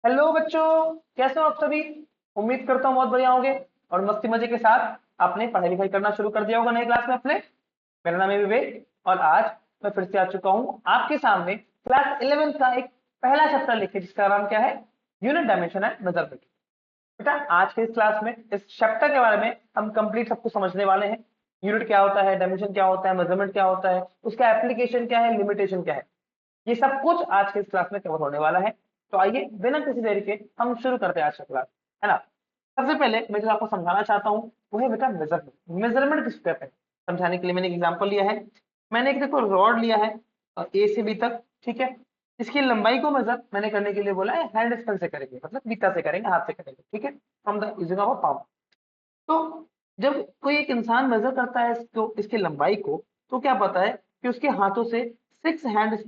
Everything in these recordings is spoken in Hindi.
हेलो बच्चों, कैसे हो आप सभी। उम्मीद करता हूँ बहुत बढ़िया होंगे और मस्ती मजे के साथ आपने पढ़ाई लिखाई करना शुरू कर दिया होगा नई क्लास में अपने। मेरा नाम है विवेक और आज मैं फिर से आ चुका हूँ आपके सामने क्लास 11 का एक पहला चैप्टर लेके, जिसका नाम क्या है, यूनिट डायमेंशन एंड मेजरमेंट। बेटा आज के इस क्लास में इस चैप्टर के बारे में हम कंप्लीट सब कुछ समझने वाले हैं। यूनिट क्या होता है, डायमेंशन क्या होता है, मेजरमेंट क्या होता है, उसका एप्लीकेशन क्या है, लिमिटेशन क्या है, ये सब कुछ आज के इस क्लास में कवर होने वाला है। तो आइए बिना किसी देरी के हम शुरू करते हैं आज का क्लास, है ना। सबसे पहले मैं जो आपको समझाना चाहता हूँ वो है बेटा मेजरमेंट। मेजरमेंट किस स्टेप है समझाने के लिए मैंने एक एग्जांपल लिया है। मैंने एक देखो रॉड लिया है ए से बी तक, ठीक है। इसकी लंबाई को मेजर मैंने करने के लिए बोला है हैंड स्पेल से करेंगे, मतलब बीता से करेंगे, हाथ से करेंगे, ठीक है, from the using of palm. तो जब कोई एक इंसान मेजर करता है इसको, इसकी लंबाई को, तो क्या पता है कि उसके हाथों से 6 हैंड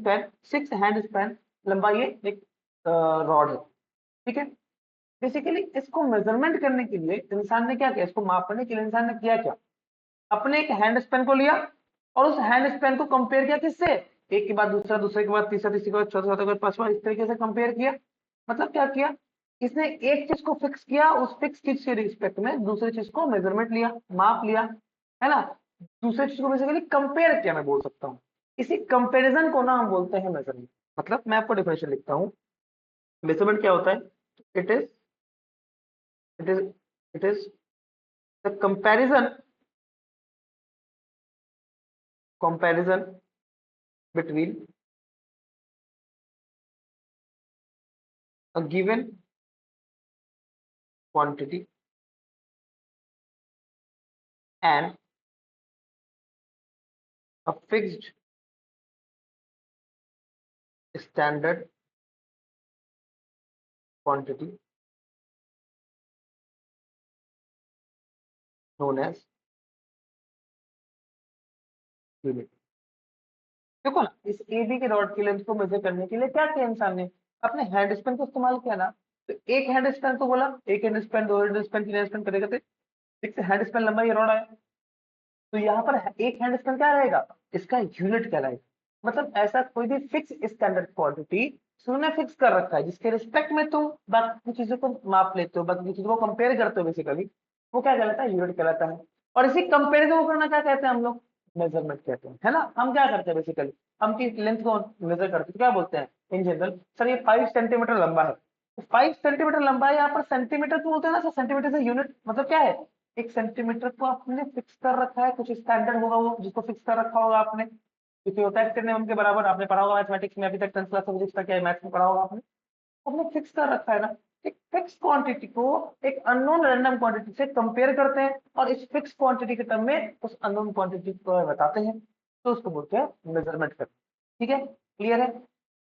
स्पैन लंबा ये एक रॉड है, ठीक है। बेसिकली इसको मेजरमेंट करने के लिए इंसान ने क्या किया, इसको मापने के लिए इंसान ने किया क्या, अपने एक हैंड स्पेन को लिया और उस हैंड स्पेन को कंपेयर किया किससे, एक के बाद दूसरा, दूसरे के बाद तीसरा, तीसरे के बाद चौथा, चौथा के बाद पांचवा, इस तरीके से कंपेयर किया। मतलब क्या किया, इसने एक चीज को फिक्स किया, उस फिक्स चीज के रिस्पेक्ट में दूसरी चीज को मेजरमेंट लिया, माप लिया, है ना। दूसरी चीज को बेसिकली कंपेयर किया, मैं बोल सकता हूँ। इसी कंपेरिजन को ना हम बोलते हैं मेजरमेंट। मतलब मैं आपको डेफिनेशन लिखता हूँ, मेजरमेंट क्या होता है। It is it is it is the comparison between a given quantity and a fixed standard quantity known as unit। देखो ना, इस एबी के रॉड की लेंथ को मेजर करने के लिए क्या किया इंसान ने, अपने हैंड स्पेन का इस्तेमाल किया ना। तो एक हैंड स्पेन तो बोला, एक हैंड स्पेन, दो हैंड स्पेन, तीन हैंड स्पेन करेगा तो एक हैंड स्पेन लंबा ये रॉड आया। तो यहाँ पर एक हैंड स्पेन क्या रहेगा, इसका यूनिट कहलाएगा। मतलब ऐसा कोई भी फिक्स स्टैंडर्ड क्वांटिटी तुमने फिक्स कर रखा है, जिसके रिस्पेक्ट में तुम बाकी चीजों को माप लेते हो, बाकी चीजों को कंपेयर करते हो, बेसिकली वो क्या कहलाता है, यूनिट कहलाता है। और इसी कंपेरिजन को करना क्या कहते हैं हम लोग, मेजरमेंट कहते हैं, है ना। हम क्या करते हैं बेसिकली, हम की लेंथ को मेजर करते हैं, क्या बोलते हैं इन जनरल, सर ये 5 सेंटीमीटर लंबा है। 5 सेंटीमीटर लंबा है, यहाँ पर सेंटीमीटर तो बोलते हैं ना सर, सेंटीमीटर से यूनिट मतलब क्या है, एक सेंटीमीटर को आपने फिक्स कर रखा है, कुछ स्टैंडर्ड होगा वो जिसको फिक्स कर रखा होगा आपने, क्योंकि होता है कितने उनके बराबर, आपने पढ़ा होगा मैथमेटिक्स में, अभी तक 10th क्लास फिजिक्स का क्या है, मैथ्स में पढ़ा होगा आपने। आपने फिक्स कर रखा है ना, एक फिक्स क्वांटिटी को एक अननोन रैंडम क्वांटिटी से कंपेयर करते हैं और इस फिक्स क्वांटिटी के टर्म में उस अननोन क्वांटिटी को बताते हैं, तो उसको बोलते हैं मेजरमेंट करते हैं। ठीक है, क्लियर है।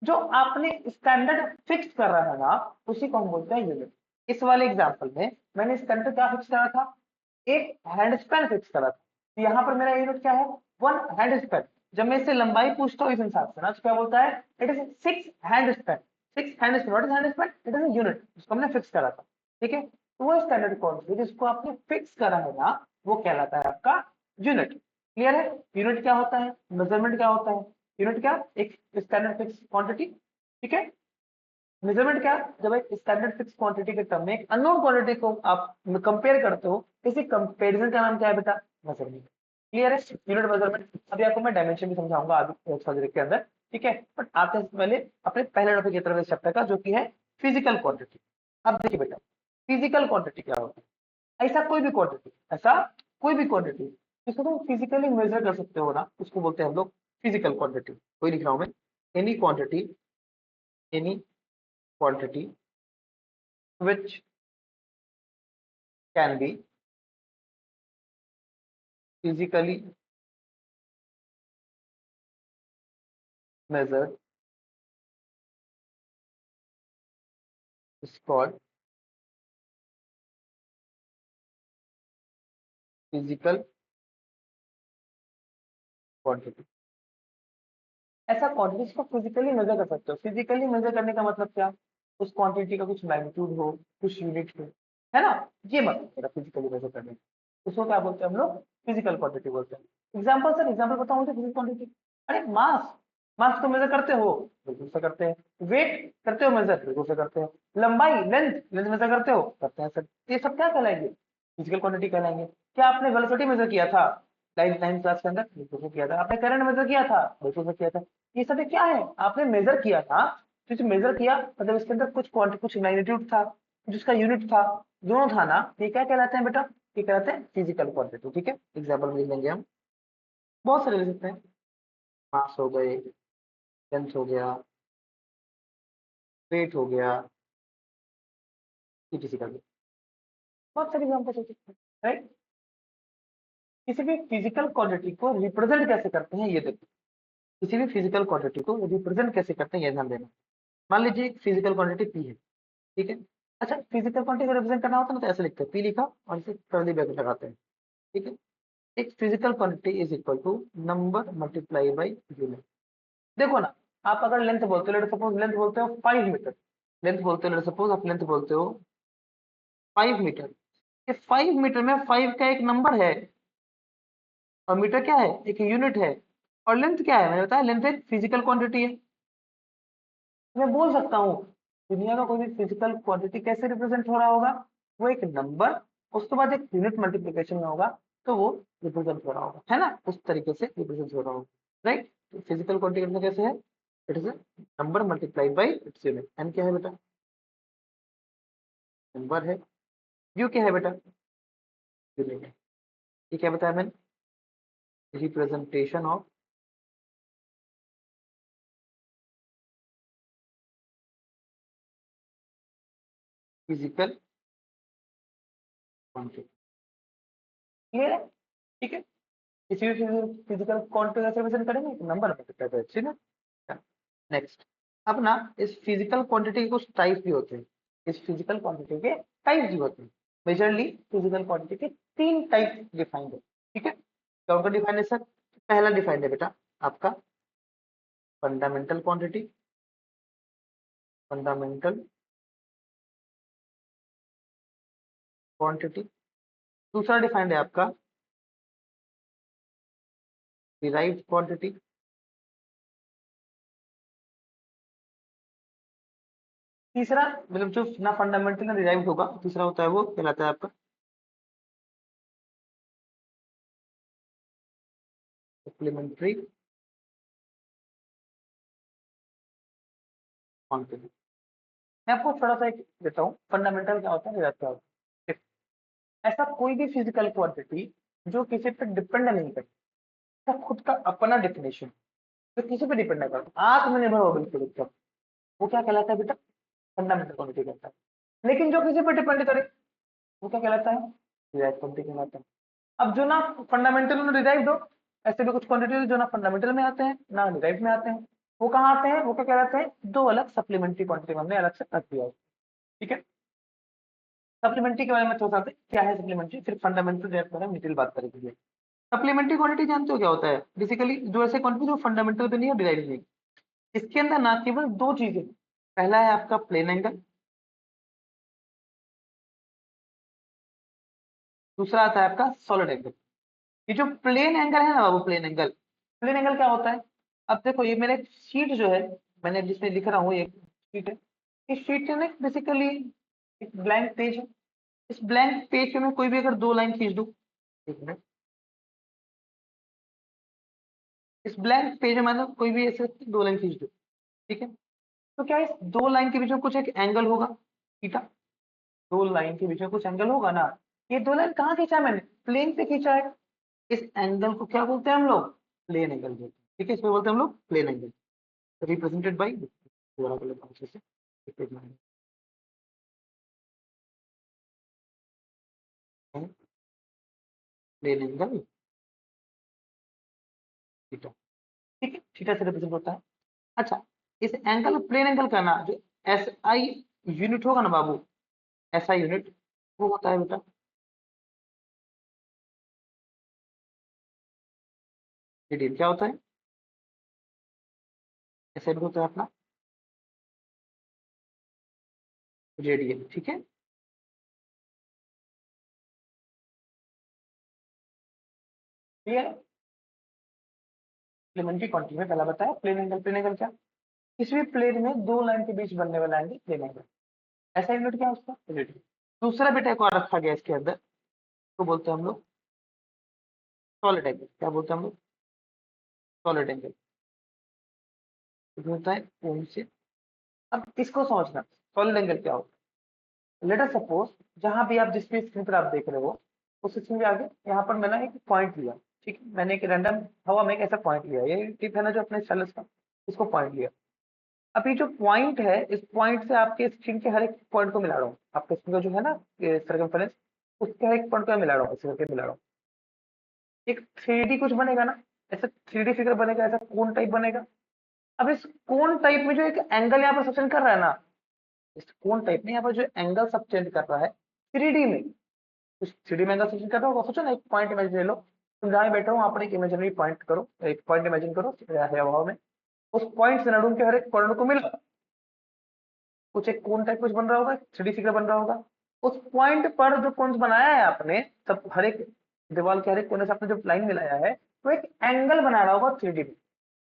जो आपने स्टैंडर्ड फिक्स कर रहा है ना, उसी को हम बोलते हैं यूनिट। इस वाले एग्जांपल में मैंने स्टैंडर्ड क्या फिक्स करा था, एक हैंड स्पैन फिक्स करा था। तो यहाँ पर मेरा यूनिट क्या है, 1 हैंड स्पैन। जब मैं इससे लंबाई पूछता हूँ इस हिसाब से ना, तो क्या बोलता है, it is 6 hand span. 6 hand span, what is hand span, it is unit, जिसको हमने फिक्स करा था। ठीक है, तो वो स्टैंडर्ड क्वांटिटी जिसको आपने फिक्स करा है ना, वो कहलाता है आपका यूनिट। क्लियर है। यूनिट क्या होता है, मेजरमेंट क्या होता है। यूनिट क्या, एक स्टैंडर्ड फिक्स क्वांटिटी, ठीक है। मेजरमेंट क्या, जब एक स्टैंडर्ड फिक्स क्वांटिटी के टर्म में एक अननोन क्वांटिटी को आप कंपेयर करते हो, इसी कंपैरिजन का नाम क्या है बेटा, मेजरमेंट। क्लियर है। यूनिट मेजरमेंट, अभी आपको मैं डायमेंशन भी समझाऊंगा आगे सब्जेक्ट के अंदर, ठीक है। बट आते हैं पहले अपने पहले टॉपिक की तरफ इस चैप्टर का, जो कि है फिजिकल क्वांटिटी। अब देखिए बेटा, फिजिकल क्वांटिटी क्या होती है, ऐसा कोई भी क्वांटिटी, ऐसा कोई भी क्वांटिटी जिसको तुम फिजिकली मेजर कर सकते हो ना, उसको बोलते हैं हम लोग फिजिकल क्वांटिटी। कोई लिख रहा हूं मैं, any quantity, any quantity which can be physically measured is called physical quantity। ऐसा क्वांटिटीज को फिजिकली मेजर कर सकते हो। फिजिकली मेजर करने का मतलब क्या, उस क्वांटिटी का कुछ मैग्नीट्यूड हो, कुछ यूनिट हो, है ना, ये मतलब फिजिकली मेजर करने का। उसको क्या बोलते हैं हम लोग, फिजिकल क्वांटिटी बोलते हैं। एग्जाम्पल सर, एग्जाम्पल बताओ मुझे फिजिकल क्वांटिटी। अरे मास, मास को मेजर करते हो, बिल्कुल से करते हैं। वेट करते हो मेजर, बिल्कुल से करते हो। लंबाई, लेंथ लेंथ मेजर करते हो, करते हैं सर। ये सब क्या कहलाएंगे? फिजिकल क्वांटिटी कहलाएंगे। क्या आपने वेलोसिटी मेजर किया था नाइन्थ क्लास के अंदर? बिल्कुल से किया था। आपने करंट मेजर किया था? बिल्कुल से किया था। ये सब क्या है? आपने मेजर किया था। कुछ मेजर किया मतलब इसके अंदर कुछ क्वांटिटी, कुछ मैग्नीट्यूड था, जिसका यूनिट था, दोनों था ना, ये क्या कहलाते हैं बेटा? ये कहलाते हैं फिजिकल क्वांटिटी। ठीक है, एग्जाम्पल लिख लेंगे हम, बहुत सारे लिख सकते हैं। मास हो गए, लेंथ हो गया, वेट हो गया, etc का भी बहुत सारी एग्जाम्पल हो सकते हैं, राइट। किसी भी फिजिकल क्वांटिटी को रिप्रेजेंट कैसे करते हैं ये देखो। किसी भी फिजिकल क्वांटिटी को रिप्रेजेंट कैसे करते हैं ये ध्यान देना। मान लीजिए एक फिजिकल क्वांटिटी पी है, ठीक है। अच्छा, फिजिकल क्वांटिटी को रिप्रेजेंट करना होता है ना, तो ऐसे लिखते हैं, पी लिखा और इसे कर्ली ब्रैकेट लगाते हैं, ठीक है। एक physical quantity is equal to number multiply by unit. देखो ना, आप अगर लेंथ बोलते हो, लेट सपोज लेंथ बोलते हो 5 मीटर, लेंथ बोलते हो, लेट सपोज आप लेंथ बोलते हो 5 मीटर। ये 5 मीटर में 5 का एक नंबर है, और मीटर क्या है? एक यूनिट है। और लेंथ क्या है? मैंने बताया लेंथ एक फिजिकल क्वांटिटी है। मैं बोल सकता हूँ दुनिया का कोई भी फिजिकल क्वांटिटी कैसे रिप्रेजेंट हो रहा होगा? वो एक नंबर, उसके बाद एक यूनिट मल्टीप्लिकेशन में होगा, तो वो रिप्रेजेंट हो रहा होगा, है ना? उस तरीके से रिप्रेजेंट हो रहा होगा, राइट। फिजिकल क्वांटिटी कैसे है? It is number multiplied by its unit. N क्या है बेटा? नंबर है। यू क्या है बेटा? यूनिट है। ये क्या बताया मैंने? Representation of physical quantity. Clear है? ठीक है। किसी भी फिजिकल क्वांटिटी कैसे रिप्रेजेंट करेंगे? Number multiply by its unit. Next, अब ना इस फिजिकल क्वांटिटी के कुछ टाइप भी होते हैं। इस फिजिकल क्वांटिटी के टाइप भी होते हैं। मेजरली फिजिकल क्वांटिटी के 3 टाइप डिफाइंड है, ठीक है। क्या उनका डिफाइंड है सर? पहला डिफाइंड है बेटा आपका फंडामेंटल क्वांटिटी, फंडामेंटल क्वांटिटी। दूसरा डिफाइंड है आपका डिराइव्ड क्वांटिटी। तीसरा मतलब जो ना फंडामेंटल ना डिराइव्ड होगा, तीसरा होता है वो कहलाता है आपका सप्लीमेंट्री क्वांटिटी। मैं आपको थोड़ा सा एक देता हूँ, फंडामेंटल क्या होता है, डिराइव्ड क्या होता है। ऐसा कोई भी फिजिकल क्वांटिटी जो किसी पे डिपेंड नहीं करता, खुद का अपना डेफिनेशन, जो किसी पे डिपेंड नहीं करता, आत्मनिर्भर हो बिल्कुल एकदम, वो क्या कहलाता है बेटा? फंडामेंटल क्वांटिटी कहलाता है। लेकिन जो किसी पे डिपेंड करे, वो क्या कहलाता है? डिराइव्ड क्वांटिटी कहलाता है। अब जो ना फंडामेंटल ना डिराइव्ड हो, ऐसे भी कुछ क्वांटिटी जो ना फंडामेंटल में आते हैं ना डिराइव्ड में आते हैं, वो कहाँ आते हैं? वो क्या कहलाते हैं? दो अलग सप्लीमेंट्री क्वांटिटी हमने अलग से रख दिया है, ठीक है। सप्लीमेंट्री के बारे में थोड़ा सा क्या है सप्लीमेंट्री, फिर फंडामेंटल डिराइव्ड के बारे में डिटेल बात करेंगे। सप्लीमेंट्री क्वांटिटी जानते हो क्या होता है? बेसिकली जो ऐसे क्वांटिटी जो फंडामेंटल पे नहीं है, डिराइव नहीं, इसके अंदर ना केवल दो चीजें, पहला है आपका प्लेन एंगल, दूसरा आता है आपका सॉलिड एंगल। ये जो प्लेन एंगल है ना बाबू, प्लेन एंगल, प्लेन एंगल क्या होता है? अब देखो ये मेरे शीट जो है, मैंने जिसमें लिख रहा हूँ, ये शीट है। इस शीट में बेसिकली एक ब्लैंक पेज है। इस ब्लैंक पेज पे मैं कोई भी अगर दो लाइन खींच दूं, एक मिनट, इस ब्लैंक पेज में मतलब कोई भी ऐसे दो लाइन खींच दूं, ठीक है। तो क्या इस दो लाइन के बीच में कुछ एक एंगल होगा? थीटा। दो लाइन के बीच में कुछ एंगल होगा ना। ये दो लाइन कहाँ खींचा है? मैंने प्लेन पे खींचा है। इस एंगल को क्या बोलते हैं हम लोग? प्लेन एंगल बोलते हैं, ठीक है। इसमें बोलते हैं हम लोग प्लेन एंगल, रिप्रेजेंटेड बाई दोबारा कर लेता हूँ अच्छे से, प्लेन एंगल थीटा, ठीक है। थीटा से रिप्रेजेंट होता है। अच्छा, इस एंगल प्लेन एंगल का ना जो एस आई यूनिट होगा ना बाबू, एस आई यूनिट, वो होता है बेटा रेडियन। क्या होता है? ऐसा भी होता है अपना रेडियन, ठीक है। क्लियर? एलिमेंट्री क्वांटिटी में पहला बताया प्लेन एंगल क्या, किसी भी प्लेन में दो लाइन के बीच बनने वाला एंगल प्लेन एंगल, ऐसा यूनिट क्या है उसका रेडियन। दूसरा बेटा एक और रखा गया इसके अंदर, तो बोलते हैं हम लोग सॉलिड एंगल, क्या बोलते हैं हम लोग सॉलिड एंगल, होता है ओम से। अब इसको समझना सॉलिड एंगल क्या होता है। लेट अस सपोज जहां भी आप जिस भी स्क्रीन पर आप देख रहे हो उस स्क्रीन पे आगे यहाँ पर मैंने एक पॉइंट लिया, ठीक है, मैंने एक रैंडम हवा में एक ऐसा पॉइंट लिया, ये टिप है ना जो अपने स्टाइलस का, इसको पॉइंट लिया। अब ये जो पॉइंट है इस पॉइंट से आपके स्क्रीन के हर एक पॉइंट को मिला रहा हूँ, आपके स्क्रीन का जो है ना सर्कमफेरेंस, उसके हर एक पॉइंट को मैं मिला रहा हूँ, ऐसे करके मिला रहा हूँ। एक थ्री कुछ बनेगा ना, ऐसा थ्री फिगर बनेगा, ऐसा कोन टाइप बनेगा। अब इस कोन टाइप में जो एक एंगल यहाँ पर सब्टेंड कर रहा है ना, इस कोन टाइप में यहाँ पर जो एंगल सब्टेंड कर रहा है थ्री में, कुछ थ्री में एंगल सब्टेंड कर रहा होगा। सोचो ना एक पॉइंट इमेजिन ले लो, तुम जहाँ बैठे हो वहां पर एक इमेजिनरी पॉइंट करो, एक पॉइंट इमेजिन करो हवा में, उस पॉइंट से नडून के हर एक कॉर्नर को मिला, कुछ एक कोन टाइप कुछ बन रहा होगा, थ्री फिगर बन रहा होगा। उस पॉइंट पर जो कोन्स बनाया है आपने, सब हर एक दीवार के हर एक कोने से आपने जो लाइन मिलाया है, तो एक एंगल बना रहा होगा थ्री में।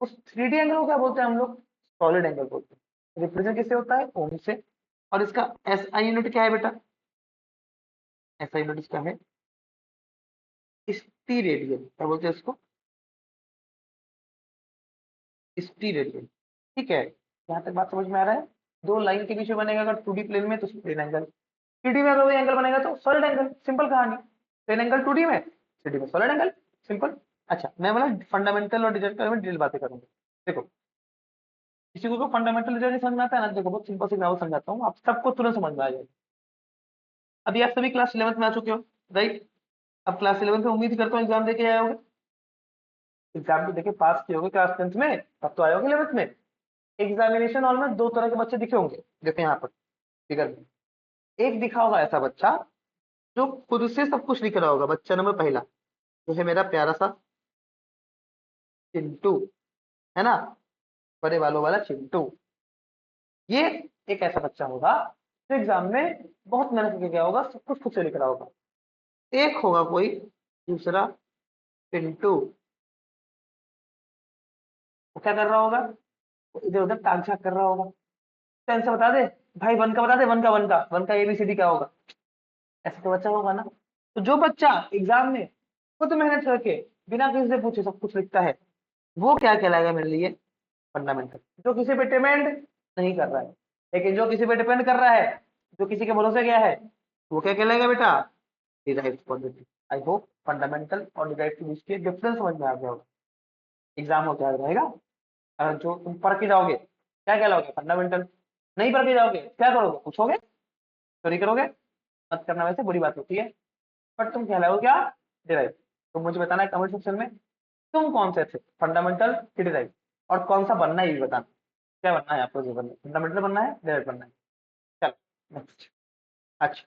उस थ्री एंगल को क्या बोलते हैं हम लोग सॉलिड एंगल बोलते हैं। रिप्रेजेंट किससे होता है ओम से। और इसका एस आई यूनिट क्या है बेटा, एस आई यूनिट इसका है स्टी रेडियन, क्या बोलते हैं इसको स्टी रेडियन। ठीक है, यहाँ तक बात समझ में आ रहा है। दो लाइन के बीच में बनेगा अगर टू डी प्लेन में तो प्लेन एंगल, थ्री में अगर वही एंगल बनेगा तो सॉलिड एंगल, सिंपल कहानी। प्लेन एंगल टू डी में, थ्री में सॉलिड एंगल, सिंपल। अच्छा मैं बोला फंडामेंटल और डिटेल में डिटेल बातें करूंगा। देखो किसी को फंडामेंटल डिटेल नहीं समझ में आता है ना, देखो बहुत सिंपल से एग्जाम्पल समझाता हूँ, आप सबको तुरंत समझ में आ जाएगा। अभी आप सभी क्लास 11th में आ चुके हो, राइट। अब क्लास 11th में उम्मीद करता हूँ एग्जाम देके आए होगे, एग्जाम भी देके पास किए होगे क्लास 10th में, तब तो आए होगे 11th में। एग्जामिनेशन हॉल में दो तरह के बच्चे दिखे होंगे, देखो यहाँ पर फिगर में। एक दिखा होगा ऐसा बच्चा जो खुद से सब कुछ लिख रहा होगा, बच्चा नंबर पहला जो है मेरा प्यारा सा चिंटू, है ना, बड़े बालों वाला चिंटू। ये एक ऐसा बच्चा होगा जो एग्जाम में बहुत मेहनत करके गया होगा, सब कुछ खुद से लिख रहा होगा। एक होगा कोई दूसरा पिंटू, वो क्या कर रहा होगा, इधर उधर ताक झाक कर रहा होगा। तो आंसर बता दे भाई, वन का बता दे, वन का एबीसीडी क्या होगा, ऐसा तो बच्चा होगा ना। तो जो बच्चा एग्जाम में खुद मेहनत करके बिना किसी से पूछे सब कुछ लिखता है, वो क्या कहलाएगा मेरे लिए फंडामेंटल। जो किसी पे डिपेंड नहीं कर रहा है, लेकिन जो किसी पे डिपेंड कर रहा है, जो किसी के भरोसे गया है, वो क्या कहलाएगा बेटा derived quantity. I hope fundamental और डिराइव्ड के बीच के डिफरेंस समझ में आ गया होगा। एग्जाम हो क्या रहेगा, अगर जो तुम पढ़ के जाओगे क्या कहलाओगे फंडामेंटल, नहीं पढ़ के जाओगे क्या करोगे, पूछोगे चोरी करोगे, मत करना, वैसे बुरी बात होती है। बट तुम कहलाओगे क्या डिराइव। तो मुझे बताना है कमेंट सेक्शन में तुम कौन से थे, फंडामेंटल कि डिराइव, और कौन सा बनना है ये भी बताना, क्या बनना है आपको जीवन में, फंडामेंटल बनना है डिराइव बनना है। चलो नेक्स्ट। अच्छा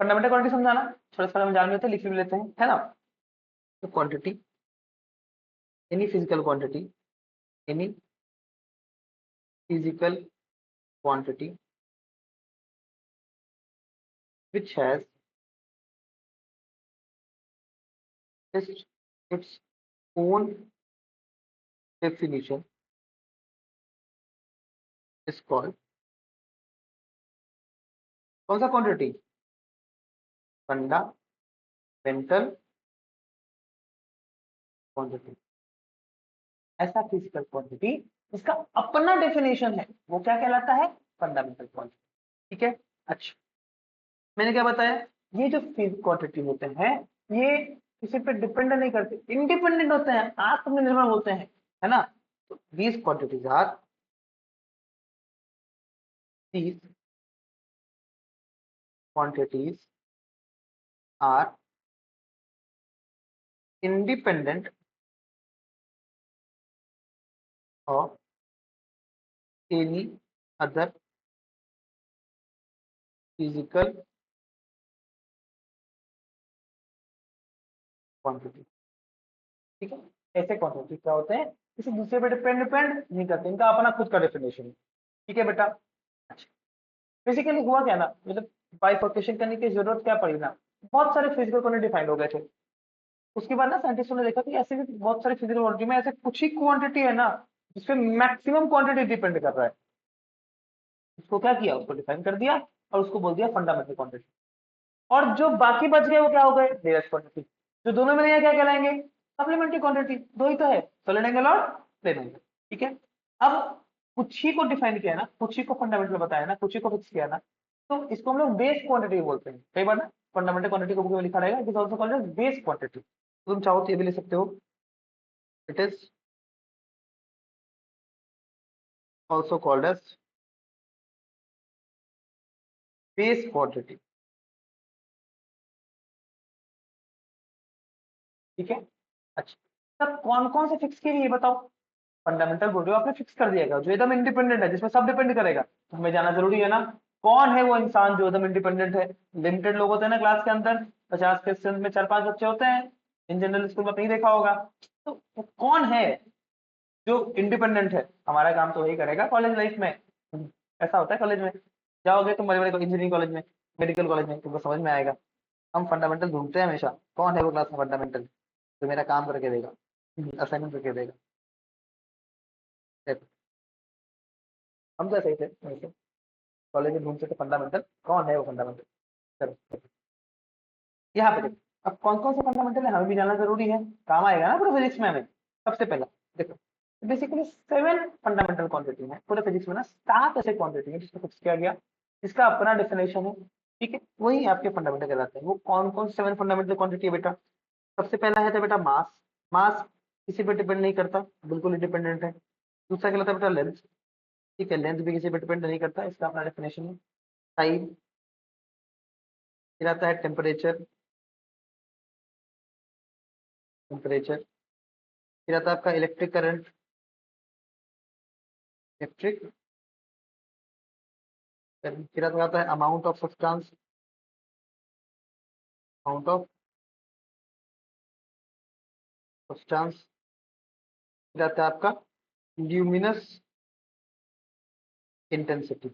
फंडामेंटल क्वांटिटी समझाना, थोड़ा सा हम जान लेते हैं, लिख भी लेते हैं, है ना। तो quantity, any physical quantity, any physical quantity which has its own definition is called कौन सा क्वांटिटी, फंडामेंटल क्वांटिटी। ऐसा फिजिकल क्वांटिटी जिसका अपना डेफिनेशन है वो क्या कहलाता है फंडामेंटल क्वांटिटी। ठीक है। अच्छा मैंने क्या बताया, ये जो क्वांटिटी होते हैं ये किसी पे डिपेंड नहीं करते, इंडिपेंडेंट होते हैं, आत्मनिर्भर होते हैं, है ना। तो these quantities are, these quantities are independent of any other physical quantity। ठीक है, ऐसे क्वांटिटी क्या होते हैं किसी दूसरे पे डिपेंड नहीं करते, इनका अपना खुद का डेफिनेशन है। ठीक है बेटा। अच्छा बेसिकली हुआ क्या ना, मतलब बाइफर्केशन करने की जरूरत क्या पड़ी ना, बहुत सारे फिजिकल क्वांटिटी डिफाइंड हो गए थे। उसके बाद ना साइंटिस्टों ने देखा कि ऐसे भी बहुत सारी फिजिकल क्वांटिटी में ऐसे कुछ ही क्वांटिटी है ना जिसपे मैक्सिमम क्वांटिटी डिपेंड कर रहा है। उसको क्या किया, उसको डिफाइन कर दिया और उसको बोल दिया फंडामेंटल क्वांटिटी। और जो बाकी बच गए वो क्या हो गए, नियरेस्ट क्वांटिटी। जो दोनों में नहीं है क्या कहलाएंगे, सप्लीमेंट्री क्वांटिटी। दो ही तो है, सॉलिड एंगल और प्लेन एंगल। ठीक है। अब कुछ ही को डिफाइन किया ना, कुछ ही को फंडामेंटल बताया ना, कुछ ही को फिक्स किया ना, तो इसको हम लोग बेस क्वांटिटी बोलते हैं। कई बार ना फंडामेंटल क्वांटिटी को बुक में लिखा रहेगा, it is also called as base quantity. तुम चाहो तो ये भी लिख सकते हो, it is also called as base quantity. ठीक है। अच्छा, तब कौन कौन से फिक्स किए ये बताओ। फंडामेंटल बोल रहे हो आपने, फिक्स कर दिया जो एकदम इंडिपेंडेंट है, जिसमें सब डिपेंड करेगा, तो हमें जाना जरूरी है ना। कौन है वो इंसान जो एकदम इंडिपेंडेंट है। लिमिटेड लोग होते हैं ना क्लास के अंदर, 50 के में 4-5 बच्चे होते हैं। इन जनरल स्कूल में नहीं देखा होगा। तो वो कौन है जो इंडिपेंडेंट है। हमारा काम तो वही करेगा कॉलेज लाइफ में। ऐसा होता है कॉलेज में, जाओगे तुम बड़े बड़े इंजीनियरिंग कॉलेज में, मेडिकल कॉलेज में, तुमको समझ में आएगा। हम फंडामेंटल ढूंढते हैं हमेशा, कौन है वो क्लास में फंडामेंटल जो मेरा काम करके देगा, असाइनमेंट करके देगा। हम तो ऐसे ही थे वैसे, कॉलेज में ढूंढते थे फंडामेंटल, कौन है वो फंडामेंटल। चलो यहाँ पे देखो, अब कौन कौन से फंडामेंटल है हमें भी जानना जरूरी है, काम आएगा ना पूरे फिजिक्स में हमें। सबसे पहला देखो, बेसिकली 7 फंडामेंटल क्वांटिटी है पूरे फिजिक्स में ना, 7 ऐसे क्वांटिटी है जिसको फिक्स किया गया, जिसका अपना डेफिनेशन है। ठीक है, वही आपके फंडामेंटल कहलाते हैं। वो कौन कौन 7 फंडामेंटल क्वांटिटी है बेटा। सबसे पहला है तो बेटा मास। मास किसी पे डिपेंड नहीं करता, बिल्कुल इंडिपेंडेंट है। दूसरा कहलाता है बेटा लेंथ। ठीक है, लेंथ भी किसी पे डिपेंड नहीं करता, इसका अपना डेफिनेशन है। टाइम, फिर आता है टेम्परेचर। टेम्परेचर, फिर आता है आपका इलेक्ट्रिक करंट। इलेक्ट्रिक करंट, फिर आता है amount of substance. Amount of substance, फिर आता है आपका ल्यूमिनस इंटेंसिटी।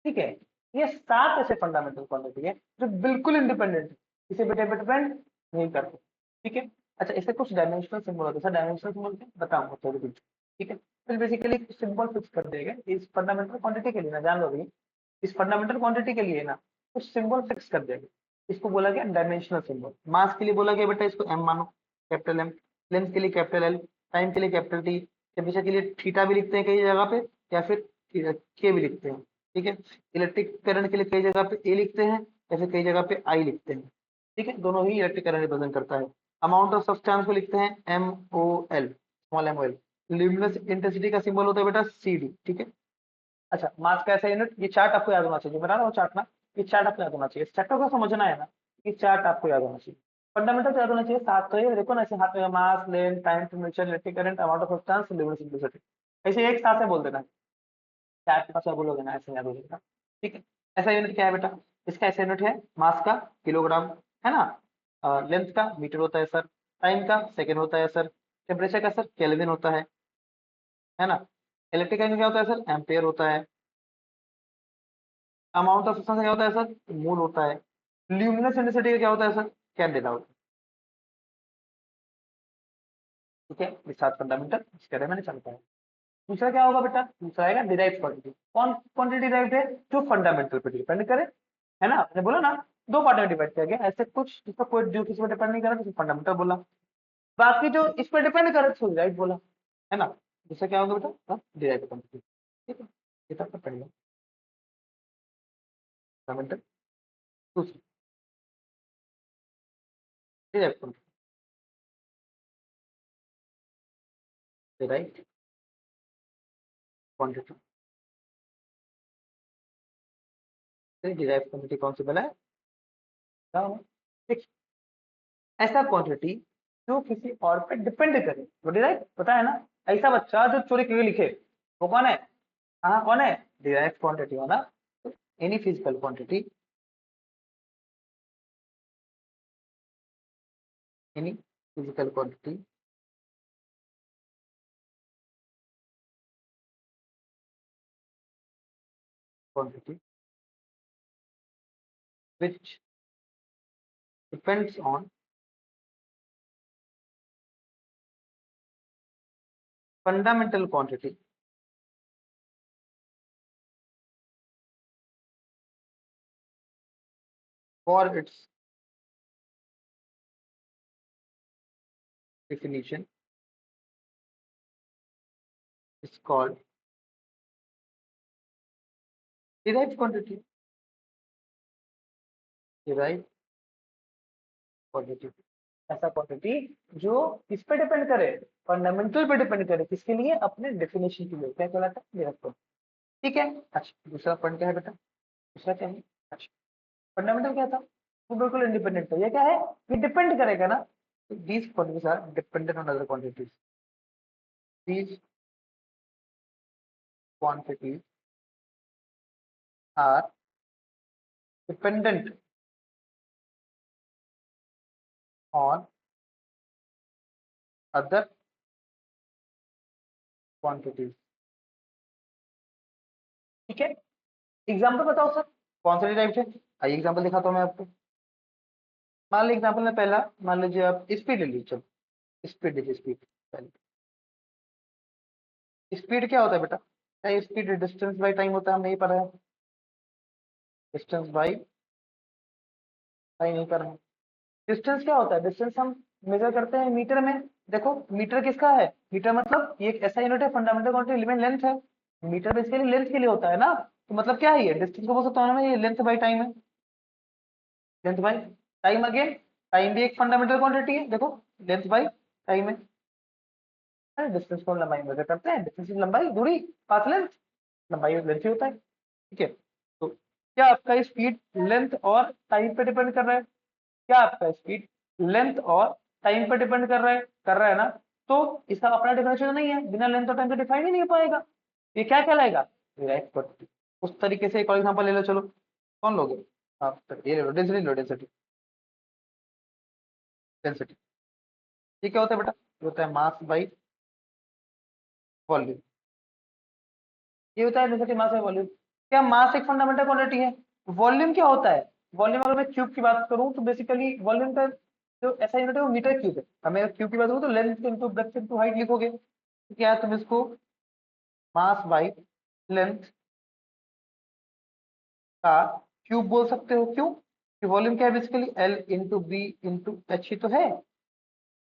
ठीक है, ये 7 ऐसे फंडामेंटल क्वांटिटी है जो बिल्कुल इंडिपेंडेंट है, किसी पे डिपेंड नहीं करते। ठीक है। अच्छा, इससे कुछ डायमेंशनल सिंबल होते हैं सर, डायमेंशनल सिंबल बताऊंगा थोड़ी देर। ठीक है, फिर बेसिकली सिंबल फिक्स कर देगा इस फंडामेंटल क्वांटिटी के लिए ना, जान लो भैया। इस फंडामेंटल क्वांटिटी के लिए ना कुछ सिंबल फिक्स कर देगा, इसको बोला गया डायमेंशनल सिंबल। मास के लिए बोला गया बेटा इसको एम मानो, कैपिटल एम। लेंथ के लिए कैपिटल एल। टाइम के लिए कैपिटल टी। टेम्परेचर के लिए थीटा भी लिखते हैं कई जगह पे, या फिर के भी लिखते हैं। ठीक है। इलेक्ट्रिक करंट के लिए कई जगह पे ए लिखते हैं, या फिर कई जगह पे आई लिखते हैं। ठीक है, दोनों ही इलेक्ट्रिक करंट रिप्रेजेंट करता है। अमाउंट ऑफ सब्सटेंस को लिखते हैं M O L, small M O L. Luminous intensity का सिंबल होता है बेटा सी डी। ठीक है। अच्छा, मास का ऐसा यूनिट, ये चार्ट आपको याद होना चाहिए, बता रहा हूँ चार्ट ना। ये चार्ट आपको याद होना चाहिए, चैप्टर को समझना है ना। ये चार्ट आपको याद होना चाहिए। फंडामेंटल तो याद होना चाहिए, सात तो ये देखो ना, ऐसे हाथ में mass, length, time, temperature, electric current, amount of substance, luminous intensity. ऐसे एक साथ से बोल देना, चार्ट के पास बोलोगे ना, ऐसे याद हो जाएगा। ठीक है। ऐसा यूनिट क्या है बेटा, इसका ऐसा यूनिट है मास का किलोग्राम, है ना। लेंथ का मीटर होता है सर। टाइम का सेकेंड होता है सर। टेम्परेचर का सर केल्विन होता है ना। इलेक्ट्रिक करंट क्या होता है सर, एम्पेयर होता है। अमाउंट ऑफ सब्सटेंस क्या होता है सर, मोल होता है। ल्यूमिनस इंटेंसिटी का क्या होता है सर, कैंडेला होता है। ठीक है, ये सात फंडामेंटल इसके बारे में चलता है। दूसरा क्या होगा बेटा, दूसरा आएगा डिराइव्ड क्वांटिटी। कौन क्वांटिटी डिराइव्ड है, जो फंडामेंटल पे डिपेंड करे, है ना। आपने बोला ना, दो पार्ट में डिवाइड किया गया, ऐसे कुछ जिसका कोई जो किसी पर डिपेंड नहीं करे तो फंडामेंटल बोला। बाकी जो इस पर डिपेंड करे तो डिराइव्ड बोला, है ना। दूसरा क्या होगा बेटा, डिराइव्ड क्वांटिटी। ठीक है, ये तक पढ़िए फंडामेंटल। दूसरी derived quantity, derived quantity. Derived quantity कौन सी बना है, देखिए, ऐसा क्वांटिटी जो किसी और पे डिपेंड करे, वो डिराइव पता है ना। ऐसा बच्चा जो चोरी करके लिखे, वो कौन है, हाँ कौन है, डिराइव क्वांटिटी हो ना। Any physical quantity, any physical quantity quantity which depends on fundamental quantity for its definition is called derived quantity. Derived quantity ऐसा क्वांटिटी जो किस पे डिपेंड करे, फंडामेंटल पे डिपेंड करे, किसके लिए, अपने डेफिनेशन के लिए, क्या कहलाता है, डायरेक्ट क्वांटिटी। ठीक है। अच्छा, दूसरा पॉइंट क्या है बेटा, दूसरा क्या है, अच्छा फंडामेंटल क्या था, वो बिल्कुल इंडिपेंडेंट था, ये क्या है, ये डिपेंड करेगा ना, these quantities are dependent on other quantities, these quantities are dependent on other quantities। ठीक है, एग्जाम्पल बताओ सर, कौन सा टाइप है, आइए एग्जाम्पल दिखाता हूँ मैं आपको। मान लीजिए एग्जाम्पल में पहला, मान लीजिए आप स्पीड ले लीजिए, चलो स्पीड लीजिए, स्पीड पहले। स्पीड क्या होता है बेटा, क्या स्पीड डिस्टेंस बाई टाइम होता है, हम नहीं पढ़ा है, डिस्टेंस बाई टाइम नहीं पढ़ा है। डिस्टेंस क्या होता है, डिस्टेंस हम मेजर करते हैं मीटर में। देखो मीटर किसका है, मीटर मतलब ये एक ऐसा यूनिट है, फंडामेंटल क्वांटिटी एलिमेंट लेंथ है, मीटर बेसिकली लेंथ के लिए होता है ना, तो मतलब क्या है, ये डिस्टेंस को बोल सकता हूँ मैं, ये लेंथ बाई टाइम है, length by time. Again time भी एक फंडामेंटल क्वांटिटी है, देखो लेंथ बाई टाइम है, डिस्टेंस को लंबाई मेजर करते हैं, डिस्टेंस लंबाई, दूरी, पाथ लेंथ, लंबाई लेंथ ही होता है। ठीक है, तो क्या आपका स्पीड लेंथ और टाइम पे डिपेंड कर रहा है, क्या आपका स्पीड लेंथ और टाइम पे डिपेंड कर रहा है ना, तो इसका अपना डिफरेंशियल नहीं है, बिना लेंथ और टाइम के डिफाइन ही नहीं हो पाएगा, ये क्या कहलाएगा, डायरेक्ट क्वांटिटी। उस तरीके से एक और एग्जांपल ले लो, चलो कौन लोगे आप, ये ले low density, low density, density ये क्या होता है बेटा, ये होता है मास बाई वॉल्यूम, ये होता है डेंसिटी मास बाई वॉल्यूम। क्या मास एक फंडामेंटल क्वांटिटी है, वॉल्यूम क्या होता है, वॉल्यूम अगर मैं क्यूब की बात करूं तो बेसिकली वॉल्यूम का जो ऐसा यूनिट है वो मीटर क्यूब है, हमें क्यूब की बात करूं तो length into breadth into height लिखोगे, तो क्या है, तुम इसको मास बाई लेंथ का क्यूब बोल सकते हो, क्यों, कि वॉल्यूम क्या है basically L into B into H ही तो है,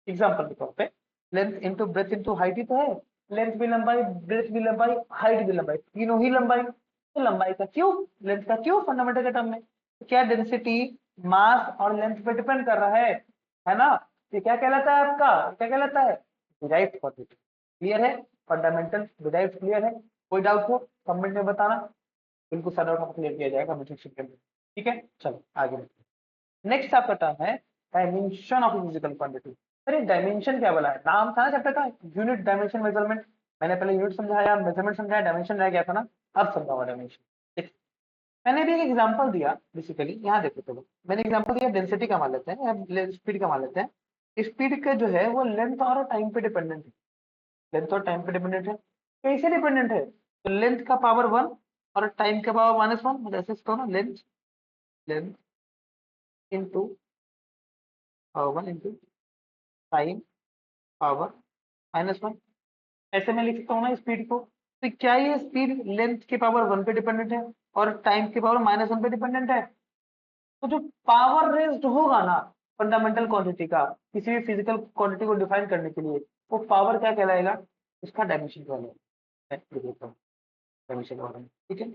एग्जाम्पल के तौर पे length into breadth into height ही तो है, लेंथ भी लंबाई, ब्रेथ भी लंबाई, हाइट भी लंबाई, तीनों ही लंबाई, तो लंबाई का क्यूब, लेंथ का क्यूब फंडामेंटल के टर्म में, तो क्या डेंसिटी मास और लेंथ पे डिपेंड कर रहा है ना, ये क्या कहलाता है आपका, क्या कहलाता है, डिराइव्ड क्वांटिटी। क्लियर है, फंडामेंटल डिराइव्ड क्लियर है, कोई डाउट हो कमेंट में बताना, बिल्कुल सारा डाउट क्लियर किया जाएगा कमेंट सेक्शन के अंदर। ठीक है, चलो आगे बढ़ते हैं। नेक्स्ट आपका टर्म है डायमेंशन ऑफ फिजिकल क्वांटिटी। अरे डायमेंशन क्या बोला है, नाम था ना चैप्टर का, यूनिट डायमेंशन मेजरमेंट, मैंने पहले यूनिट समझाया, मेजरमेंट समझाया, डायमेंशन रह गया था ना, अब समझाऊंगा डायमेंशन। मैंने भी एक एग्जांपल दिया बेसिकली, यहाँ देखो, चलो मैंने एग्जांपल दिया, डेंसिटी का मान लेते हैं या स्पीड का मान लेते हैं, स्पीड का जो है वो लेंथ और टाइम पे डिपेंडेंट है, लेंथ और टाइम पे डिपेंडेंट है, कैसे डिपेंडेंट है, तो लेंथ का पावर 1 और टाइम का पावर -1, मतलब ऐसे इसको ना, length length into power 1 into time power -1, ऐसे मैं लिख सकता हूँ ना स्पीड को, तो क्या ये स्पीड लेंथ के पावर 1 पे डिपेंडेंट है और टाइम के पावर -1 पे डिपेंडेंट है, तो जो पावर रेज्ड होगा ना फंडामेंटल क्वांटिटी का, किसी भी फिजिकल क्वांटिटी को डिफाइन करने के लिए, वो पावर क्या कहलाएगा, उसका डायमेंशन कहलाएगा, डायमेंशन के बारे में, ठीक है,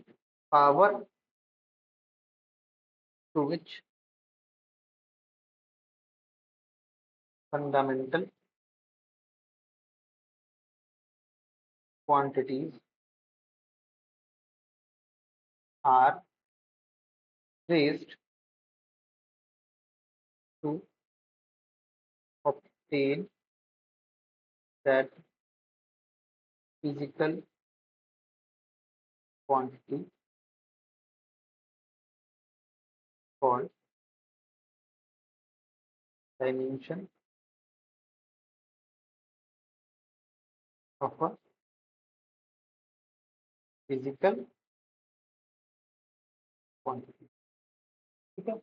power to which fundamental quantities are raised to obtain that physical quantity called dimension of a physical quantity. ठीक है,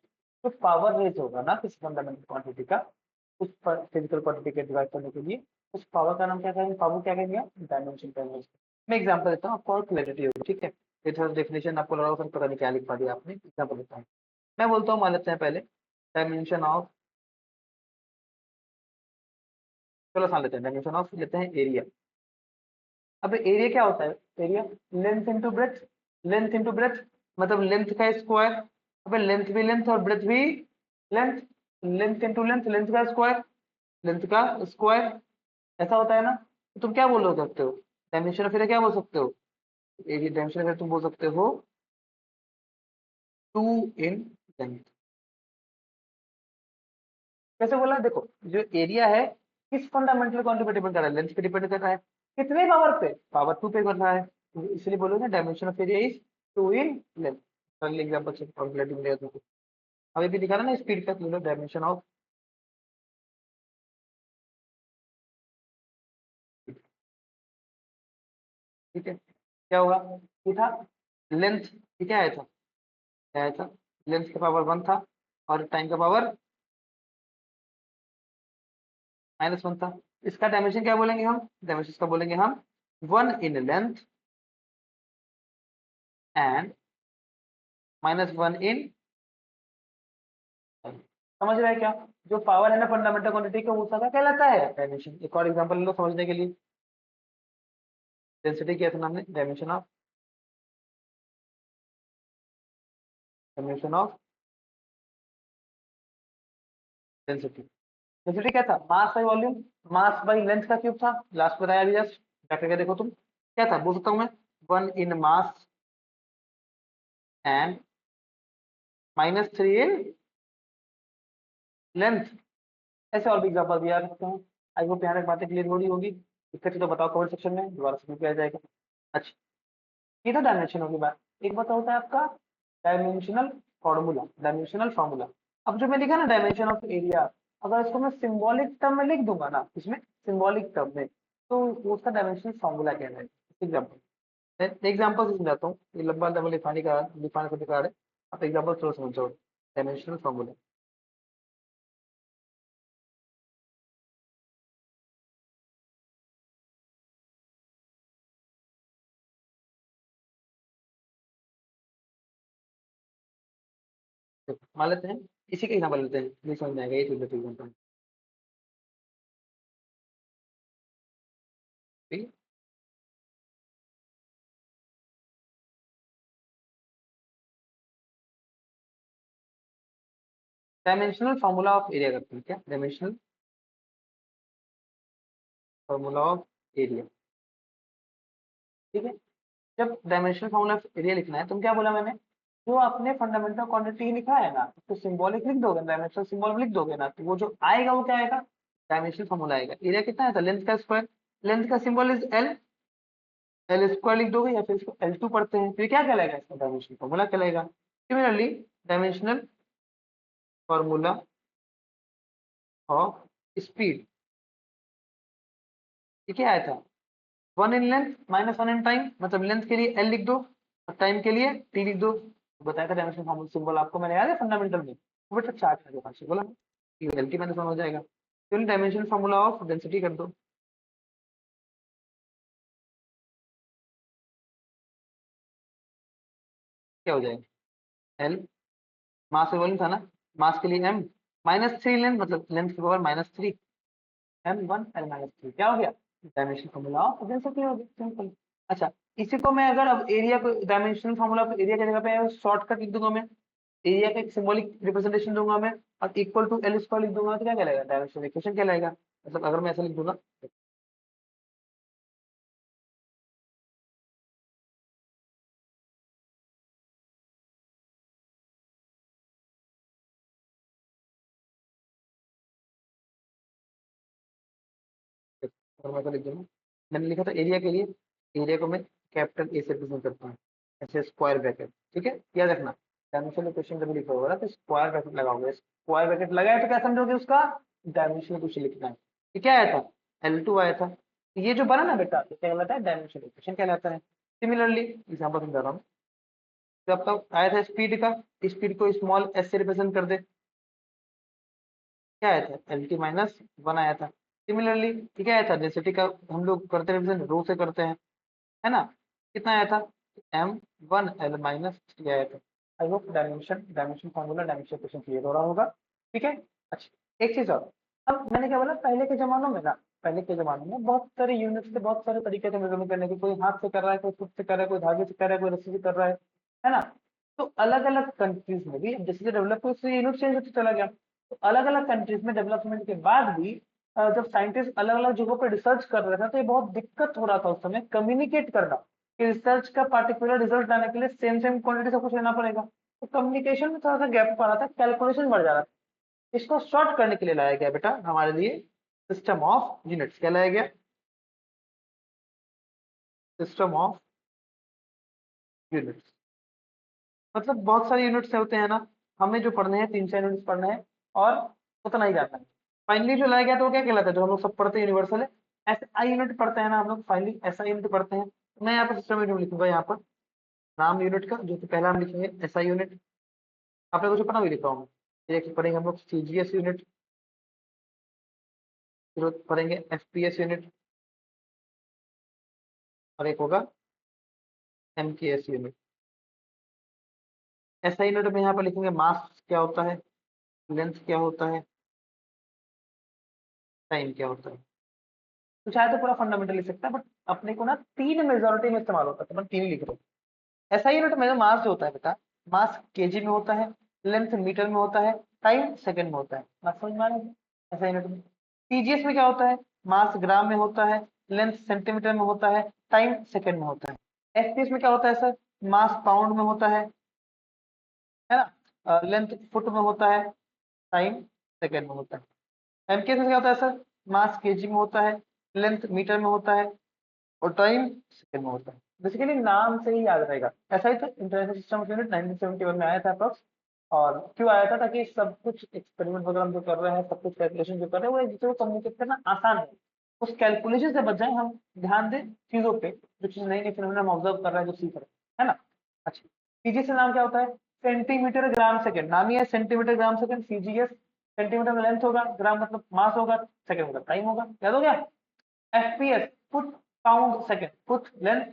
तो पावर रेज होगा ना किसी फंडामेंटल क्वांटिटी का, उस फिजिकल क्वांटिटी के डिवाइड करने के लिए उस पावर का नाम क्या कहेंगे, पावर क्या कहेंगे, डायमेंशन कहेंगे। मैं एग्जांपल देता हूँ आपको और क्लैरिटी होगी, ठीक है। ये थोड़ा डेफिनेशन आपको लगा होगा पता नहीं क्या लिख पा दिया आपने, एग्जांपल देता हूँ। मैं बोलता हूँ, मान लेते हैं पहले डायमेंशन ऑफ, चलो मान लेते हैं डायमेंशन ऑफ लेते हैं एरिया। अब एरिया क्या होता है, area length into breath, length into breath मतलब लेंथ का स्क्वायर। अब लेंथ भी लेंथ और ब्रेथ भी length, length into length, length का स्क्वायर, लेंथ का स्क्वायर, ऐसा होता है ना। तो तुम क्या बोल सकते हो, डायमेंशन ऑफ एरिया क्या बोल सकते हो, एरिया डायमेंशन ऑफ एरिया तुम बोल सकते हो 2 इन लेंथ। कैसे बोला, देखो जो एरिया है किस फंडामेंटल क्वांटिटी पे डिपेंड कर रहा है, लेंथ पे डिपेंड कर रहा है, कितने पावर पे, पावर 2 पे कर रहा है, तो इसलिए बोलोगे dimension of area is 2 in length. अगले एग्जांपल से फॉर्मूलेटिंग मिलेगा तुमको, अभी भी दिखा रहा ना स्पीड का, बोलो डायमेंशन ऑफ, ठीक है। क्या होगा, ये था लेंथ, ये क्या आया था, क्या आया था, लेंथ का पावर 1 था और टाइम का पावर -1 था। इसका डायमेंशन क्या बोलेंगे हम, डायमेंशन का बोलेंगे हम 1 इन लेंथ एंड -1 इन, समझ रहे हैं क्या, जो पावर है ना फंडामेंटल क्वांटिटी का वो क्या कहलाता है, डायमेंशन। एक और एग्जांपल लो समझने के लिए, डेंसिटी किया था ना हमने, डायमेंशन ऑफ डेंसिटी। डेंसिटी क्या था, mass by volume, mass by length का क्यूब था, लास्ट बताया अभी जस्ट, क्या करके देखो तुम, क्या था बोल सकता हूँ मैं, 1 इन मास एंड -3 इन लेंथ। ऐसे और भी एग्जांपल दिया सकते हैं। आई होप यहाँ तक बातें क्लियर हो रही होगी, दिक्कत है तो बताओ कमेंट सेक्शन में, दोबारा से किया जाएगा। अच्छा, ये तो डायमेंशनों की बात। एक बात होता है आपका डायमेंशनल फॉर्मूला, डायमेंशनल फॉर्मूला। अब जो मैं लिखा ना डायमेंशन ऑफ एरिया, अगर इसको मैं सिंबॉलिक टर्म में लिख दूंगा ना, इसमें सिंबॉलिक टर्म में, तो उसका डायमेंशनल फॉर्मूला क्या है। एग्जाम्पल, एग्जाम्पल से समझाता हूँ, ये लंबा लंबा लिखाने का बेकार है, आप एग्जाम्पल थोड़ा समझो डायमेंशनल फॉर्मूला। मान लेते हैं, इसी का एग्जाम्पल लेते हैं, नहीं समझ में आएगा ये चीज एग्जाम्पल, ठीक है। डायमेंशनल फॉर्मूला ऑफ एरिया करते हैं, क्या डायमेंशनल फॉर्मूला ऑफ एरिया, ठीक है। जब डायमेंशनल फॉर्मूला ऑफ एरिया लिखना है, तुम क्या बोला मैंने, जो आपने फंडामेंटल क्वांटिटी लिखा है ना, तो सिंबॉलिक लिख दोगे, डायमेंशनल सिंबल लिख दोगे ना, तो वो जो आएगा वो क्या आएगा, डायमेंशनल फॉर्मूला आएगा। एरिया कितना है था, लेंथ का स्क्वायर, लेंथ का symbol is L, L square लिख दोगे या फिर इसको L2 पढ़ते हैं, तो ये क्या कहलाएगा, इसका डायमेंशनल फॉर्मूला कहलाएगा। Similarly dimensional formula of speed, ये क्या आया था, 1 इन लेंथ -1 इन टाइम, मतलब लेंथ के लिए L लिख दो और टाइम के लिए T लिख दो। बताया था डायमेंशनल फॉर्मूला सिंबल आपको मैंने, याद है फंडामेंटल में, वो बेटा चार्ट है पास बोला, L की मैंने समझ जाएगा, तो डायमेंशनल फॉर्मूला ऑफ डेंसिटी कर दो, क्या हो जाएगा, L मास से वॉल्यूम था ना, मास के लिए M, -3 लेंथ मतलब लेंथ की पावर -3, M1 L-3 क्या हो गया, डायमेंशन फॉर्मूला ऑफ डेंसिटी हो गया, सिंपल। अच्छा, इसी को मैं अगर अब एरिया को डायमेंशनल फॉर्मूला ऑफ एरिया की जगह पे शॉर्टकट लिख दूंगा मैं, एरिया का एक सिंबॉलिक रिप्रेजेंटेशन दूंगा मैं और इक्वल टू L स्क्वायर लिख दूंगा, तो क्या कहलाएगा, डायमेंशनल इक्वेशन कहलाएगा। मतलब अगर मैं ऐसा लिख दूंगा, अगर मैं ऐसा लिख दूंगा, मैंने लिखा था एरिया के लिए, एरिया को मैं कैपिटल ए से रिप्रेजेंट करता हूँ, ऐसे स्क्वायर ब्रैकेट, ठीक है, याद रखना। डायमेंशनल इक्वेशन जब लिखा होगा ना तो स्क्वायर ब्रैकेट लगाओगे, स्क्वायर ब्रैकेट लगाए तो क्या समझोगे उसका, डायमेंशनल इक्वेशन लिखना है। ये क्या आया था, L2 आया था, तो ये जो बना ना बेटा, ये क्या कहलाता है, डायमेंशनल इक्वेशन कहलाता है। सिमिलरली एग्जांपल समझा रहा हूँ, तो आपका आया था स्पीड का, स्पीड को स्मॉल एस से रिप्रेजेंट कर दे, क्या आया था, एल टी माइनस वन आया था। सिमिलरली क्या आया था, डेंसिटी का हम लोग करते हैं रिप्रेजेंट रो से करते हैं, है ना, कितना आया था, M one L minus three आया था। I hope dimension formula dimension question clear हो रहा होगा। ठीक है। अच्छा, एक चीज और, अब मैंने क्या बोला, पहले के जमानों में ना, पहले के जमानों में बहुत सारे यूनिट से, बहुत सारे तरीके थे मेजरमेंट करने के, कोई हाथ से कर रहा है, कोई फुट से कर रहा है, कोई धागे से कर रहा है, कोई रस्सी से कर रहा है ना। तो अलग अलग कंट्रीज में भी जैसे जैसे डेवलप हुई उससे यूनिट चेंज होता चला गया। तो अलग अलग कंट्रीज में डेवलपमेंट के बाद भी जब साइंटिस्ट अलग अलग जगहों पर रिसर्च कर रहे थे तो ये बहुत दिक्कत हो रहा था उस समय कम्युनिकेट करना, कि रिसर्च का पार्टिकुलर रिजल्ट आने के लिए सेम सेम क्वांटिटी सब कुछ लेना पड़ेगा। तो कम्युनिकेशन में थोड़ा सा गैप आ रहा था, कैलकुलेशन बढ़ जा रहा था। इसको शॉर्ट करने के लिए लाया गया बेटा हमारे लिए सिस्टम ऑफ यूनिट्स। क्या लाया गया, सिस्टम ऑफ यूनिट्स। मतलब बहुत सारे यूनिट्स होते हैं ना, हमें जो पढ़ने हैं 3-4 यूनिट्स पढ़ने हैं और उतना ही जाता है। फाइनली जो लाया गया तो वो क्या कहलाता है, जो हम लोग सब पढ़ते हैं यूनिवर्सल है, ऐसे आई यूनिट पढ़ते हैं ना हम लोग, फाइनली ऐसा यूनिट पढ़ते हैं। मैं यहाँ पर सिस्टम यूनिट लिखूंगा, यहाँ पर नाम यूनिट का जो कि पहला हम लिखेंगे ऐसा यूनिट, आपने कुछ पढ़ा हुई लिखा हूँ। एक पढ़ेंगे हम लोग सीजीएस यूनिट, फिर पढ़ेंगे एफपीएस यूनिट, और एक होगा एमकेएस यूनिट। ऐसा यूनिट में यहाँ पर लिखेंगे मास क्या होता है, लेंथ क्या होता है, टाइम क्या होता है। तो चाहे तो पूरा फंडामेंटल लिख सकता है, बट अपने को ना तीन मेजोरिटी में इस्तेमाल होता है तो मैं तीन ही लिख रहा हूँ। ऐसा यूनिट में मास जो होता है बेटा, मास केजी में होता है, लेंथ मीटर में होता है, टाइम सेकंड में होता है। बात समझ में आ रही है? ऐसा यूनिट में पीजीएस में क्या होता है, मास ग्राम में होता है, लेंथ सेंटीमीटर में होता है, टाइम सेकंड में होता है। एफपीएस में क्या होता है सर, मास पाउंड में होता है ना, लेंथ फुट में होता है, टाइम सेकंड में होता है। एमकेएस में क्या होता है सर, मास केजी में होता है, लेंथ मीटर में होता है, और टाइम सेकंड में होता है। बेसिकली नाम से ही याद रहेगा। ऐसा ही था इंटरनेशनल सिस्टम ऑफ यूनिट 1971 में आया था अप्रोक्स। और क्यों आया था, ताकि सब कुछ एक्सपेरिमेंट वगैरह हम जो कर रहे हैं, सब कुछ कैलकुलेशन जो कर रहे हैं, वो एक दूसरे को कम्युनिकेट करना आसान है। उस कैलकुलेशन से बच जाए, हम ध्यान दें चीजों पे, जो चीज नई नई फिनोमेना हम ऑब्जर्व कर रहे हैं, जो सीख रहे हैं, है ना। अच्छा, सीजीएस से नाम क्या होता है, सेंटीमीटर ग्राम सेकंड, नाम ही है centimetre gram second CGS. Centimetre में लेंथ होगा, ग्राम मतलब मास होगा, सेकंड मतलब टाइम होगा, याद हो गया। FPS, foot pound second, foot length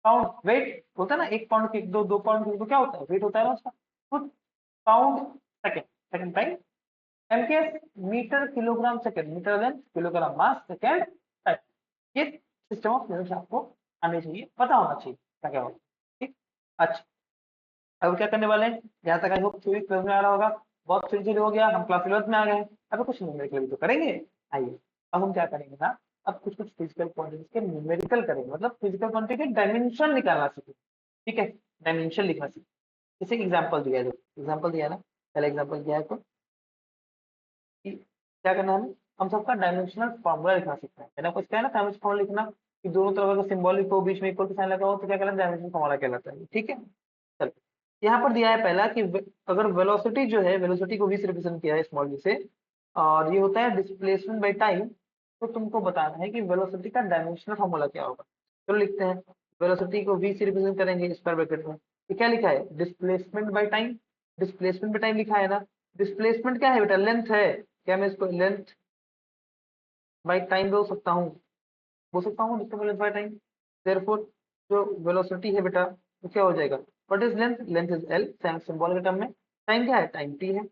pound weight होता है ना, एक पाउंड की दो पाउंड की तो क्या होता है, वेट होता है ना उसका। Foot pound second, second time. MKS, metre kilogram second, metre length kilogram mass second time. ये सिस्टम ऑफ यूनिट्स आपको आने चाहिए, पता होना चाहिए क्या क्या होगा। ठीक। अच्छा, अब क्या करने वाले हैं, यहाँ तक आई होप थ्योरी समझ में आ रहा होगा। बहुत थ्योरी हो गया, हम क्लास 11th में आ गए हैं। अब कुछ न्यूमेरिकल भी तो करेंगे। आइए, अब हम क्या करेंगे ना, अब कुछ कुछ फिजिकल क्वांटिटीज के न्यूमेरिकल करेंगे, मतलब फिजिकल क्वांटिटी के डायमेंशन निकालना सीखें। ठीक है, डायमेंशन लिखना सीखें। जैसे एग्जाम्पल दिया है, जो एग्जाम्पल दिया है ना, पहला एग्जाम्पल दिया है तो कि क्या करना है हमें, हम सबका डायमेंशनल फॉर्मूला लिखना सीखना है ना। कुछ क्या है ना, डायमेंशन फॉर्मूला लिखना कि दोनों तरफ अगर सिंबॉलिक हो, बीच में इक्वल का साइन लगा हो, तो क्या कहलाता है, डायमेंशन फॉर्मूला कहलाता है। ठीक है। चलो, यहाँ पर दिया है पहला कि अगर वेलोसिटी जो है, वेलोसिटी को v से रिप्रेजेंट किया है स्मॉल v से, और ये होता है डिस्प्लेसमेंट बाय टाइम, तो तुमको बताना है कि वेलोसिटी का डायमेंशनल फॉर्मूला क्या होगा। चलो लिखते हैं, वेलोसिटी को v से रिप्रेजेंट करेंगे स्क्वायर ब्रैकेट में। ये क्या लिखा है, displacement by time, displacement by time लिखा है ना। डिस्प्लेसमेंट क्या है बेटा, लेंथ है। क्या मैं इसको लेंथ बाय टाइम बोल सकता हूँ डिस्प्लेसमेंट बाय टाइम। देयरफॉर जो वेलोसिटी है बेटा, वो क्या हो जाएगा, what is length, length is L symbol के टर्म में। टाइम क्या है, टाइम टी है।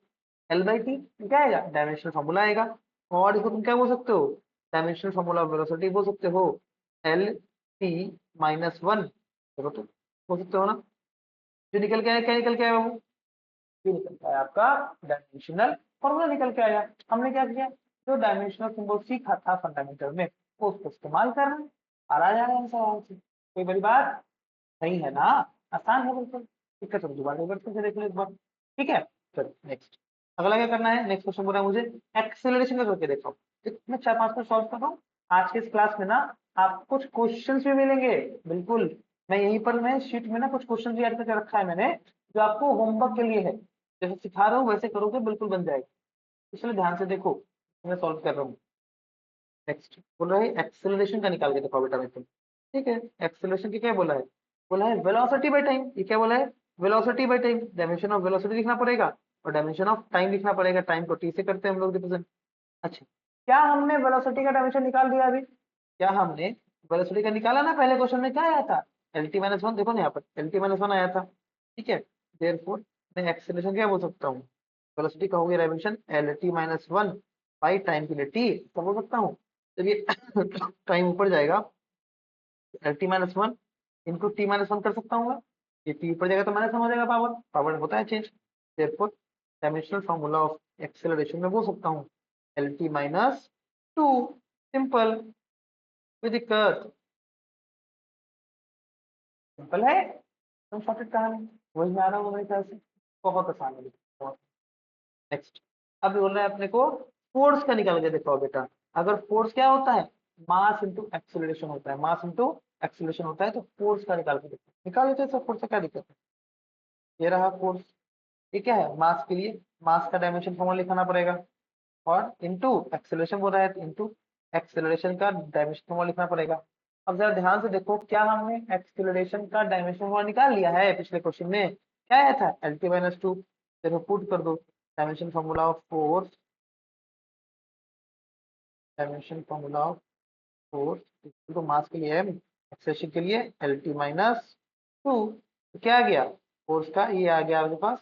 एल बाई टी क्या आएगा, डायमेंशनल फॉर्मूला आएगा। और इसको तुम क्या बोल सकते हो, डायमेंशनल फॉर्मूला वेलोसिटी बोल सकते हो, एल टी माइनस 1। देखो तो बोल सकते हो ना। जो निकल के आया, क्या निकल के आया बाबू, ये निकल के आया आपका डायमेंशनल फॉर्मूला निकल के आया। हमने क्या किया, जो डायमेंशनल सिंबल सीखा था फंडामेंटल में, वो उसको इस्तेमाल करना है, आ जाएगा आंसर आराम से। कोई बड़ी बात नहीं है ना, आसान है बिल्कुल। ठीक है, चलो दोबारा रिवर्स करके देख लो एक बार। ठीक है, चलो नेक्स्ट, अगला क्या करना है, नेक्स्ट क्वेश्चन बोला है मुझे एक्सेलरेशन का करके देखो। मैं 4-5 को सॉल्व कर रहा हूँ आज के इस क्लास में ना। आपको कुछ क्वेश्चंस भी मिलेंगे, बिल्कुल। मैं यहीं पर मैं शीट में ना कुछ क्वेश्चन भी ऐड करके रखा है मैंने, जो आपको होमवर्क के लिए है। जैसे सिखा रहा हूँ वैसे करोगे बिल्कुल बन जाएगा, इसलिए ध्यान से देखो, मैं सॉल्व कर रहा हूँ। नेक्स्ट बोल रहा है एक्सेलरेशन का निकाल के देखो बेटा मेरे को। ठीक है, एक्सेलरेशन की क्या बोला है वेलोसिटी बाय टाइम। ये क्या बोला है, velocity by time, dimension of velocity लिखना पड़ेगा, और डायमेंशन ऑफ टाइम लिखना पड़ेगा। टाइम को टी से करते हैं हम लोग रिप्रेजेंट। अच्छा, क्या हमने वेलोसिटी का डायमेंशन निकाल दिया अभी? क्या हमने वेलोसिटी का निकाला ना? पहले क्वेश्चन में क्या आया था? LT-1, देखो ना यहाँ पर LT-1 आया था। ठीक है, देयरफॉर मैं एक्सेलरेशन क्या बोल सकता हूँ? वेलोसिटी का हो गया डायमेंशन LT-1 बाई टाइम के लिए टी, तो बोल सकता हूँ। जब ये टाइम ऊपर जाएगा LT-1 इंटू T-1 कर सकता हूँ मैं। ये टी ऊपर जाएगा तो माइनस हो जाएगा, पावर पावर होता है change. Therefore dimensional formula of acceleration में बोल सकता हूँ LT-2। सिंपल, कोई दिक्कत? सिंपल है, तुम शॉर्टेड कहानी वही में आ रहा हूँ मेरे ख्याल से। बहुत आसान है, बहुत। नेक्स्ट, अब बोल रहा है अपने को फोर्स का निकाल के दिखाओ बेटा। अगर फोर्स क्या होता है? मास इंटू एक्सेलरेशन होता है, मास इंटू एक्सेलरेशन होता है, तो फोर्स का निकाल के दिखाओ। निकाल लेते हैं सब, फोर्स का क्या दिक्कत है? ये रहा फोर्स। ये क्या है? मास के लिए मास का डायमेंशन फॉर्मूला लिखाना पड़ेगा, और इंटू एक्सेलरेशन बोल रहा है तो इंटू एक्सेलरेशन का डायमेंशन फॉर्मूला लिखना पड़ेगा। अब जरा ध्यान से देखो, क्या हमने एक्सेलरेशन का डायमेंशन फॉर्मूला निकाल लिया है? पिछले क्वेश्चन में क्या आया था? LT-2। देखो पुट कर दो, dimension formula of force, dimension formula of force तो मास के लिए m, एक्सेलरेशन के लिए LT-2। तो क्या आ गया? फोर्स का ये आ गया आपके पास,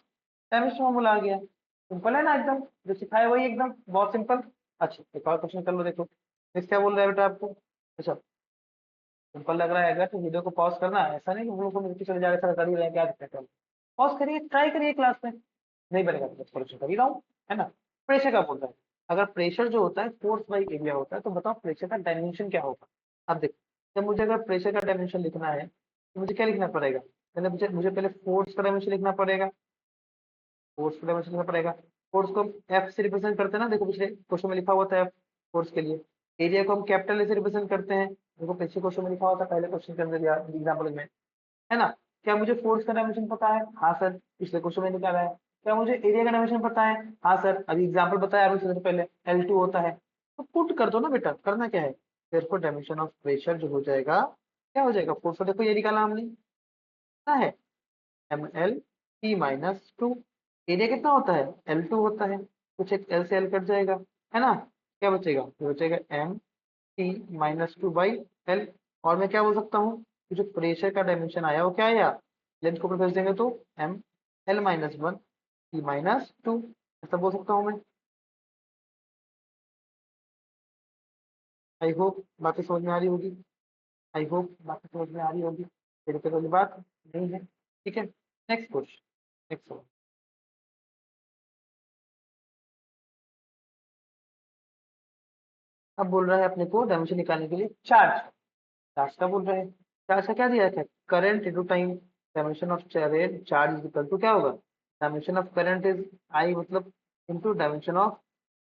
डायमेंशन फॉर्मूला आ गया। सिंपल है ना एकदम, जो सिखाया वही एकदम बहुत सिंपल। अच्छा, एक और क्वेश्चन कर लो, देखो नेक्स्ट क्या बोल रहा है बेटा आपको। अच्छा, सिंपल लग रहा है अगर तो वीडियो को पॉज करना, ऐसा नहीं कि हम लोग को नीचे चले जाएगा, कर ही रहे हैं, क्या दिक्कत है? पॉज करिए, ट्राई करिए क्लास में। नहीं बनेगा तो सॉल्यूशन कर ही रहा हूँ, है ना? प्रेशर का बोल रहा है। अगर प्रेशर जो होता है फोर्स बाई एरिया होता है, तो बताओ प्रेशर का डायमेंशन क्या होगा? अब देखो, जब मुझे अगर प्रेशर का डायमेंशन लिखना है तो मुझे क्या लिखना पड़ेगा? पहले मुझे मुझे पहले फोर्स का डायमेंशन लिखना पड़ेगा। फोर्स का डायमेंशन लिखना पड़ेगा। फोर्स को हम एफ से रिप्रेजेंट करते हैं ना, देखो पिछले क्वेश्चन में लिखा हुआ था एफ फोर्स के लिए। एरिया को हम कैपिटल ए से रिप्रेजेंट करते हैं, देखो पिछले क्वेश्चन में लिखा हुआ था, पहले क्वेश्चन के अंदर या एग्जाम्पल में, है ना? क्या मुझे फोर्स का डायमेंशन पता है? हाँ सर, पिछले क्वेश्चन में निकाला है। क्या मुझे एरिया का डायमेंशन पता है? हाँ सर, अभी एग्जांपल बताया आपने सबसे पहले, L2 होता है। तो पुट कर दो ना बेटा, करना क्या है? therefore डायमेंशन ऑफ प्रेशर जो हो जाएगा, क्या हो जाएगा? फोर्स का देखो ये निकाला हमने, क्या है? ML T-2। एरिया कितना होता है? L2 होता है, कुछ एक L से L कट जाएगा, है ना? क्या बचेगा? ये बचेगा M T-2 बाई L। और मैं क्या बोल सकता हूँ कि जो प्रेशर का डायमेंशन आया वो क्या आया? लेंथ को ऊपर भेज देंगे तो ML-1 T-2, ऐसा बोल सकता हूँ मैं। आई होप बातें समझ में आ रही होगी। आई होप बातें समझ में आ रही होगी, कोई दिक्कत वाली बात नहीं है। ठीक है, नेक्स्ट क्वेश्चन, नेक्स्ट। अब बोल रहा है अपने को डायमेंशन निकालने के लिए चार्ज। चार्ज का बोल रहे हैं, चार्ज का क्या दिया था? Current into time. Dimension of charge is equal to क्या होगा? Dimension of current is I, मतलब इनटू डायमेंशन ऑफ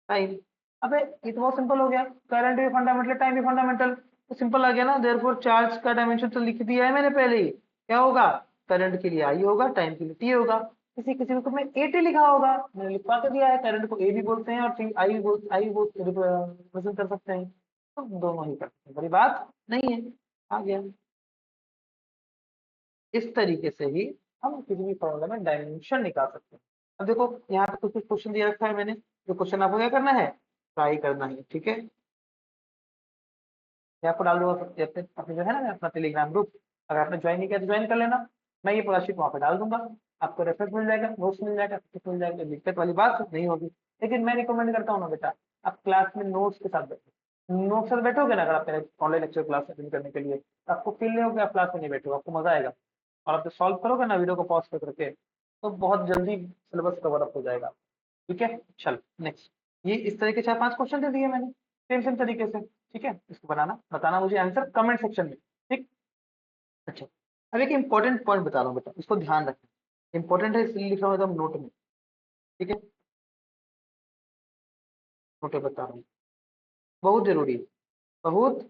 टाइम। अबे ये तो बहुत सिंपल हो गया, करंट भी फंडामेंटल, टाइम भी फंडामेंटल, तो सिंपल आ गया ना। देयरफॉर चार्ज का डायमेंशन तो लिख दिया है मैंने पहले ही। क्या होगा? करंट के लिए आई होगा, टाइम के लिए टी होगा। किसी किसी बुक में एटी लिखा होगा, मैंने लिखवा के दिया है। करंट को ए भी बोलते हैं और टी आई भी रिप्रेजेंट कर सकते हैं, तो दोनों ही कर सकते हैं, बड़ी बात नहीं है। आ गया। इस तरीके से ही हम किसी भी फॉर्मूला में डायमेंशन निकाल सकते हैं। अब देखो यहाँ पे कुछ कुछ क्वेश्चन दिया रखा है मैंने, जो क्वेश्चन आपको क्या करना है? ट्राई करना है, ठीक है? मैं आपको डाल दूंगा अपने अपने जो है ना अपना टेलीग्राम ग्रुप, अगर आपने ज्वाइन नहीं किया तो ज्वाइन कर लेना। मैं ये पूरा शीट वहाँ पे डाल दूंगा, आपको रेफरेंस मिल जाएगा, नोट्स मिल जाएगा, कुछ मिल जाएगा, दिक्कत वाली बात नहीं होगी। लेकिन मैं रिकमेंड करता हूँ ना बेटा, आप क्लास में नोट्स के साथ बैठो। नोट्स के साथ बैठोगे ना, अगर आप मेरे ऑनलाइन लेक्चर क्लास अटेंड करने के लिए, तो आपको फील नहीं होगा आप क्लास में नहीं बैठे हो, आपको मजा आएगा। और आप जब सॉल्व करोगे ना वीडियो को पॉज कर करके, तो बहुत जल्दी सिलेबस कवर अप हो जाएगा। ठीक है, चल नेक्स्ट। ये इस तरह के 4-5 क्वेश्चन दे दिए मैंने, सेम सेम तरीके से। ठीक है, इसको बनाना बताना मुझे आंसर कमेंट सेक्शन में। ठीक। अच्छा, अब एक इंपॉर्टेंट पॉइंट बता रहा हूँ बेटा, इसको ध्यान रखना। इंपॉर्टेंट है इसलिए लिख रहा हूँ एकदम नोट में। ठीक है, नोट में बता रहा हूँ, बहुत जरूरी है, बहुत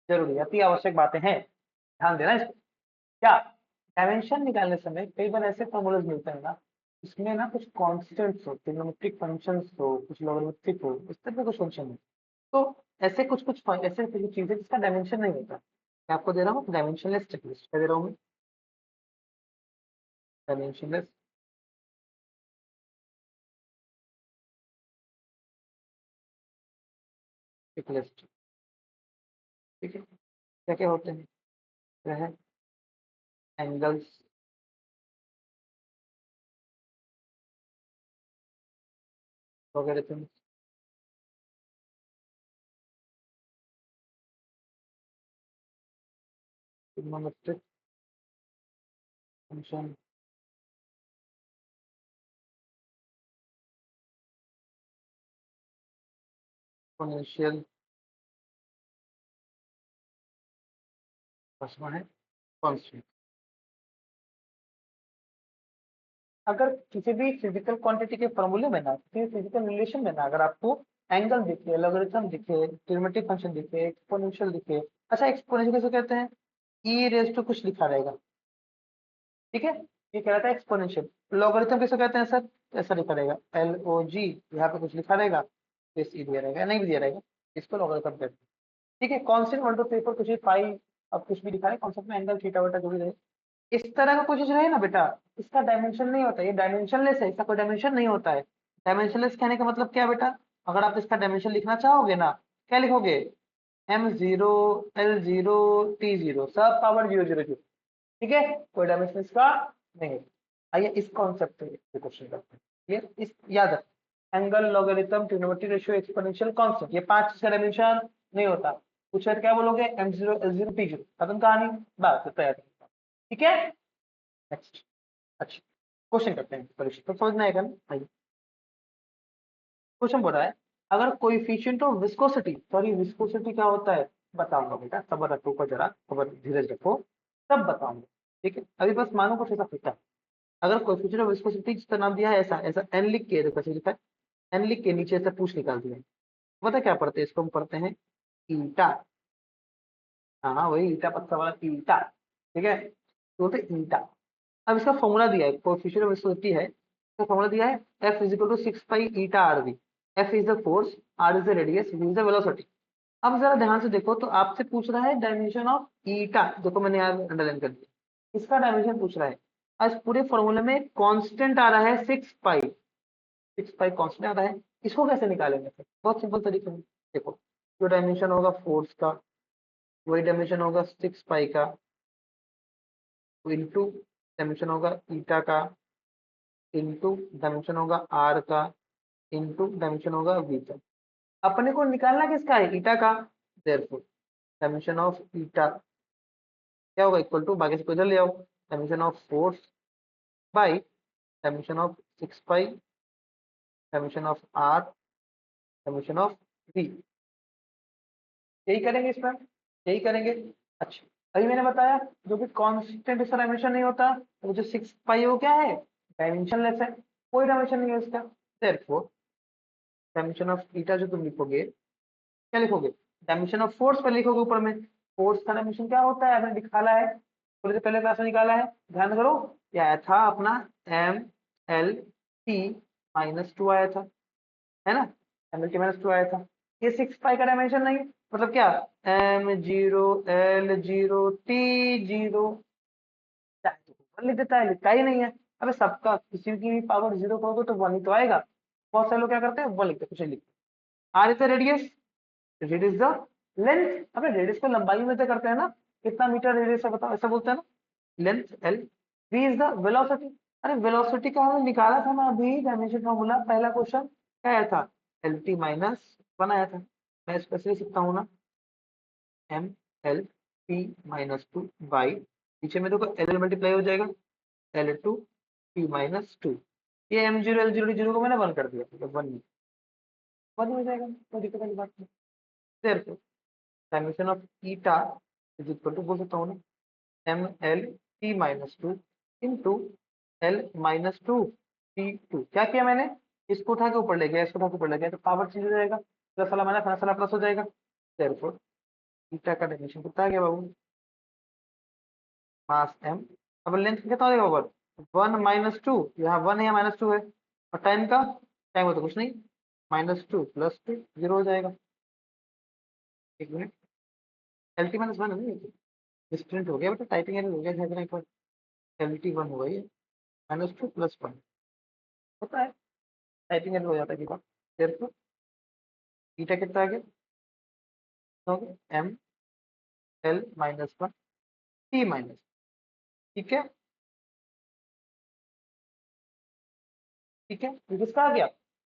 जरूरी, अति आवश्यक बातें हैं, ध्यान देना इसको। क्या? डायमेंशन निकालने समय कई बार ऐसे फॉर्मूलाज मिलते हैं ना, इसमें ना कुछ कॉन्स्टेंट्स हो, ट्रिग्नोमेट्रिक फंक्शंस हो, कुछ लॉगरिथमिक हो, इस तरह के कुछ फंक्शन हो। तो ऐसे कुछ कुछ ऐसे कुछ चीजें जिसका डायमेंशन नहीं होता। मैं आपको दे रहा हूँ डायमेंशनलेस चेकलिस्ट, क्या दे रहा हूँ मैं? डायमेंशनलेस एक लिस्ट। ठीक है, क्या क्या होते हैं? वह angles, logarithms, trigonometric function, exponential, first है कांस्टेंट। अगर किसी भी फिजिकल क्वांटिटी के फॉर्मूले में ना, किसी फिजिकल रिलेशन में ना, अगर आपको एंगल दिखे, लॉगरिथम दिखे, ट्रिग्नोमेट्रिक फंक्शन दिखे, एक्सपोनेंशियल दिखे, अच्छा एक्सपोनेंशियल कैसे कहते हैं? ई रेज टू कुछ लिखा रहेगा, ठीक है, ये कहलाता है एक्सपोनेंशियल। लॉगरिथम किसे कहते हैं सर? ऐसा लिखा रहेगा LOG, यहाँ पे कुछ लिखा रहेगा, बेस ई दिया रहेगा, नहीं भी दिया रहेगा, इसको लॉगरिथम कहते हैं। ठीक है, कांस्टेंट 1 2 3 4 कुछ भी पाई, अब कुछ भी दिखा रहे कॉन्सेप्ट में, एंगल थीटा वेटा जो भी रहे, इस तरह का कुछ चीज रहे ना बेटा, इसका डायमेंशन नहीं होता, ये डायमेंशनलेस है, इसका कोई डायमेंशन नहीं होता है। डायमेंशनलेस कहने का मतलब क्या है बेटा? अगर आप इसका डायमेंशन लिखना चाहोगे ना, क्या लिखोगे? M0 L0 T0 सब पावर 0 0 0, ठीक है, कोई डायमेंशन इसका नहीं है। आइए इस कॉन्सेप्ट पे क्वेश्चन करते हैं। ये इस याद है, angle, logarithm, trigonometric ratio, exponential, constant, ये पांच इसका डायमेंशन नहीं होता। कुछ है क्या बोलोगे? M0 L0 T0, खत्म कहानी, बस तैयार। ठीक है, नेक्स्ट। अच्छा, क्वेश्चन करते हैं, परीक्षा तो समझना है ना। क्वेश्चन बोल रहा है, अगर coefficient of viscosity, sorry viscosity क्या होता है बताऊंगा बेटा, सबर रखो ऊपर, जरा सबर धीरज रखो, सब बताऊंगा। ठीक है, अभी बस मानो कुछ ऐसा फिटा। अगर कोएफिशिएंट ऑफ विस्कोसिटी जिसका नाम दिया है, ऐसा ऐसा एन लिख के, देखो ऐसे लिखा है, एन लिख के नीचे से पूछ निकाल दिया है। पता क्या पढ़ते हैं इसको? हम पढ़ते हैं ईटा। हाँ हाँ, वही ईटा पत्थर वाला ईटा। ठीक है, तो होते ईटा। अब इसका फॉर्मूला दिया है, कोएफिशिएंट ऑफ विस्कोसिटी है, तो फॉर्मूला दिया है F is equal to 6 pi eta R V. F is the force, R is the radius, V is the velocity. अब जरा ध्यान से देखो, तो आपसे पूछ रहा है डायमेंशन ऑफ ईटा, देखो मैंने यहाँ अंडरलाइन कर दिया, इसका डायमेंशन पूछ रहा है। आज पूरे फॉर्मूले में कांस्टेंट आ रहा है 6 पाई, 6 पाई कांस्टेंट आ रहा है, इसको कैसे निकालेंगे फिर? बहुत सिंपल तरीके से देखो, जो डायमेंशन होगा फोर्स का, वही डायमेंशन होगा 6 पाई का, इंटू डायमेंशन होगा ईटा का, इंटू डायमेंशन होगा आर का, इंटू डायमेंशन होगा वी का। अपने को निकालना किसका है? ईटा का। देयरफॉर डायमेंशन ऑफ ईटा क्या होगा? इक्वल टू, बाकी से इधर ले आओ, dimension of force by dimension of 6 pi, dimension of R, dimension of V. यही करेंगे इसमें, यही करेंगे। अच्छा, अभी मैंने बताया जो भी कांस्टेंट इसका डायमेंशन नहीं होता, वो जो 6 पाई वो क्या है? डायमेंशन लेस है, कोई डायमेंशन नहीं है इसका। देयरफॉर डायमेंशन ऑफ ईटा जो तुम लिखोगे, क्या लिखोगे? डायमेंशन ऑफ फोर्स पर लिखोगे ऊपर में। फोर्स का डायमेंशन क्या होता है? आपने निकाला है, थोड़ी देर पहले क्लास में निकाला है, ध्यान करो। क्या आया था अपना? MLT-2 आया था, है ना? MLT-2 आया था। ये 6 पाई का डायमेंशन नहीं, मतलब क्या? M0 L0 T0 लिख देता है, लिखता ही नहीं है। अबे सबका किसी की भी पावर 0 करोगे तो 1 ही तो आएगा। बहुत सारे लोग क्या करते हैं, 1 लिखते हैं, कुछ नहीं लिखते। R is the radius, radius the length, अबे रेडियस को लंबाई में से करते हैं ना, कितना मीटर रेडियस है बताओ, ऐसा बोलते हैं ना, length L। V is the velocity, अरे वेलोसिटी का हमने निकाला था ना अभी, डायमेंशन फॉर्मूला पहला क्वेश्चन क्या आया था? LT-1 आया था। मैं इसको ऐसे लिख सकता हूँ ना, MLT-2 बाई, पीछे में देखो L मल्टीप्लाई हो जाएगा, L2T-2। ये M0 L0 को मैंने 1 कर दिया, मतलब 1 1 हो जाएगा, कोई दिक्कत वाली बात नहीं। Dimension of eta is equal to, बोल सकता हूँ ना, MLT-2 इंटू L-2 T2। क्या किया मैंने? इसको उठा के ऊपर ले गया, इसको उठा के ऊपर ले गया, तो पावर चेंज हो जाएगा, प्लस वाला माइनस, माइनस वाला प्लस हो जाएगा। देयरफॉर ईटा का डायमेंशन कितना आ गया बाबू? मास M। अब लेंथ कितना हो जाएगा ओवर? 1 - 2, यहाँ 1 है या -2 है, और टाइम का, टाइम हो तो कुछ नहीं, -2 + 2 0 हो जाएगा। एक मिनट, LT-1 है ना, मिसप्रिंट हो गया बेटा, टाइपिंग एरर हो गया शायद ना, एक बार। LT-1 हुआ ये, -2 + 1 होता है, टाइपिंग एरर हो जाता है कि बार। फिर ईटा कितना आ गया? M L minus one T minus, ठीक है ठीक है, ये किसका आ गया,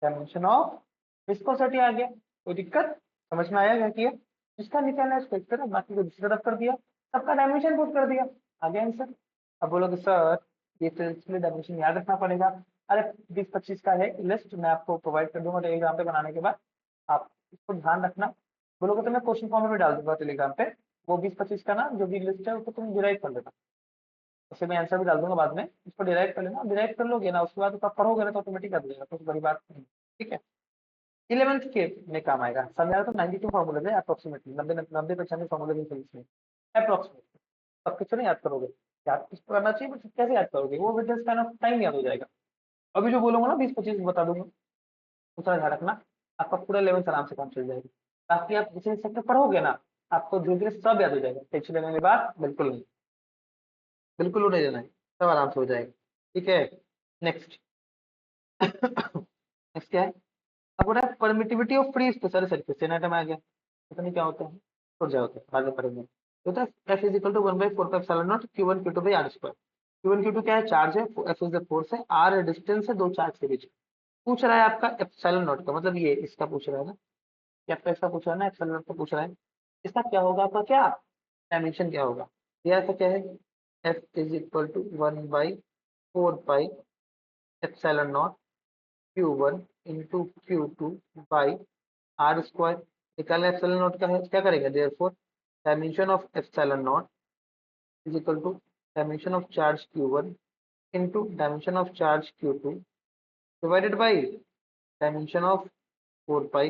डायमेंशन ऑफ विस्कोसिटी आ गया। कोई दिक्कत, समझ में आया क्या किया, जिसका निकालना है उसको एक तरफ, बाकी को दूसरी तरफ कर दिया, सबका डायमेंशन पुट कर दिया, आ गया आंसर। अब बोलोगे सर ये तो इसलिए डायमेंशन याद रखना पड़ेगा। अरे 20-25 का है लिस्ट, मैं आपको प्रोवाइड कर दूंगा टेलीग्राम पे बनाने के बाद, आप इसको ध्यान रखना। बोलोगे तो मैं क्वेश्चन फॉर्म में भी डाल दूंगा टेलीग्राम पे, वो 20-25 का ना जो भी लिस्ट है उसको तुम डिराइव कर लेना, उससे मैं आंसर भी डाल दूंगा बाद में, इसको डिराइव कर लेना, डिराइव कर लोगे ना उसके बाद तो आप पढ़ोगे ना तो ऑटोमेटिक आ जाएगा, कुछ बड़ी बात नहीं, ठीक है। 11th के में काम आएगा, समझा तो 92 फॉर्मूले है अप्रोक्सीमेटली, 90-95 फॉर्मूले भी इसमें अप्रोक्सीमेटली, सब कुछ नहीं याद करोगे, याद कुछ करना चाहिए बट कैसे याद करोगे, वो with this kind of time याद हो जाएगा। अभी जो बोलूंगा ना 20-25 बता दूंगा, दूसरा ध्यान रखना, आपका पूरा 11th आराम से काम चल जाएगा, ताकि आप जिसे सेक्टर पढ़ोगे ना आपको धीरे धीरे सब याद हो जाएगा, टेंशन लेने की बात बिल्कुल नहीं, बिल्कुल उड़े जाना है, सब आराम से हो जाएगा, ठीक है। नेक्स्ट नेक्स्ट क्या है, अब बोला परमिटिविटी ऑफ फ्री स्पेस, अरे सर क्वेश्चन आइटम आ गया, पता नहीं क्या होता है, छूट जाए होता है बाद में पढ़ेंगे। तो होता है F is equal to 1/4 Q1 Q2 by R square, Q1 Q2 क्या है, चार्ज है, एफ इज द फोर्स है, आर डिस्टेंस है दो चार्ज के बीच, पूछ रहा है आपका एप्सिलॉन नॉट का, मतलब ये इसका पूछ रहा है ना, या आपका इसका पूछ रहा है ना, एप्सिलॉन नॉट का पूछ रहा है, इसका क्या होगा आपका, क्या डायमेंशन क्या होगा, या ऐसा क्या है, F is equal to 1/4 epsilon naught Q1 into Q2 by R square, निकालना एप्सिलॉन नॉट का है, क्या करेंगे, therefore dimension of epsilon naught is equal to dimension of charge Q1 into dimension of charge Q2 divided by dimension of 4 pi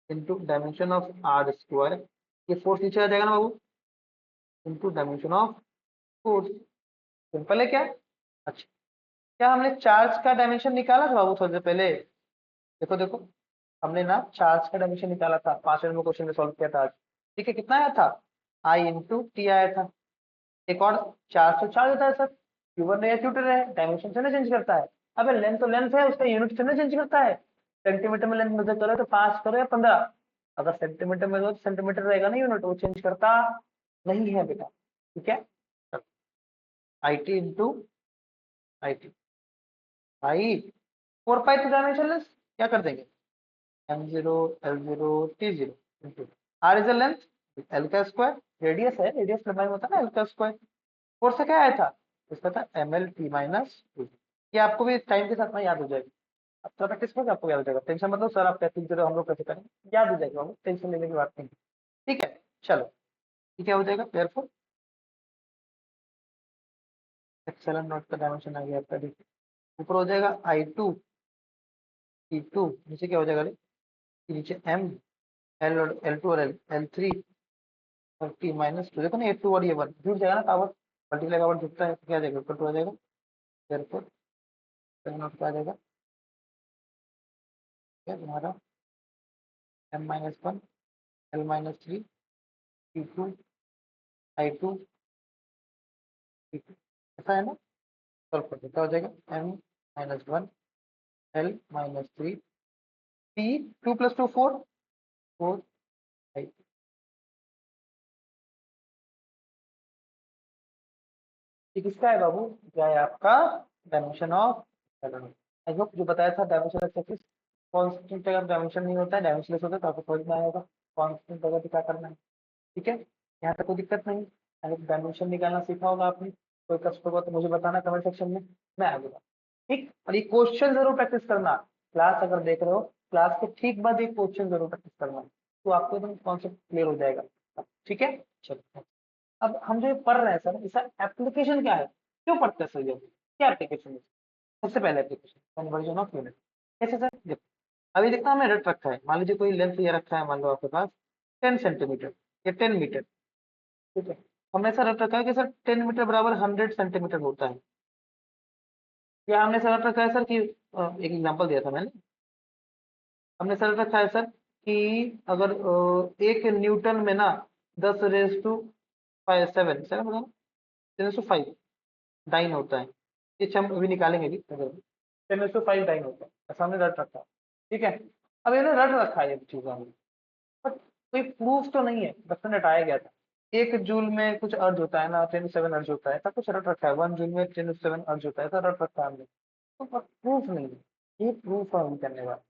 into dimension of R square, ये फोर्स नीचे आ जाएगा ना बाबू, into dimension of force, simple है क्या। अच्छा, क्या हमने चार्ज का डायमेंशन निकाला था बाबू थोड़ी देर पहले, देखो देखो, हमने ना चार्ज का डायमेंशन निकाला था 5 मिनट में, क्वेश्चन में सॉल्व किया था आज, ठीक है, कितना आया था, आई इंटू टी आया था, एक और चार्ज तो चार्ज होता है सर, क्यूबर रहे क्यूटर रहे, डायमेंशन से ना चेंज करता है, अबे लेंथ तो लेंथ है, उसका यूनिट से ना चेंज करता है, सेंटीमीटर में लेंथ मेजर करो तो 5 करो या 15, अगर सेंटीमीटर में तो सेंटीमीटर रहेगा ना यूनिट, वो चेंज करता नहीं है बेटा, ठीक है। I T into I T, I 4 pi तो डायमेंशनलेस, क्या कर देंगे, m0 l0 t0 into r is a length, l का स्क्वायर, रेडियस है, रेडियस लंबाई में होता है ना l का स्क्वायर, फोर्स से क्या आया था, इसका था ml t माइनस 2, ये आपको भी टाइम के साथ में याद हो जाएगा, अब थोड़ा प्रैक्टिस करोगे आपको याद हो जाएगा, टेंशन मतलब सर आप कैसे करो हम लोग कैसे करें, याद हो जाएगा, टेंशन लेने की बात नहीं, ठीक है। चलो ये क्या हो जाएगा, देयरफॉर एप्सिलॉन नॉट का डायमेंशन आ गया आपका, देखिए ऊपर हो जाएगा I2 T2, नीचे क्या हो जाएगा, नीचे m l और l2 और l3 और t माइनस 2, देखो ना 8 2 और ये 1 जुड़ जाएगा ना, पावर मल्टीप्लाई पावर जुड़ता है तो क्या आ जाएगा, ऊपर 2 आ जाएगा, देयरफॉर नॉट क्या आ जाएगा, क्या तुम्हारा m-1 l-3 T2 I2 T2, ऐसा है ना, सॉल्व कर दो क्या हो जाएगा, m-1 l-3 t 2 + 2 4 4 I2, ये किसका है बाबू, क्या है आपका डायमेंशन ऑफ, आई होप जो बताया था डायमेंशन एक्सिस कांस्टेंट अगर डायमेंशन नहीं होता है डायमेंशनलेस होता है तो आपको समझ में आएगा कांस्टेंट जगह पे क्या करना है, ठीक है, यहाँ तक कोई दिक्कत नहीं, अगर डायमेंशन निकालना सीखा होगा आपने, कोई कष्ट होगा तो मुझे बताना कमेंट सेक्शन में, मैं आ दूंगा, ठीक, और ये क्वेश्चन जरूर प्रैक्टिस करना, क्लास अगर देख रहे हो क्लास के ठीक बाद एक क्वेश्चन जरूर प्रैक्टिस करना, तो आपको एकदम कॉन्सेप्ट क्लियर हो जाएगा, ठीक है। चलो अब हम जो ये पढ़ रहे हैं सर, इसका एप्लीकेशन क्या है, क्यों पढ़ते हैं सर ये, क्या एप्लीकेशन है, सबसे पहले एप्लीकेशन कन्वर्जन ऑफ यूनिट, कैसे सर, देखो अभी देखना हमने रट रखा है, मान लीजिए कोई लेंथ ये रखा है, मान लो आपके पास 10 सेंटीमीटर या 10 मीटर, ठीक है, हमने सर रट रखा है कि सर 10 मीटर बराबर 100 सेंटीमीटर होता है, या हमने सर रट रखा है सर कि एक एग्जांपल दिया था मैंने, हमने सर रट रखा है सर कि अगर 1 न्यूटन में ना 10⁻⁵ 7 बताना 10⁵ डाइन होता है, ये हम अभी निकालेंगे भी, 10⁵ डाइन होता है, ऐसा हमने रट रखा है, ठीक है। अब इन्होंने रट रखा है ये चीज हमने, बट कोई प्रूफ तो नहीं है, बस मैंने हटाया गया था। 1 जूल में कुछ अर्ज होता है ना, 10 7 अर्ज होता है, ऐसा कुछ रट रखा है। 1 जूल में 10 7 अर्ज होता है, ऐसा रट रखा है हमने। तो प्रूफ नहीं है, ये प्रूफ है हम करने वाला।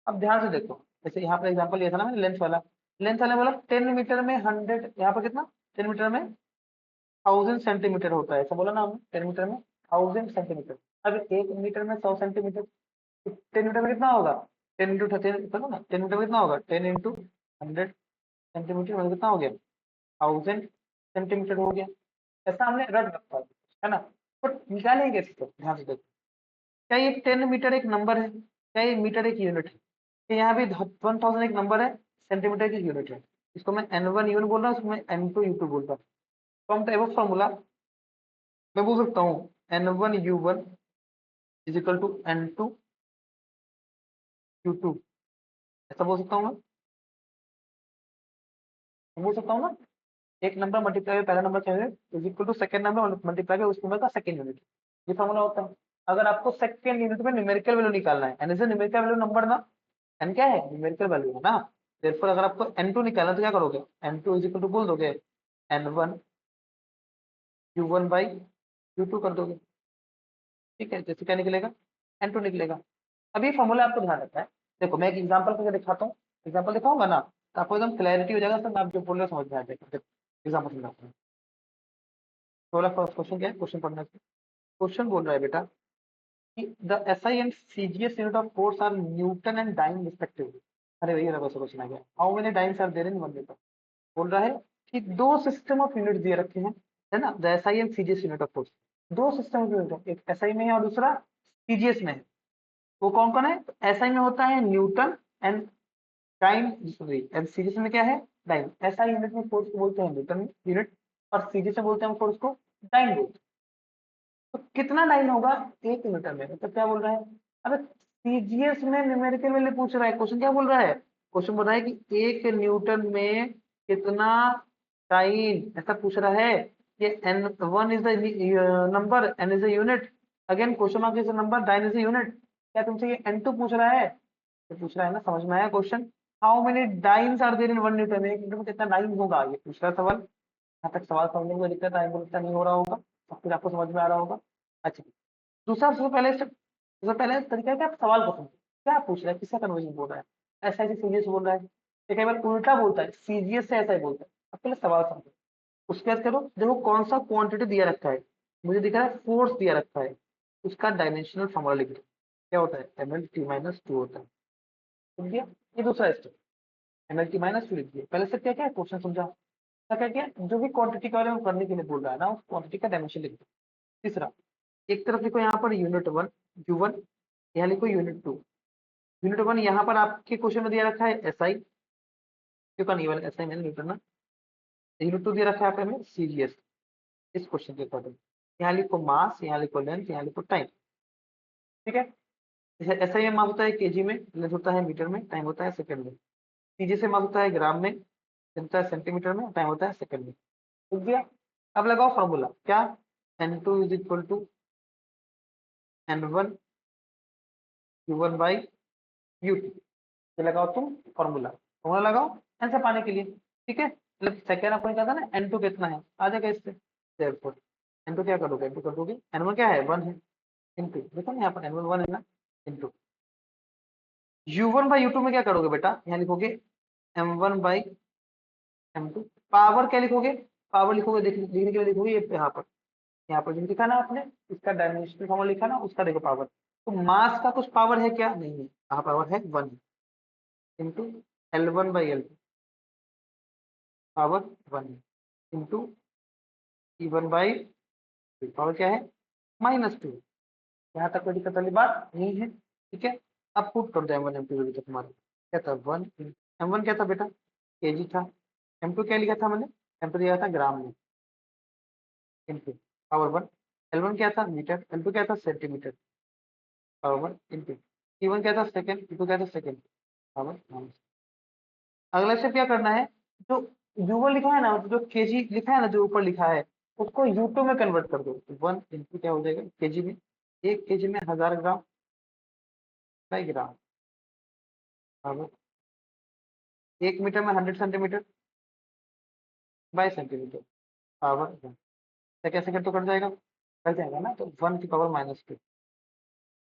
अब ध्यान से देखो, जैसे यहाँ पर एग्जांपल लिया था ना मैंने लेंथ वाला। लेंथ वाला बोला 10 मीटर में 100, यहाँ पर कितना, 10 मीटर में 1000 सेंटीमीटर होता है, ऐसा बोला ना हमने। 10 मीटर में 1000 सेंटीमीटर। अब 1 मीटर में 100 सेंटीमीटर, 10 मीटर में कितना होगा, 10 इंटू 10, बोलो ना, 10 मीटर में कितना होगा, 10 इंटू 100 सेंटीमीटर में कितना हो गया, 1000 सेंटीमीटर हो गया। ऐसा हमने रट रखा है ना। बट निकालेंगे इसको, ध्यान से देखो। क्या ये 10 मीटर एक नंबर है, क्या ये मीटर एक यूनिट है? तो यहाँ भी 1000 एक नंबर है, सेंटीमीटर की यूनिट है। इसको मैं n1 U1 बोल रहा हूँ, इसको मैं n2 U2 बोल रहा हूँ। फ्रॉम टाइप ऑफ फॉर्मूला मैं बोल सकता हूँ n1 U1 is equal to n2 U2, ऐसा बोल सकता हूँ मैं बोल सकता हूँ ना। एक नंबर मल्टीप्लाई पहला नंबर का unit is equal to second number multiply उस नंबर का सेकंड यूनिट। ये फॉर्मूला होता है। अगर आपको सेकंड यूनिट में न्यूमेरिकल वैल्यू निकालना है, N is numerical value number ना, एन क्या है, न्यूमेरिकल वैल्यू है ना। therefore अगर आपको n2 निकालना है तो क्या करोगे, n2 इज इक्वल टू बोल दोगे n1 U1/U2 कर दोगे। ठीक है, जैसे क्या निकलेगा, n2 निकलेगा। अब ये फॉर्मूला आपको ध्यान रखना है। देखो मैं एक एग्जांपल करके दिखाता हूँ, एग्जांपल दिखाऊंगा ना, तो आपको एकदम क्लैरिटी हो जाएगा, सब आप जो बोल रहे हो समझ में आ जाएगा। एग्जांपल समझाता हूँ। थोड़ा फर्स्ट क्वेश्चन क्या है, क्वेश्चन पढ़ना है। क्वेश्चन बोल रहा है बेटा कि the SI and CGS unit of force are newton and dyne respectively. अरे भैया वैसा क्वेश्चन आ गया, how many dynes are there in 1 metre. बोल रहा है कि दो सिस्टम ऑफ यूनिट दिए रखे हैं, है ना, the SI and CGS unit of force. दो सिस्टम ऑफ यूनिट है, एक एसआई में है और दूसरा सीजीएस में है। वो कौन कौन है, एसआई में होता है newton and dyne, sorry and सीरीज में क्या है, डाइन। एसआई यूनिट में फोर्स को बोलते हैं न्यूटन यूनिट, और सीरीज में बोलते हैं फोर्स को डाइन बोलते हैं। तो कितना डाइन होगा 1 मीटर में, मतलब क्या बोल रहा है। अबे सीजीएस में न्यूमेरिकल वैल्यू पूछ रहा है, क्वेश्चन क्या बोल रहा है, क्वेश्चन बोल रहा है कि 1 न्यूटन में कितना डाइन, ऐसा पूछ रहा है। ये n1 is the number, n is the unit, again question mark is the number, dyne is the unit. क्या तुमसे ये n2 पूछ रहा है, तो पूछ रहा है ना, समझ में आया question. How many dynes are there in 1 newton, 1 newton में कितना डाइन होगा, ये पूछ रहा सवाल। यहाँ तक सवाल समझने में दिक्कत आई बोलता नहीं हो रहा होगा, सब कुछ आपको समझ में आ रहा होगा। अच्छा, दूसरा सबसे पहले तरीका है कि आप सवाल को समझो, क्या पूछ रहा है, किसका कन्वर्जन बोल रहा है। ऐसा ऐसे सीजीएस बोल रहा है, ये कई बार उल्टा बोलता है, सीजीएस से ऐसा ही बोलता है। अब पहले सवाल समझो, उसके बाद करो, देखो कौन सा क्वांटिटी दिया रखा है। मुझे दिख रहा है फोर्स दिया रखा है, उसका डायमेंशनल फॉर्मूला लिख दो। क्या होता है, ml/2 होता है। समझ गया, ये दूसरा स्टेप, ml/2 लिख दिया। पहले से क्या क्या क्वेश्चन समझा, क्या क्या, जो भी क्वांटिटी के बारे में करने के लिए बोल रहा है ना, उस क्वांटिटी का डायमेंशन लिख दो। तीसरा, एक तरफ लिखो यहाँ पर यूनिट 1 U1, यहाँ लिखो यूनिट 2। यूनिट 1 यहाँ पर आपके क्वेश्चन में दिया रखा है एसआई, क्यों नहीं वाला एसआई मैंने न्यूटन ना। यूनिट 2 दिया रखा है आपने हमें सीजीएस, इस क्वेश्चन के अकॉर्डिंग। यहाँ लिखो मास, यहाँ लिखो लेंथ, यहाँ लिखो टाइम। ठीक है, जैसे एसआई में माप होता है केजी में, लेंथ होता है मीटर में, टाइम होता है सेकंड में। सीजीएस से माप होता है ग्राम में, लेंथ होता है सेंटीमीटर में, टाइम होता है सेकंड में। ठीक गया। अब लगाओ फॉर्मूला, क्या, n2 is equal to n1 U1/U2। ये लगाओ तुम फॉर्मूला, फॉर्मूला लगाओ आंसर पाने के लिए। ठीक है, मतलब सेकंड आपको कहा था ना n2 कितना है, आ जाएगा इससे। देयरफॉर n2 क्या करोगे, n2 कर दोगे, n1 क्या है, 1 है, इनटू, देखो ना यहाँ पर n1 1 है ना, इनटू U1/U2 में क्या करोगे बेटा, यहाँ लिखोगे m1/m2। पावर क्या लिखोगे, पावर लिखोगे, लिखने के लिए लिखोगे ये यहाँ पर जो लिखा ना आपने, इसका डायमेंशनल फॉर्मूला लिखा ना, उसका देखो पावर। तो मास का कुछ पावर है क्या, नहीं है, कहाँ पावर है, 1 into L1/L2, power 1 into E1/2, power क्या है, -2। यहाँ तक कोई दिक्कत वाली बात नहीं है। ठीक है, अब पुट कर दो M1 M2 तक हमारा क्या था, 1। M1 क्या था बेटा, केजी था। M2 क्या लिखा था मैंने, M2 दिया था ग्राम में, इंटू पावर 1। L1 क्या था, मीटर, L2 क्या था, सेंटीमीटर, पावर 1 इंटू E1 क्या था, सेकंड, E2 क्या था, सेकंड, पावर 1। अगला स्टेप क्या करना है, जो U1 लिखा है ना, जो केजी लिखा है ना, जो ऊपर लिखा है, उसको U2 में कन्वर्ट कर दो। 1 इंटू क्या हो जाएगा केजी में, 1 केजी में 1000 gram by gram, power 1 metre में 100 सेंटीमीटर बाई सेंटीमीटर पावर, तो कैसे कर तो कट जाएगा, कट जाएगा ना, तो 1 की पावर -2।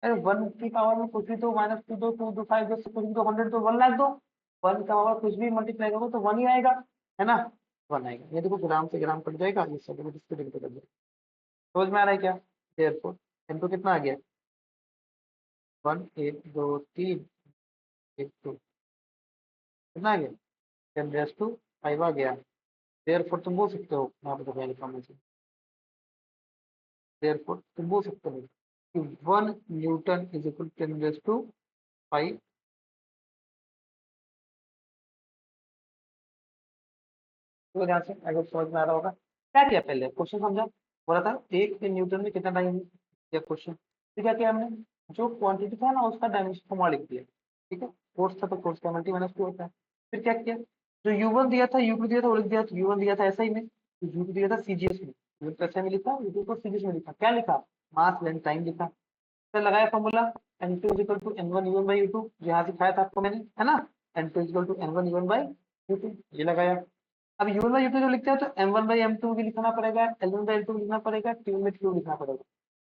अरे 1 की पावर में कुछ भी तो -2 दो, 2 दो 5 10 कुछ भी तो 100 तो 1 लाख दो, 1 का पावर कुछ भी मल्टीप्लाई करो तो 1 ही आएगा, है ना, 1 आएगा। ये देखो ग्राम से ग्राम कट जाएगा, ये सेंटीमीटर से सेंटीमीटर कट जाएगा। समझ में आ रहा है क्या? देयरफॉर इनटू कितना आ गया, 1 1 2 3 1 2, कितना आ गया, 10⁵ आ गया। देयरफॉर तुम बोल सकते हो, यहाँ पे तो क्या लिखा मुझे, देयरफॉर तुम बोल सकते हो कि 1 न्यूटन इज इक्वल 10⁵ तो ध्यान से अगर समझ में आ रहा होगा। क्या किया पहले क्वेश्चन समझा, बोला था 1 न्यूटन में कितना टाइम है क्वेश्चन, तो क्या किया हमने, जो क्वांटिटी था ना उसका डायमेंशन फॉर्मूला लिख दिया, ठीक है, फोर्स था तो फोर्स का मल्टी-2 होता है। फिर क्या किया, जो U1 दिया था U2 दिया था वो लिख दिया, तो U1 दिया था एसआई में, तो U2 दिया था सीजीएस में, U1 को एसआई में लिखा, U2 को सीजीएस में लिखा, क्या लिखा, मास लेंथ टाइम लिखा। फिर लगाया formula N2 is equal to N1 U1 by U2, जो यहाँ सिखाया था आपको मैंने, है ना, N2 is equal to N1 U1 by U2, ये लगाया। अब U1 बाई U2 जो लिखते हैं तो M1 बाई M2 भी लिखना पड़ेगा, L1 बाई L2 भी लिखना पड़ेगा, Q में Q लिखना पड़ेगा।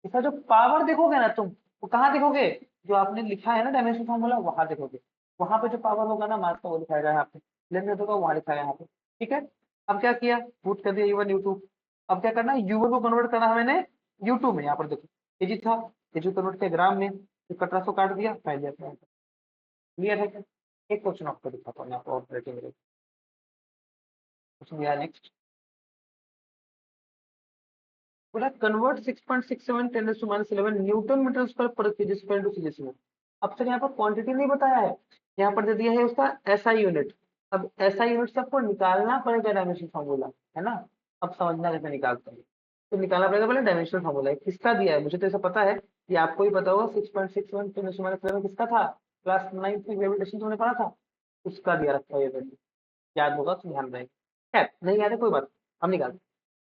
इसका जो पावर देखोगे ना तुम, वो कहाँ देखोगे, जो आपने लिखा है ना डायमेंशन फॉर्मूला वहां देखोगे, वहां पे जो पावर होगा ना मास का वो लिखाएगा यहाँ पे, लेंथ होगा वहां लिखाएगा यहाँ पे, ठीक है। अब क्या किया, पुट कर दिया U1 U2, अब क्या करना है U1 को कन्वर्ट करना है मैंने U2 में, यहाँ पर देखो केजी था, केजी कन्वर्ट किया ग्राम में, तो 1700 काट दिया, पहले क्लियर है क्या? एक क्वेश्चन आपको दिखाता हूँ आपको ऑपरेटिंग रेट, क्वेश्चन दिया नेक्स्ट, बोला कन्वर्ट 6.67 10⁻11 न्यूटन मीटर स्क्वायर पर केजी स्क्वायर टू सीजीएस में। अब तक यहाँ पर क्वांटिटी नहीं बताया है, यहाँ पर दे दिया है उसका एसआई यूनिट। अब एसआई यूनिट से आपको निकालना पड़ेगा डायमेंशन फॉर्मूला, है ना। अब समझना कैसे निकालते हैं, तो निकालना पड़ेगा पहले डायमेंशनल फॉर्मूला किसका दिया है, मुझे तो ऐसा पता है कि आपको ही पता होगा 6.61 10⁻11 किसका था, क्लास 9 की ग्रेविटेशन तुमने पढ़ा था, उसका दिया रखा है ये वैल्यू, याद होगा तो ध्यान रहेगा, खैर नहीं याद है कोई बात, हम निकालते हैं।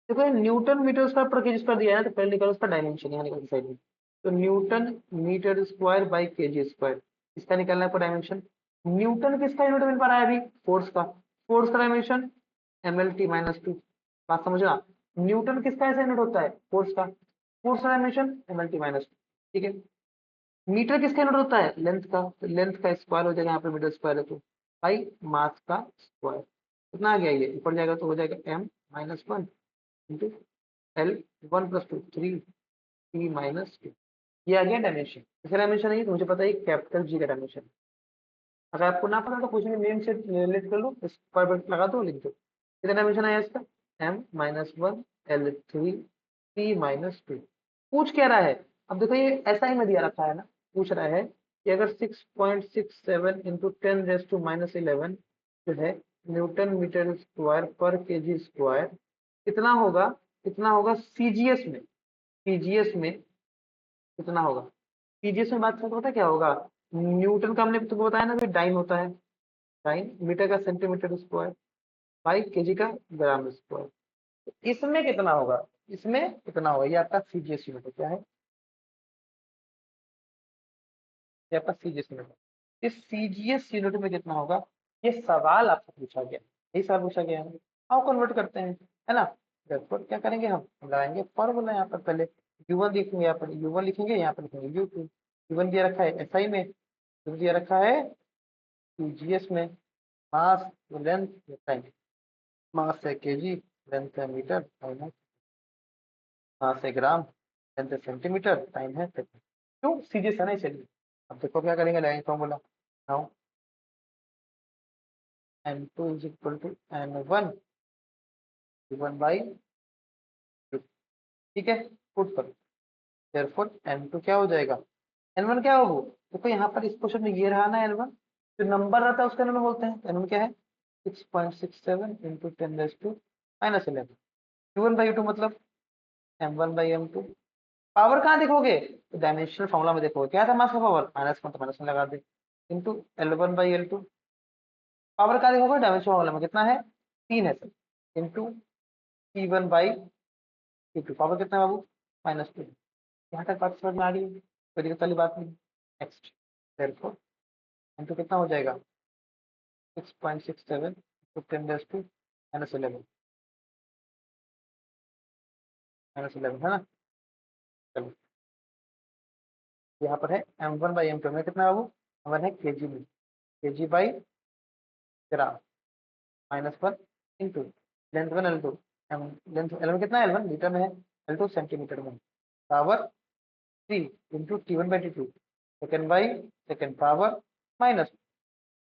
देखो ये न्यूटन मीटर स्क्वायर पर केजी स्क्वायर दिया है ना, तो पहले निकालो उसका डायमेंशन, यहाँ निकालो साइड में, तो newton metre square by KG square, इसका निकालना है आपको डायमेंशन। न्यूटन किसका यूनिट मिल पा रहा है अभी, फोर्स का, फोर्स का डायमेंशन MLT-2, बात समझना, न्यूटन किसका ऐसा यूनिट होता है, फोर्स का, फोर्स का डायमेंशन MLT-2, ठीक है। मीटर किसका यूनिट होता है, लेंथ का, तो लेंथ का स्क्वायर हो जाएगा, यहाँ पे मीटर स्क्वायर है तो बाई मास का स्क्वायर, कितना आ गया ये, ऊपर जाएगा तो हो जाएगा M-1 इंटू L1+2 3T-2, ये आ गया डायमेंशन। इसका डायमेंशन नहीं है तो मुझे पता है कैपिटल जी का डायमेंशन, अगर आपको ना पता तो कुछ भी नेम से रिलेट कर लो, स्क्वायर ब्रैकेट लगा दो, लिख दो, कितना डायमेंशन आया इसका, M-1 L3 T-2। पूछ क्या रहा है, अब देखो ये ऐसा ही में दिया रखा है ना, पूछ रहा है कि अगर 6.67 इंटू 10⁻11 जो है न्यूटन मीटर स्क्वायर पर केजी स्क्वायर कितना होगा, कितना होगा सीजीएस में, सीजीएस में कितना होगा, सीजीएस में बात करते पता है क्या होगा, न्यूटन का हमने तुमको बताया ना कि डाइन होता है, डाइन मीटर का सेंटीमीटर स्क्वायर बाई केजी का ग्राम स्क्वायर, तो इसमें कितना होगा, इसमें कितना होगा, ये आपका सीजीएस यूनिट है, क्या है, ये आपका सीजीएस यूनिट है, इस सीजीएस यूनिट में कितना होगा, ये सवाल आपसे पूछा गया, यही सवाल पूछा गया है, हाउ कन्वर्ट करते हैं, है ना। therefore क्या करेंगे हम लगाएंगे फॉर्मूला यहाँ पर, पहले U1 लिखेंगे, यहाँ पर U1 लिखेंगे, यहाँ पर लिखेंगे U2, U1 दिया रखा है एसआई में, U2 दिया रखा है सीजीएस में, मास लेंथ टाइम, मास है केजी, लेंथ है मीटर, टाइम है, मास है ग्राम, लेंथ है सेंटीमीटर, टाइम है सेकंड, क्यों सीजीएस है ना इसलिए। अब देखो क्या करेंगे, लगाएंगे formula, now N2 is equal to N1 U1 by, ठीक है, पुट करो, देयरफॉर N2 क्या हो जाएगा, N1 क्या होगा, देखो यहाँ पर इस क्वेश्चन में ये रहा ना N1, जो नंबर रहता है उसका N1 बोलते हैं, N1 क्या है 6.67 इंटू 10⁻11, U1 बाई U2 मतलब M1 बाई M2, पावर कहाँ देखोगे, तो डायमेंशनल फॉर्मूला में देखोगे, क्या था मास का पावर, -1 तो -1 लगा दे, into L1 by L2, power कहाँ देखोगे डायमेंशनल फॉर्मूला में कितना है 3 है sir, into T1 by T2, power कितना है बाबू -2, यहाँ तक बात समझ में आ रही है, कोई दिक्कत वाली बात नहीं। नेक्स्ट, देयरफॉर N2 कितना हो जाएगा, 6.67 to 10 raised to -11 है ना। चलो यहाँ पर है m1/m2 में कितना बाबू, m1 है kg में, kg/ग्राम, -1 into length 1 L2, length L1 कितना है, L1 मीटर में है, L2 सेंटीमीटर में, power 3 into T1/T2 second power minus,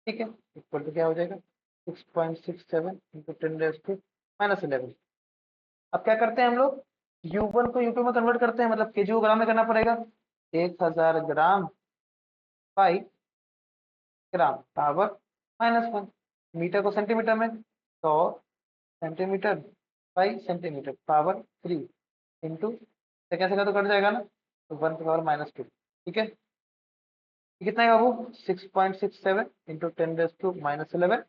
ठीक है, इक्वल टू क्या हो जाएगा 6.67 इंटू 10 raised to -11। अब क्या करते हैं हम लोग, U1 को U2 में कन्वर्ट करते हैं, मतलब केजी को ग्राम में करना पड़ेगा, 1000 gram by gram power -1, metre को सेंटीमीटर में 100 centimetre by centimetre power 3 into second second तो कट जाएगा ना, तो 1 पावर -2, ठीक है। कितना है बाबू 6.67 इंटू 10 raised to -11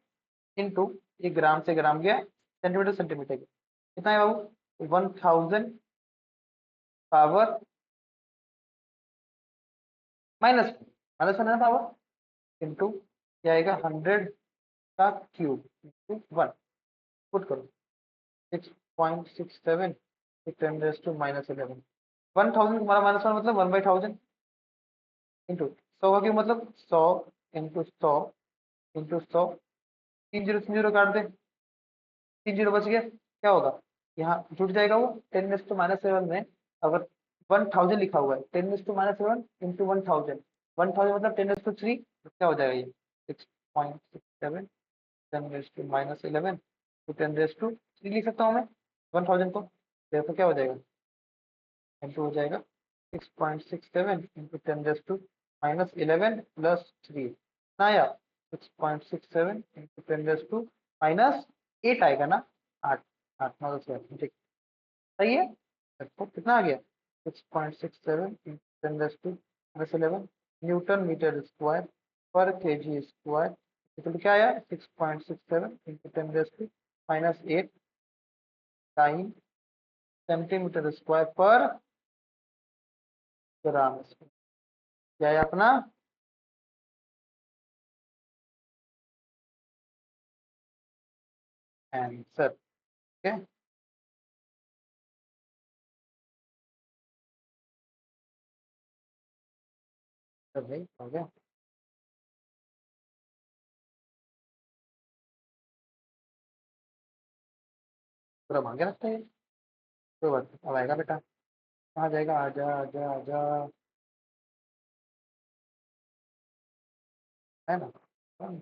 इंटू ये ग्राम से ग्राम गया, सेंटीमीटर सेंटीमीटर गया, कितना है बाबू 1000 पावर माइनस है ना पावर, इंटू क्या आएगा 100 का क्यूब इंटू 1, पुट करो 6.67 10 raised to -11, 1000 तुम्हारा -1 मतलब 1/1000 इंटू 100 का क्यूब मतलब 100 इंटू 100 इंटू 100, 3 0 काट दे, 3 0 बच गया, क्या होगा यहाँ जुट जाएगा वो 10 raised to -7 में, अगर 1000 लिखा हुआ है 10 raised to -7 इंटू 1000, 1000 मतलब 10 raised to 3, तो क्या हो जाएगा ये 6.67 10 raised to -11 तो 10 raised to 3 लिख सकता हूँ मैं 1000 को, देखो क्या हो जाएगा इंटू हो जाएगा 6.67 इंटू 10 raised to -11 प्लस 3 ना आया 6.67 इंटू 10 raised to -8 आएगा ना, 8 8 9 10 ठीक सही है। देखो कितना आ गया 6.67 into 10 raised to -11 newton metre square पर केजी स्क्वायर, तो क्या आया 6.67 into 10 raised to -8 time centimetre square पर ग्राम स्क्वायर, क्या है अपना आंसर, ठीक है। तो भाई हो गया, पूरा मांगे रखते हैं, तो बस अब आएगा बेटा, कहाँ जाएगा, आजा आजा आजा, है ना। हाँ,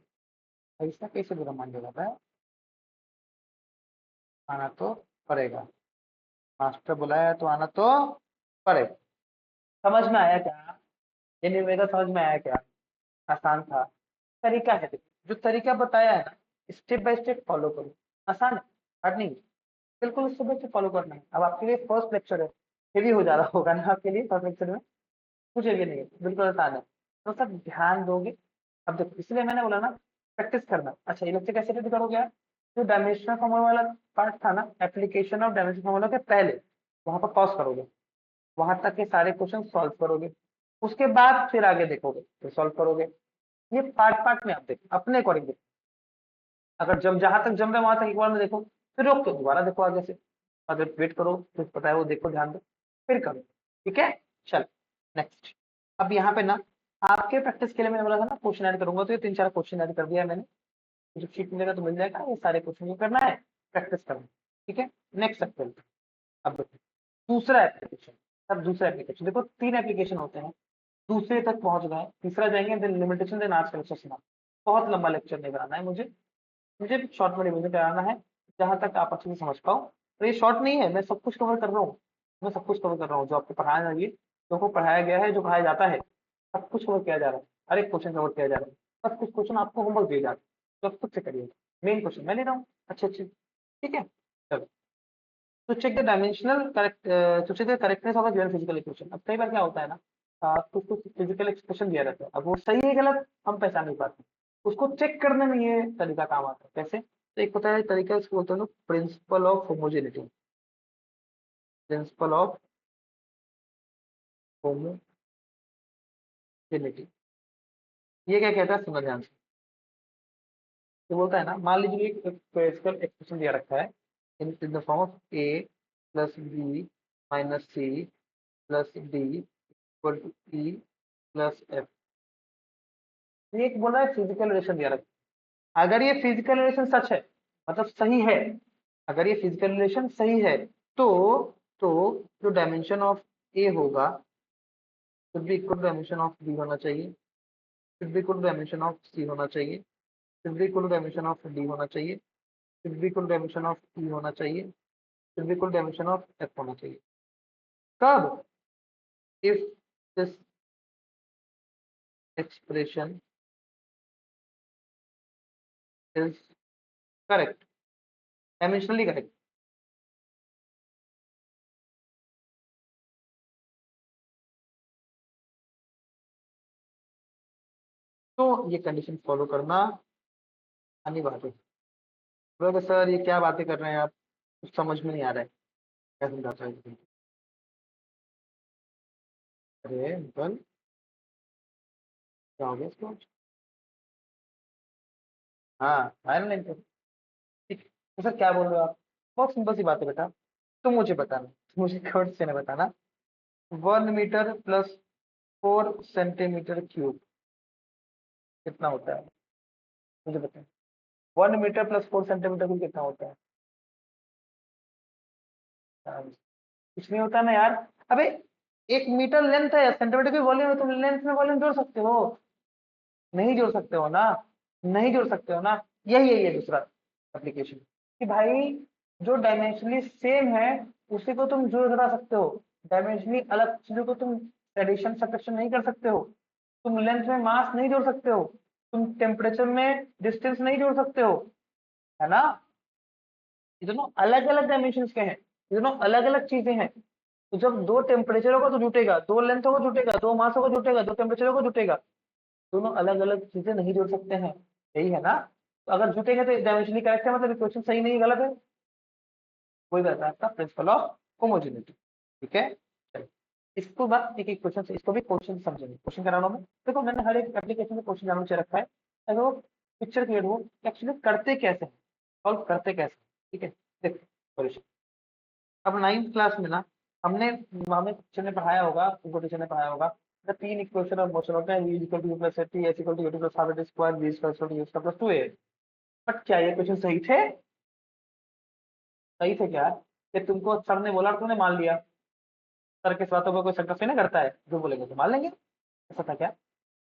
ऐसा कैसे बुरा मान लेगा भाई, आना तो पड़ेगा, मास्टर बुलाया तो आना तो पड़ेगा। समझ में आया क्या, ये निवेदा समझ में आया क्या, आसान था, तरीका है देखो, जो तरीका बताया है ना स्टेप बाय स्टेप फॉलो करो, आसान है, हार्ड नहीं, बिल्कुल स्टेप बाय स्टेप फॉलो करना है। अब आपके लिए फर्स्ट लेक्चर है, हेवी हो जा रहा होगा ना आपके लिए फर्स्ट लेक्चर में, कुछ हेवी नहीं है, बिल्कुल आसान है, तो सब ध्यान दोगे। अब देखो इसलिए मैंने बोला ना प्रैक्टिस करना। अच्छा ये लेक्चर कैसे रेडी करोगे आप, जो डायमेंशनल फॉर्मूला वाला पार्ट था ना, एप्लीकेशन ऑफ डायमेंशनल फॉर्मूला के पहले वहां पर पॉज करोगे, वहां तक के सारे क्वेश्चन सॉल्व करोगे, उसके बाद फिर आगे देखोगे फिर सॉल्व करोगे, ये पार्ट पार्ट में आप देखो अपने अकॉर्डिंग देखो, अगर जब जहां तक जम रहे वहां तक एक बार में देखो, फिर रोक के दोबारा देखो आगे से, अगर वेट करो कुछ पता है वो देखो ध्यान दो, फिर करो, ठीक है। चल नेक्स्ट, अब यहाँ पे ना आपके प्रैक्टिस के लिए मैंने बोला था ना क्वेश्चन ऐड करूंगा, तो ये 3 4 क्वेश्चन ऐड कर दिया है मैंने, जो शीट मिलेगा तो मिल जाएगा, ये सारे क्वेश्चन को करना है, प्रैक्टिस करना, ठीक है। नेक्स्ट सेक्शन, अब देखो दूसरा एप्लीकेशन, अब दूसरा एप्लीकेशन देखो 3 एप्लीकेशन होते हैं, दूसरे तक पहुंच गए, तीसरा जाएंगे, देन लिमिटेशन, देन आज का लेक्चर सुना, बहुत लंबा लेक्चर नहीं कराना है मुझे, मुझे शॉर्ट में रिवीजन कराना है, जहां तक आप अच्छे से समझ पाओ, तो ये शॉर्ट नहीं है, मैं सब कुछ कवर कर रहा हूँ, मैं सब कुछ कवर कर रहा हूँ, जो आपको पढ़ाया है, जो को पढ़ाया गया है, जो पढ़ाया जाता है, सब कुछ कवर किया जा रहा है, हर एक क्वेश्चन कवर किया जा रहा है, बस कुछ क्वेश्चन आपको होमवर्क दिए जा रहे हैं, तो खुद से करिए, मेन क्वेश्चन मैं ले रहा हूँ अच्छे अच्छे, ठीक है। चलो, तो चेक द डायमेंशनल करेक्ट, तो check the correctness of given physical equation. अब कई बार क्या होता है ना, कुछ कुछ फिजिकल एक्सप्रेशन दिया रहता है, अब वो सही है गलत हम पहचान नहीं पाते, उसको चेक करने में ये तरीका काम आता है, कैसे, तो एक होता है तरीका, इसको बोलते हैं लोग principle of homogeneity, principle of homogeneity, ये क्या कहता है सुनो ध्यान से, तो बोलता है ना, मान लीजिए एक क्वेश्चन एक्सप्रेशन दिया रखा है in the form of A plus B minus C plus D equal to E plus F. ये एक बोला है फिजिकल रिलेशन दिया रखा है। अगर ये फिजिकल रिलेशन सच है, मतलब सही है, अगर ये फिजिकल रिलेशन सही है, तो तो जो डायमेंशन ऑफ ए होगा should be equal to dimension of B होना चाहिए, should be equal to dimension of C होना चाहिए, should be equal to dimension of D होना चाहिए, should be equal to dimension of E होना चाहिए, should be equal to dimension of F होना चाहिए। कब? If this expression is correct, dimensionally correct. तो ये कंडीशन फॉलो करना अनिवार्य है। तो सर ये क्या बातें कर रहे हैं आप, कुछ समझ में नहीं आ रहा है, क्या समझाता है? अरे अंकल, क्या हो गया इसको? हाँ, आयरन लाइन पे। ठीक है। तो सर क्या बोल रहे हो आप? बहुत सिंपल सी बात है बेटा, तुम मुझे बताना, मुझे कमेंट से नहीं बताना। 1 मीटर प्लस 4 सेंटीमीटर क्यूब कितना होता है? मुझे बताओ। 1 मीटर प्लस 4 सेंटीमीटर क्यूब कितना होता है? हाँ, कुछ नहीं होता ना यार। अबे, 1 मीटर लेंथ है, सेंटीमीटर की वॉल्यूम है, तुम लेंथ में वॉल्यूम जोड़ सकते हो? नहीं जोड़ सकते हो ना, नहीं जोड़ सकते हो ना। यही है दूसरा एप्लीकेशन, कि भाई जो डायमेंशनली सेम है उसी को तुम जोड़ घटा सकते हो। डायमेंशनली अलग चीजों को तुम एडिशन सब्ट्रैक्शन नहीं कर सकते हो। तुम लेंथ में मास नहीं जोड़ सकते हो, तुम टेम्परेचर में डिस्टेंस नहीं जोड़ सकते हो, है ना। ये दोनों अलग अलग डायमेंशन के हैं, ये दोनों अलग अलग चीजें हैं। तो जब दो टेम्परेचर होगा तो जुटेगा, दो लेंथ को जुटेगा, दो मास को जुटेगा, दो टेम्परेचर को जुटेगा। दोनों अलग अलग चीजें नहीं जोड़ सकते हैं, यही है ना। तो अगर जुटेंगे तो डायमेंशनली करेक्ट है, मतलब इक्वेशन सही नहीं गलत है। वही रहता है आपका प्रिंसिपल ऑफ होमोजेनिटी। ठीक है, चलिए। इसको बात एक एक क्वेश्चन से, इसको भी क्वेश्चन समझेंगे, क्वेश्चन करा रहा हूँ मैं। देखो मैंने हर एक एप्लीकेशन में क्वेश्चन जानना चाहिए रखा है, अगर वो पिक्चर क्लियर हो एक्चुअली करते कैसे हैं, सॉल्व करते कैसे हैं। ठीक है, देखो सॉल्यूशन। अब 9th क्लास में ना हमने हमें टीचर ने पढ़ाया होगा, तुमको टीचर ने पढ़ाया होगा, the तीन इक्वेशन ऑफ मोशन होता है, v equal to u plus T, s equal to u2 plus half at square, v equal to u square plus 2a। But क्या ये क्वेश्चन सही थे? सही थे क्या? कि तुमको सर ने बोला और तुमने मान लिया? सर के बातों को कोई सेंटर नहीं करता है, जो बोलेंगे तो मान लेंगे, ऐसा था क्या?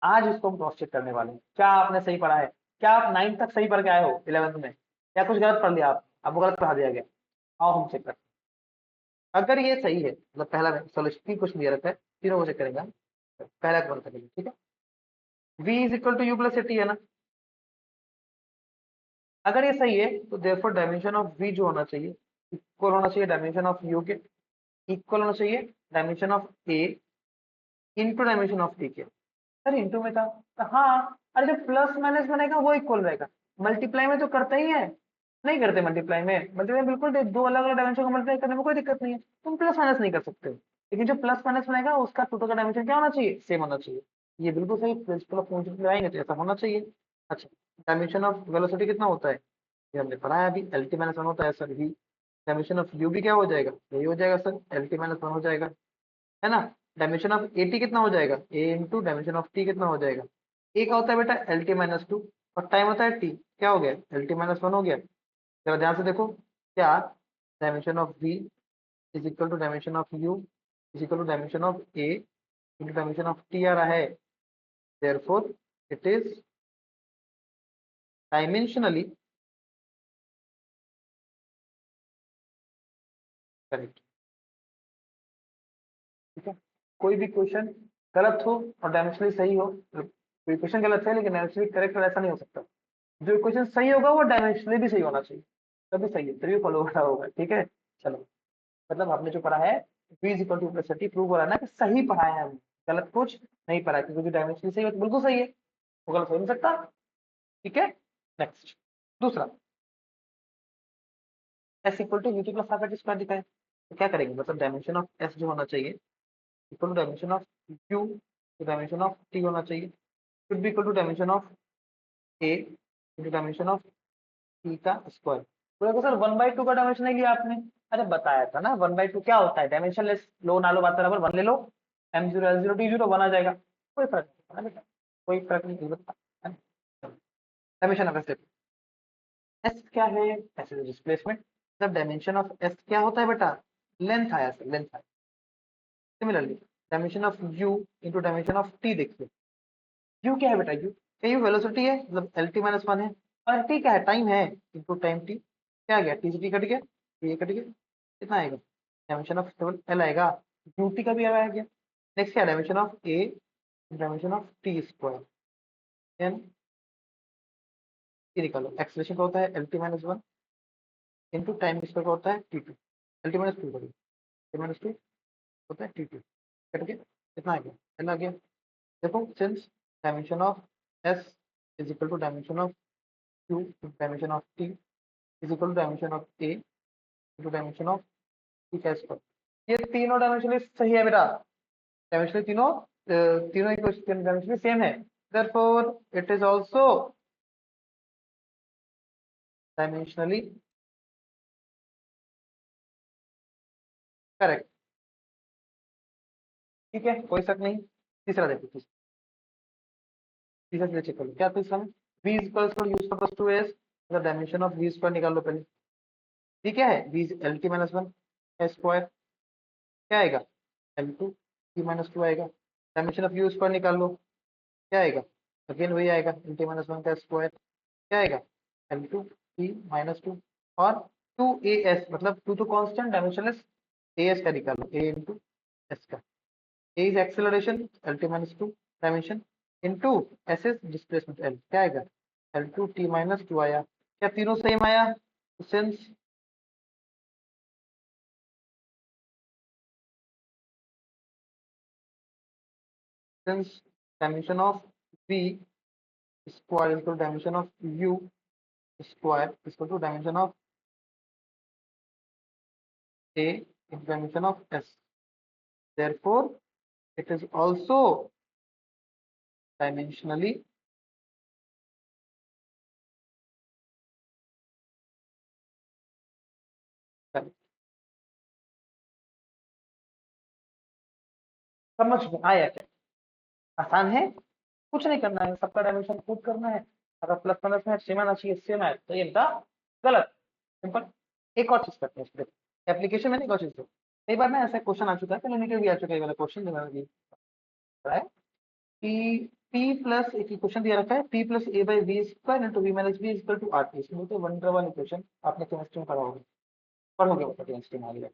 आज इसको हम क्रॉस चेक करने वाले हैं, क्या आपने सही पढ़ा है? क्या आप 9th तक सही पढ़ के आए हो 11th में? क्या कुछ गलत पढ़ लिया आप, आपको गलत पढ़ा दिया गया? आओ हम चेक करते हैं। अगर ये सही है, मतलब पहला सोल्यूशन तीन क्वेश्चन दिया रहता है, तीनों को चेक करेंगे हम। पहला कौन सा करेंगे, ठीक है। v is equal to U plus T है ना। अगर ये सही है तो देयरफॉर डायमेंशन ऑफ v जो होना चाहिए इक्वल होना चाहिए डायमेंशन ऑफ u के, इक्वल होना चाहिए dimension of a into dimension of t के। सर इंटू में था तो हाँ, अरे जो प्लस माइनस बनेगा वो इक्वल रहेगा। मल्टीप्लाई में तो करते ही है, नहीं करते मल्टीप्लाई में, मल्टीप्लाई बिल्कुल दो अलग अलग डायमेंशन को मल्टीप्लाई करने में कोई दिक्कत नहीं है, तुम प्लस माइनस नहीं कर सकते हो। लेकिन जो प्लस माइनस बनेगा उसका टोटल का डायमेंशन क्या होना चाहिए, सेम होना चाहिए। ये बिल्कुल सही, प्रिंसिपल ऑफ मोशन लगाएंगे तो ऐसा होना चाहिए। अच्छा, डायमेंशन ऑफ वेलोसिटी कितना होता है, ये हमने पढ़ा है अभी, एल टी माइनस वन होता है सर भी। डायमेंशन ऑफ यू भी क्या हो जाएगा, यही हो जाएगा sir, L T minus one हो जाएगा, है ना। डायमेंशन ऑफ ए टी कितना हो जाएगा, ए इंटू डायमेंशन ऑफ टी कितना हो जाएगा, ए का होता है बेटा एल टी माइनस टू, और टाइम होता है टी, क्या हो गया, एल टी माइनस वन हो गया। जरा ध्यान से देखो, क्या dimension of v is equal to dimension of u is equal to dimension of a into dimension of t आ रहा है, therefore it is dimensionally correct. ठीक है, कोई भी क्वेश्चन गलत हो और डायमेंशनली सही हो, कोई क्वेश्चन गलत है लेकिन डायमेंशनली करेक्ट हो, ऐसा नहीं हो सकता। जो क्वेश्चन सही होगा वो डायमेंशनली भी सही होना चाहिए, तभी सही है, तभी फॉलो हो रहा होगा। ठीक है, चलो। मतलब आपने जो पढ़ा है v is equal two plus thirty, prove हो रहा है ना कि सही पढ़ाया है हमने, गलत कुछ नहीं पढ़ा है, क्योंकि डायमेंशनली सही हो तो बिल्कुल सही है, वो गलत हो नहीं सकता। ठीक है, नेक्स्ट दूसरा, s equal to UT plus half H square दिखा है, तो क्या करेंगे, मतलब डायमेंशन ऑफ s जो होना चाहिए equal to dimension of q, तो डायमेंशन ऑफ t होना चाहिए, should be equal to dimension of a into dimension of T का स्क्वायर। बोले सर 1/2 का डायमेंशन नहीं लिया आपने। अरे बताया था ना 1/2 क्या होता है, डायमेंशन लेस लो ना लो बात बराबर, 1 ले लो, m0 l0 t0 1 आ जाएगा, कोई फर्क नहीं पड़ता बेटा, कोई फर्क नहीं पड़ता। डायमेंशन ऑफ एस क्या है, एस इज डिस्प्लेसमेंट। जब डायमेंशन ऑफ एस क्या होता है बेटा, लेंथ आया सर, लेंथ आया। Similarly dimension of you into dimension of T देखिए, यू क्या है बेटा, यू वेलोसिटी है, मतलब एल टी माइनस वन है, और टी क्या है, टाइम है, इंटू टाइम टी, क्या आ गया, टी से टी कट गया, ये कट गया, कितना आएगा, डायमेंशन ऑफ केवल एल आएगा, यू टी का भी आ गया। नेक्स्ट क्या, dimension of A, dimension of T square, then ये निकालो, एक्सलेशन का होता है L T minus one into time square का होता है T two, L T minus two करिए, टी माइनस टू होता है टी टू, कट गया, कितना आ गया, एल आ गया। देखो since dimension of S is equal to dimension of q dimension of t is equal to dimension of a into dimension of t का स्क्वायर, ये तीनों डायमेंशनली सही है बेटा, डायमेंशनली तीनों इक्वेशन डायमेंशनली सेम है, therefore it is also dimensionally correct. ठीक है, कोई शक नहीं। तीसरा देखो, तीसरा से चेक करो क्या, तीसरा में v equals to use plus 2s, मतलब डायमेंशन ऑफ v स्क्वायर निकाल लो पहले। ठीक क्या है, v L T minus one square, क्या आएगा, L two T minus two आएगा, डायमेंशन ऑफ u स्क्वायर निकाल लो, क्या आएगा, अगेन वही आएगा, एल टी माइनस वन का स्क्वायर, क्या आएगा, L two T minus two, और टू ए एस, मतलब टू तो कांस्टेंट, डायमेंशनलेस, ए एस का निकालो, ए इंटू एस का, A is acceleration, L T minus two dimension, into S is displacement L, क्या आएगा, L two T minus to आया, क्या तीनों सेम आया, since since dimension of v square is equal to dimension of u square is equal to dimension of a in dimension of s. Therefore, it is also dimensionally correct. समझ में आया क्या, आसान है, कुछ नहीं करना है, सबका डायमेंशन खुद करना है, अगर प्लस माइनस में सेम आना चाहिए, सेम है तो ये था गलत, सिंपल। एक और चीज करते हैं, एप्लीकेशन में नहीं, एक और चीज कई बार ना ऐसा क्वेश्चन आ चुका है, पहले भी आ चुका है वाला क्वेश्चन जो मैंने पढ़ा है कि p प्लस एक क्वेश्चन दिया रखा है, p plus A by B square into V minus B equal to R T, इसमें तो वंडरवल इक्वेशन आपने केमिस्ट्री में पढ़ा होगा, पढ़ोगे मतलब केमिस्ट्री में आगे,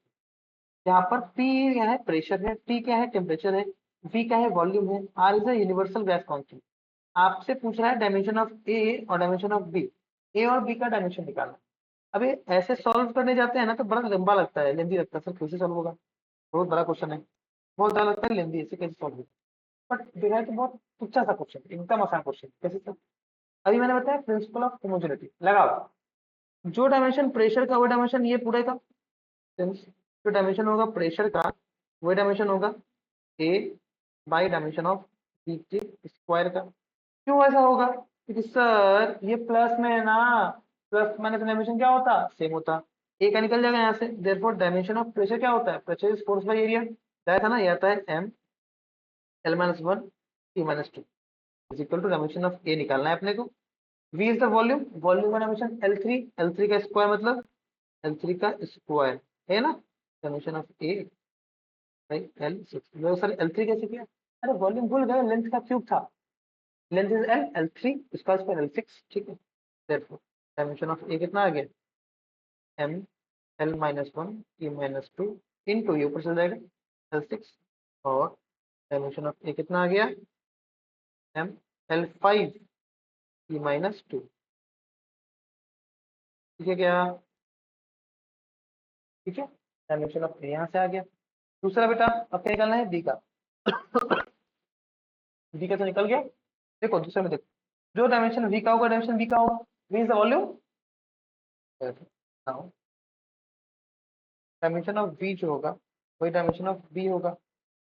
यहाँ पर P क्या है, प्रेशर है, T क्या है, टेम्परेचर है, V क्या है, वॉल्यूम है, R is a universal gas constant. आपसे पूछ रहा है डायमेंशन ऑफ A और डायमेंशन ऑफ B, A और B का डायमेंशन निकालना। अभी ऐसे सॉल्व करने जाते हैं ना तो बड़ा लंबा लगता है, लेंदी लगता है, सर कैसे सॉल्व होगा, बहुत बड़ा क्वेश्चन है, बहुत ज्यादा लगता है लेंदी, ऐसे कैसे सॉल्व होगा, बट देखा है तो बहुत तुच्छा सा क्वेश्चन, एकदम आसान क्वेश्चन, कैसे सर। अभी मैंने बताया प्रिंसिपल ऑफ होमोजेनिटी लगाओ, जो डायमेंशन प्रेशर का वो डायमेंशन ये पूरे का, जो डायमेंशन होगा प्रेशर का वही डायमेंशन होगा ए बाई डायमेंशन ऑफ बी के स्क्वायर का। क्यों ऐसा होगा, क्योंकि सर ये प्लस में है ना, प्लस माइनस डायमेंशन क्या होता, सेम होता, ए का निकल जाएगा यहाँ से, देयरफॉर डायमेंशन ऑफ प्रेशर क्या होता है, pressure is force by area, क्या था ना, ये आता है M L minus one T minus two is equal to dimension of A निकालना है अपने को, V is the volume, volume का डायमेंशन एल थ्री का स्क्वायर मतलब एल थ्री का स्क्वायर है ना, dimension of A by L six, sir L three कैसे किया, अरे वॉल्यूम भूल गए, लेंथ का क्यूब था, length is L, L three इसका स्क्वायर एल सिक्स, ठीक है, therefore डायमेंशन ऑफ ए कितना आ गया, M L minus one T minus two into ये ऊपर चल जाएगा एल सिक्स, और डायमेंशन ऑफ ए कितना आ गया, M L five T minus two, ठीक है क्या, ठीक है, डायमेंशन ऑफ ए यहाँ से आ गया। दूसरा बेटा अब क्या निकालना है, बी का, बी का तो निकल गया, देखो दूसरे में देखो, जो डायमेंशन वी का होगा डायमेंशन बी का होगा, V is the volume, dimension of V जो होगा वही डायमेंशन ऑफ बी होगा,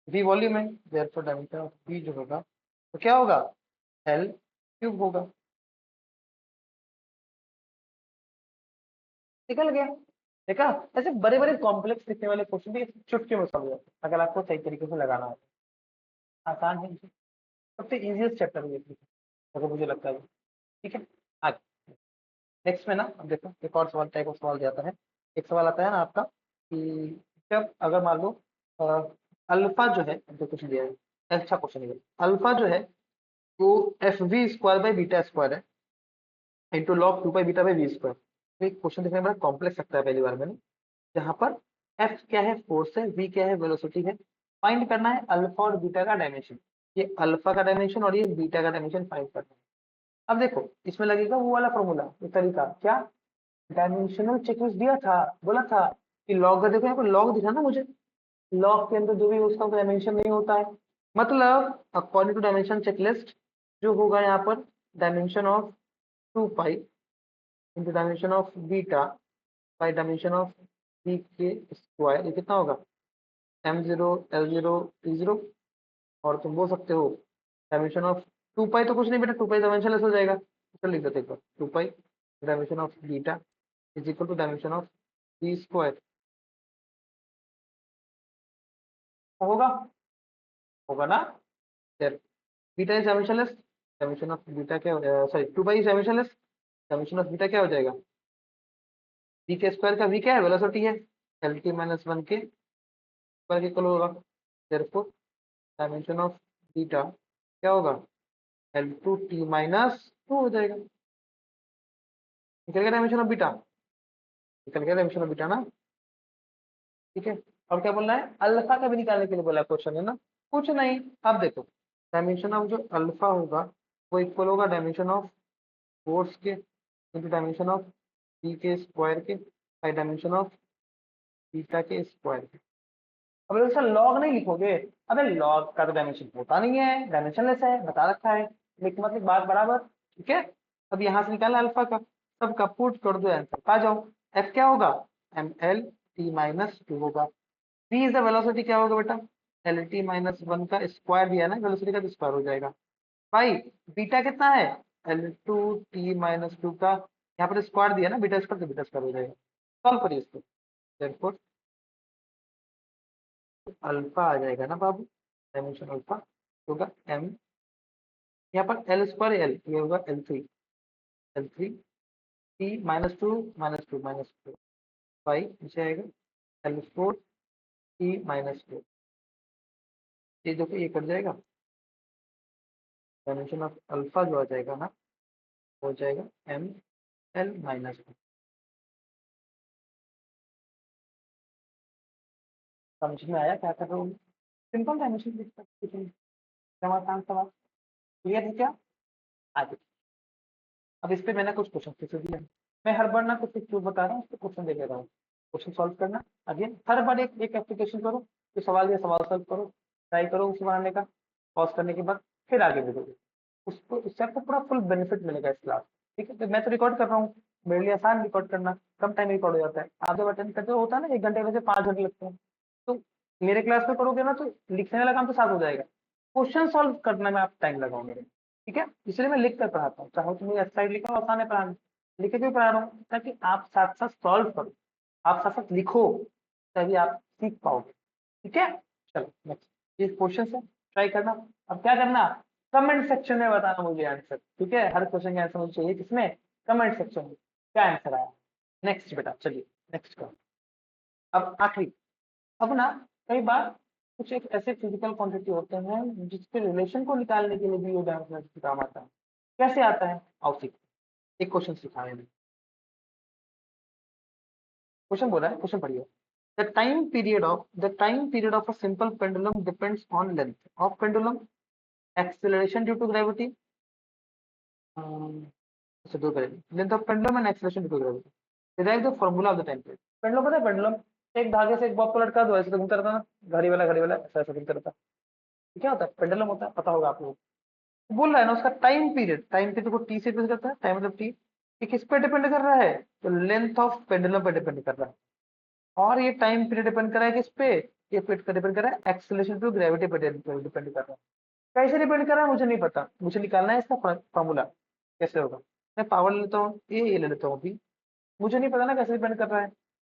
वी वॉल्यूम है, देयरफॉर डायमेंशन ऑफ बी जो होगा तो क्या होगा, एल क्यूब होगा, निकल गया। देखा, ऐसे बड़े बड़े कॉम्प्लेक्स दिखने वाले क्वेश्चन भी चुटकी में समझ जाते हैं, अगर आपको सही तरीके से लगाना हो। आसान है, सबसे इजीएस्ट चैप्टर है ये, अगर मुझे लगता है। ठीक है, आगे नेक्स्ट में ना, अब देखो एक और सवाल टाइप ऑफ सवाल जाता है। एक सवाल आता है ना आपका कि जब अगर मान लो अल्फा जो है, जो कुछ दिया है, अच्छा क्वेश्चन है, अल्फा जो है वो F V square by beta square है into log 2 pi beta by V square. तो एक क्वेश्चन देखने में बड़ा कॉम्प्लेक्स लगता है पहली बार में ना, जहाँ पर एफ क्या है, फोर्स है, वी क्या है, वेलोसिटी है, फाइंड करना है अल्फा और बीटा का डायमेंशन। ये अल्फा का डायमेंशन और ये बीटा का डायमेंशन फाइंड करना है। अब देखो इसमें लगेगा वो वाला फॉर्मूला, ये तरीका क्या, डायमेंशनल चेकलिस्ट दिया था, बोला था कि लॉग, देखो यहाँ पर लॉग दिखा ना मुझे, लॉग के अंदर जो भी उसका डायमेंशन नहीं होता है, मतलब अकॉर्डिंग टू डायमेंशन चेकलिस्ट जो होगा यहाँ पर dimension of 2 pi into dimension of beta by dimension of B के स्क्वायर, ये कितना होगा, m0 l0 t0। और तुम बोल सकते हो डायमेंशन ऑफ 2 पाई, तो कुछ नहीं बेटा, 2 पाई डायमेंशनलेस हो जाएगा, तो लिख देते एक बार 2 pi dimension of beta is equal to dimension of B square. होगा, होगा ना, beta is dimensionless, dimension of beta क्या, sorry 2 pi is dimensionless, dimension of beta क्या हो जाएगा, बी के स्क्वायर का वी क्या है, वेलोसिटी है, एल टी माइनस वन के स्क्वायर के इक्वल होगा। देयरफॉर डायमेंशन ऑफ बीटा क्या होगा, L two T minus to हो जाएगा। निकल गया डायमेंशन ऑफ बीटा, निकल गया डायमेंशन ऑफ बीटा ना। ठीक है, और क्या बोलना है, अल्फा का भी निकालने के लिए बोला क्वेश्चन है ना, कुछ नहीं। अब देखो डायमेंशन ऑफ जो अल्फा होगा वो इक्वल होगा डायमेंशन ऑफ फोर्स के इंटू डायमेंशन ऑफ बी के स्क्वायर के बाई डायमेंशन ऑफ बीटा के स्क्वायर के। अब सर लॉग नहीं लिखोगे, अबे लॉग का तो डायमेंशन होता नहीं है, डायमेंशनलेस है, बता रखा है, लेकिन मतलब बात बराबर। ठीक है, अब यहाँ से निकालना अल्फा का, सबका पुट कर दो, आंसर आ जाओ। एफ क्या होगा, M L T minus two होगा। v इज द वेलोसिटी, क्या होगा बेटा, एल टी माइनस वन का स्क्वायर दिया है ना, वेलोसिटी का स्क्वायर हो जाएगा। भाई बीटा कितना है, L two T minus to का, यहाँ पर स्क्वायर दिया ना, बीटा स्क्वायर, तो बीटा स्क्वायर हो जाएगा। सॉल्व करिए इसको, therefore अल्फा आ जाएगा ना बाबू, डायमेंशन अल्फा होगा एम, यहाँ पर एल स्क्वायर एल, ये होगा L three T minus to minus to minus two by नीचे आएगा L four T minus to, ये देखो ये कट जाएगा, डायमेंशन ऑफ अल्फा जो आ जाएगा ना हो जाएगा एम एल माइनस टू। समझ में आया क्या कर रहा हूँ, सिंपल डायमेंशन लिख सकते हैं, समाधान सवाल क्लियर है क्या। आगे अब इस पे मैंने कुछ क्वेश्चन फिर से दिया, मैं हर बार ना कुछ क्यों बता रहा हूँ, उसको क्वेश्चन दे रहा हूँ, क्वेश्चन सॉल्व करना। अगेन हर बार एक एक एप्लीकेशन करो, तो सवाल या सवाल सॉल्व करो, ट्राई करो उसे बनाने का, पॉज करने के बाद फिर आगे बढ़ोगे, उसको उससे आपको पूरा फुल बेनिफिट मिलेगा इस क्लास। ठीक है, तो मैं तो रिकॉर्ड कर रहा हूँ, मेरे लिए आसान रिकॉर्ड करना, कम टाइम रिकॉर्ड हो जाता है। आप जब अटेंड करते हो होता है ना 1 घंटे में से 5 घंटे लगते हैं, तो मेरे क्लास में करोगे ना तो लिखने वाला काम तो साथ हो जाएगा, क्वेश्चन सॉल्व करने में आप टाइम लगाओगे। ठीक है, इसलिए मैं लिख कर पढ़ाता हूँ, चाहो तो मुझे साइड लिखा आसान है पढ़ाना, लिख के क्यों पढ़ा रहा हूँ, ताकि आप साथ साथ सॉल्व करो, आप साथ साथ लिखो, तभी आप सीख पाओगे। ठीक है, चलो नेक्स्ट ये क्वेश्चन है, ट्राई करना। अब क्या करना, कमेंट सेक्शन में बताना मुझे आंसर। ठीक है, हर क्वेश्चन का आंसर मुझे चाहिए, किसमें, कमेंट सेक्शन में, क्या आंसर आया। नेक्स्ट बेटा, चलिए नेक्स्ट करो। अब आखिरी, अब ना कई बार कुछ एक ऐसे फिजिकल क्वांटिटी होते हैं जिसके रिलेशन को निकालने के लिए भी ये डायमेंशन काम आता है। कैसे आता है, आओ सीख, एक क्वेश्चन सिखाए हैं। क्वेश्चन बोला है, क्वेश्चन पढ़िए। The time period of a simple pendulum depends on length of pendulum, acceleration due to gravity, अच्छा दो करेंगे, length of pendulum and acceleration due to gravity, derive the formula of the time period। Pendulum पता है, पेंडुलम एक धागे से एक बॉब को लटका दो, ऐसे तो घूमता रहता ना, घड़ी वाला ऐसा ऐसा घूमता रहता। ये क्या होता है, पेंडुलम होता है, पता होगा आप लोगों को। बोल रहा है ना उसका टाइम पीरियड को टी से डिपेंड करता है, टाइम मतलब टी, ये किस पे डिपेंड कर रहा है, तो लेंथ ऑफ पेंडुलम पे डिपेंड कर रहा है। और ये टाइम पीरियड डिपेंड कर रहा है किस पे, ये पे डिपेंड कर रहा है एक्सेलरेशन टू ग्रेविटी पे डिपेंड कर रहा है। कैसे डिपेंड कर रहा है मुझे नहीं पता, मुझे निकालना है इसका फॉर्मूला कैसे होगा। मैं पावर ले लेता हूँ, ये ले लेता हूँ अभी, मुझे नहीं पता ना कैसे डिपेंड कर रहा है,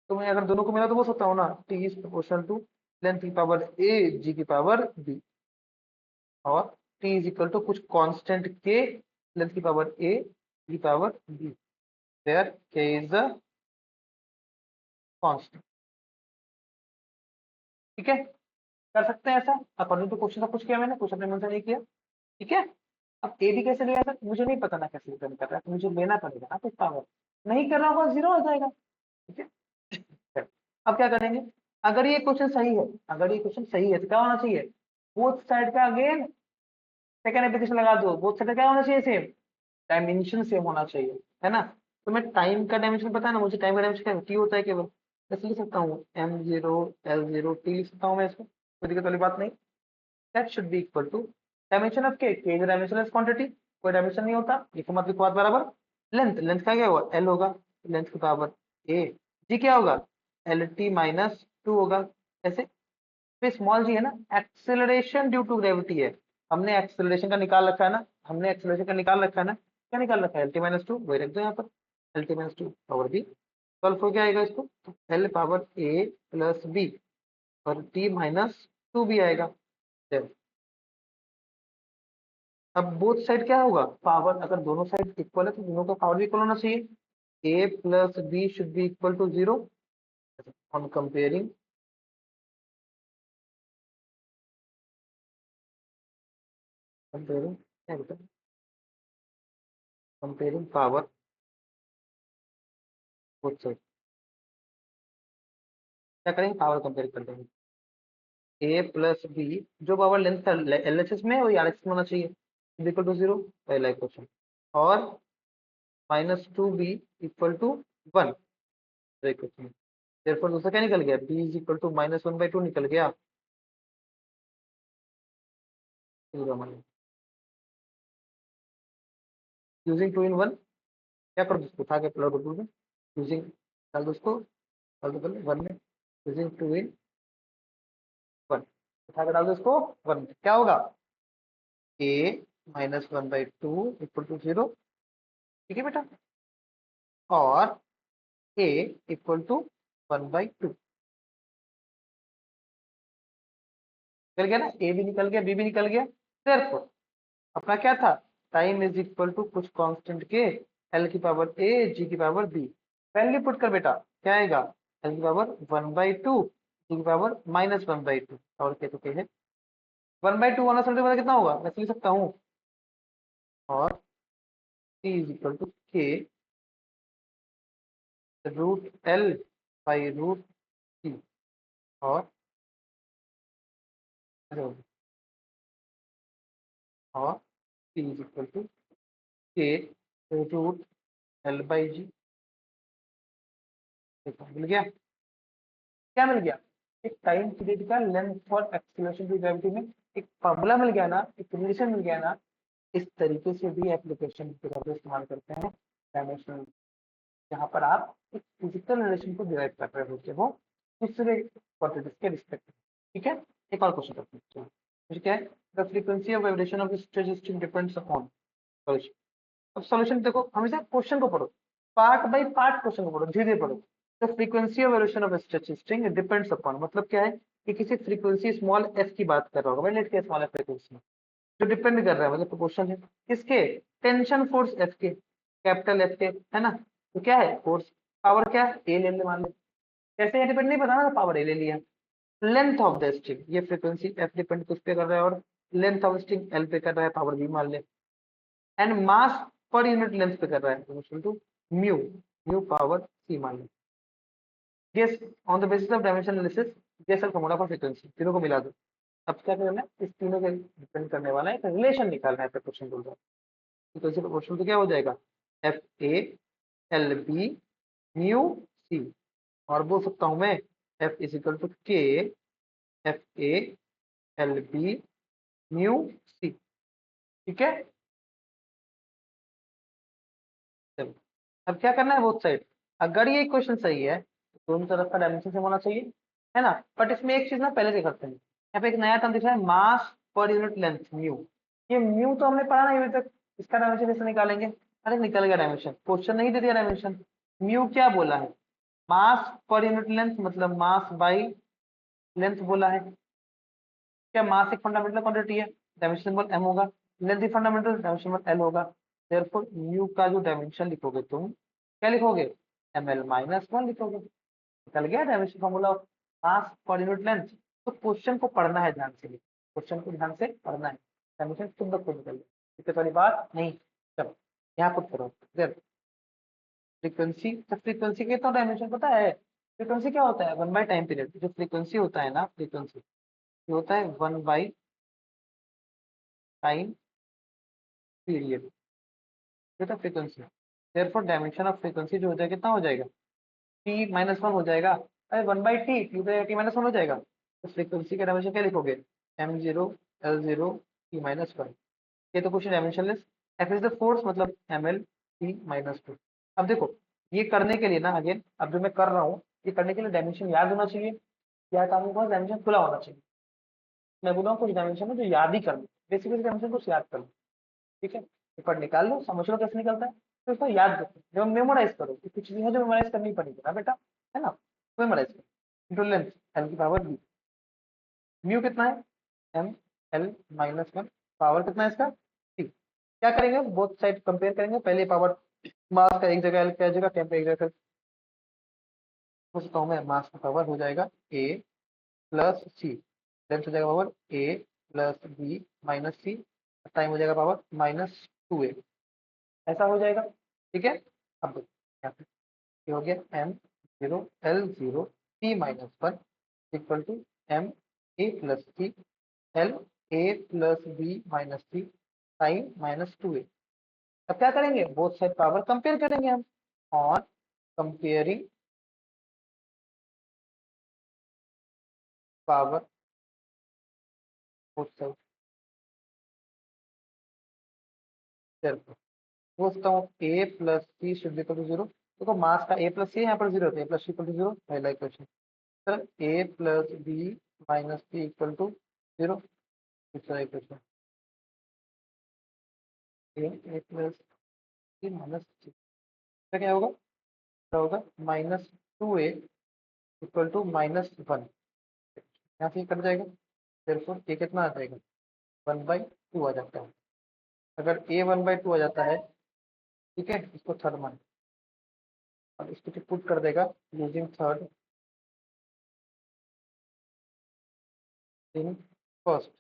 तो मैं अगर दोनों को मिला तो बोल सकता हूँ ना T is proportional to length की पावर ए जी की पावर बी, और टी इज इक्वल टू कुछ कांस्टेंट के लेंथ की पावर ए की power B, where K is the constant. ठीक है, कर सकते हैं ऐसा अकॉर्डिंग टू क्वेश्चन। सब कुछ किया मैंने, कुछ अपने मन से नहीं किया। ठीक है, अब ए बी कैसे लिया सर, मुझे नहीं पता ना कैसे डिपेंड कर रहा है, तो मुझे लेना पड़ेगा ना कुछ पावर, नहीं कर रहा होगा जीरो हो जाएगा। ठीक है, अब क्या करेंगे, अगर ये क्वेश्चन सही है, अगर ये क्वेश्चन सही है तो क्या होना चाहिए, बोथ साइड का अगेन सेकंड एप्लीकेशन लगा दो, बोथ साइड का क्या होना चाहिए, सेम डायमेंशन सेम होना चाहिए, है ना। तो मैं टाइम का डायमेंशन पता है ना, मुझे टाइम का डायमेंशन क्या टी होता है केवल, बस लिख सकता हूँ M0 L0 T लिख सकता हूँ मैं इसको, कोई दिक्कत वाली बात नहीं। That should be equal to dimension of K is dimensionless quantity, कोई डायमेंशन नहीं होता, लिखो मत लिखो बात बराबर। लेंथ, लेंथ का क्या होगा, एल होगा, लेंथ की पावर ए, जी क्या होगा, एल टी माइनस टू होगा, ऐसे। फिर स्मॉल जी है ना, एक्सेलरेशन ड्यू टू ग्रेविटी है, हमने एक्सेलरेशन का निकाल रखा है ना, हमने एक्सेलरेशन का निकाल रखा है ना, क्या निकाल रखा है, एल टी माइनस टू, वही रख दो यहाँ पर, L T minus two power B, solve हो क्या आएगा इसको, L power A plus B और टी माइनस टू भी आएगा। चलो, अब बोथ साइड क्या होगा, पावर अगर दोनों साइड इक्वल है तो दोनों का पावर भी इक्वल होना चाहिए, A plus B should be equal to zero, on comparing, comparing क्या होता है, कंपेयरिंग पावर बोथ साइड, क्या करेंगे, पावर कंपेयर कर देंगे, ए प्लस बी, जो पावर लेंथ का एल एच एस में है वही आर एच में होना चाहिए, इक्वल टू जीरो, पहला क्वेश्चन, और minus two B equal to one, question, therefore दूसरा क्या निकल गया, B is equal to minus one by two निकल गया, यूजिंग टू इन वन, क्या करो उसको उठा के प्लॉट टू में, यूजिंग डाल दो उसको, डाल दो पहले वन में, यूजिंग टू इन वन, उठा के डाल दो उसको वन में, क्या होगा, A minus one by two equal to zero, ठीक है बेटा, और A equal to one by two, निकल गया ना, ए भी निकल गया, बी भी निकल गया, therefore अपना क्या था, टाइम इज इक्वल टू कुछ कांस्टेंट के एल की पावर ए जी की पावर बी, वैल्यू पुट कर बेटा, क्या आएगा, एल की पावर वन बाई टू जी की power minus one by to, और कह चुके हैं वन बाई टू वन मतलब कितना होगा, मैं लिख सकता हूँ, और T is equal to K root L by root T, और और T is equal to K root L by G, मिल गया, क्या मिल गया, एक टाइम पीरियड का length for acceleration to gravity में एक फॉर्मूला मिल गया ना, एक रिलेशन मिल गया ना, इस तरीके से भी एप्लीकेशन इस्तेमाल करते हैं डायमेंशनल, जहाँ पर आप एक फिजिकल रिलेशन को डिराइव कर रहे होते हो दूसरे क्वांटिटीज के रिस्पेक्ट में। ठीक है, एक और क्वेश्चन करते हैं, चलो क्या है, the frequency of vibration of stress depends upon solution. अब सॉल्यूशन देखो, हमेशा क्वेश्चन को पढ़ो, पार्ट बाय पार्ट क्वेश्चन को पढ़ो, धीरे धीरे पढ़ो। The frequency of variation of stretch string depends upon, मतलब क्या है कि किसी फ्रीक्वेंसी स्मॉल एफ की बात कर रहा होगा, लेट के स्मॉल एफ फ्रीक्वेंसी जो डिपेंड कर रहा है, मतलब प्रोपोर्शन है किसके, टेंशन फोर्स एफ के, कैपिटल एफ के, है ना, तो क्या है फोर्स, पावर क्या है ए ले ले मान ले, कैसे ये डिपेंड नहीं पता ना, पावर ए ले लिया, लेंथ ऑफ द स्ट्रिंग, ये फ्रीक्वेंसी एफ डिपेंड किस पे कर रहा है, और लेंथ ऑफ स्ट्रिंग एल पे कर रहा है, पावर बी मान ले, and mass per unit length पे कर रहा है, equal to mu, mu power C मान लो, guess on the basis of dimension analysis, guess the formula for frequency, तीनों को मिला दो। अब क्या करना है, इस तीनों के डिपेंड करने वाला है, एक रिलेशन निकालना है, क्वेश्चन बोल रहा है, फ्रीक्वेंसी प्रोपोर्शनल तो क्या हो जाएगा, F A L B mu C, और बोल सकता हूं मैं F is equal to K F A L B mu C, ठीक है। चलो, अब क्या करना है, बोथ साइड, अगर ये इक्वेशन सही है तो दोनों तरफ का डायमेंशन सेम होना चाहिए, है ना, बट इसमें एक चीज ना पहले से करते हैं, यहाँ पे एक नया टर्म दिख रहा है, मास पर यूनिट लेंथ म्यू, ये म्यू तो हमने पढ़ा नहीं अभी तक, इसका डायमेंशन कैसे निकालेंगे, अरे निकल गया डायमेंशन, क्वेश्चन नहीं दे दिया डायमेंशन, म्यू क्या बोला है? मास पर यूनिट लेंथ, मतलब मास बाई लेंथ बोला है। क्या मास एक फंडामेंटल क्वांटिटी है, डायमेंशन सिंबल m होगा। लेंथ भी फंडामेंटल, डायमेंशन सिंबल l होगा। देयरफॉर म्यू का जो डायमेंशन लिखोगे तुम, क्या लिखोगे? ml माइनस 1 लिखोगे। निकल गया dimension formula of mass per unit length. तो क्वेश्चन को पढ़ना है ध्यान से, क्वेश्चन को ध्यान से पढ़ना है, डायमेंशन तुम लोग को निकल गया, दिक्कत वाली बात नहीं। चलो यहाँ पुट करो। फ्रीक्वेंसी, तो फ्रीक्वेंसी के तो डायमेंशन पता है। फ्रीक्वेंसी क्या होता है? 1 बाई टाइम पीरियड। जो फ्रीक्वेंसी होता है ना, फ्रीक्वेंसी ये होता है 1 बाई टाइम पीरियड, ये तो frequency. Therefore dimension of frequency जो हो जाएगा कितना हो जाएगा? टी माइनस 1 हो जाएगा। अरे 1 बाई टी माइनस 1 हो जाएगा। तो फ्रीक्वेंसी का डायमेंशन क्या लिखोगे? m0 l0 t-1। ये तो कुछ dimensionless. F is the force, मतलब ml t-2। अब देखो, ये करने के लिए ना, अगेन अब जो मैं कर रहा हूँ, ये करने के लिए डायमेंशन याद होना चाहिए, या तो आपके पास डायमेंशन खुला होना चाहिए। मैं बोल रहा हूँ कुछ डायमेंशन है जो याद ही कर लो, बेसिक बेसिक डायमेंशन कुछ याद कर लो। ठीक है, पेपर निकाल लो, समझ लो कैसे निकलता है, तो इसको याद रखो, जब मेमोराइज करो कि कुछ भी है जो मेमोराइज करनी पड़ेगी ना बेटा, है ना? मेमोराइज करो। इंटू लेंथ एल की पावर बी। म्यू कितना है? M L minus 1। पावर कितना है इसका? टी। क्या करेंगे, बोथ साइड कंपेयर करेंगे। पहले पावर, मास का एक जगह एल क्या जगह, टेम्परेचर एक जगह, उसका मैं मास का पावर हो जाएगा ए प्लस सी। लेंथ हो जाएगा power A plus B minus C. Time हो जाएगा पावर -2a। ऐसा हो जाएगा, ठीक है। अब देखो, यहाँ पे ये हो गया m0 l0 t-1 equal to m a plus C l a plus B minus C time -2a। अब क्या करेंगे, बोथ साइड पावर कंपेयर करेंगे हम। और कंपेयरिंग पावर बोथ साइड, सोचता हूँ A plus C should equal to 0। देखो मास का ए प्लस सी यहाँ पर 0 होता है, A plus C equal to 0, पहला equation. Sir A plus B minus C equal to 0, दूसरा equation. A plus C minus C, क्या होगा? क्या होगा? -2a equal to -1। यहाँ से कट जाएगा, therefore ए कितना आ जाएगा? 1/2 आ जाता है। अगर ए 1/2 आ जाता है, ठीक है, इसको थर्ड मान, और इसको पुट कर देगा using third in first.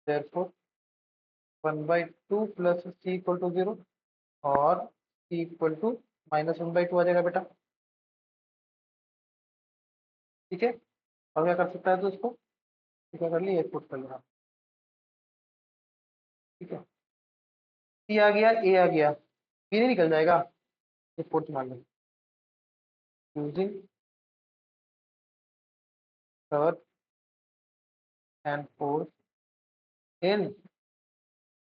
therefore 1/2 plus C equal to 0, और सी इक्वल टू -1/2 आ जाएगा बेटा, ठीक है। और क्या कर सकता है तो इसको, क्या कर लिया, पुट कर लिया, ठीक है। सी आ गया, ए आ गया, बी नहीं निकल जाएगा, ये पुट मान लो using third and fourth in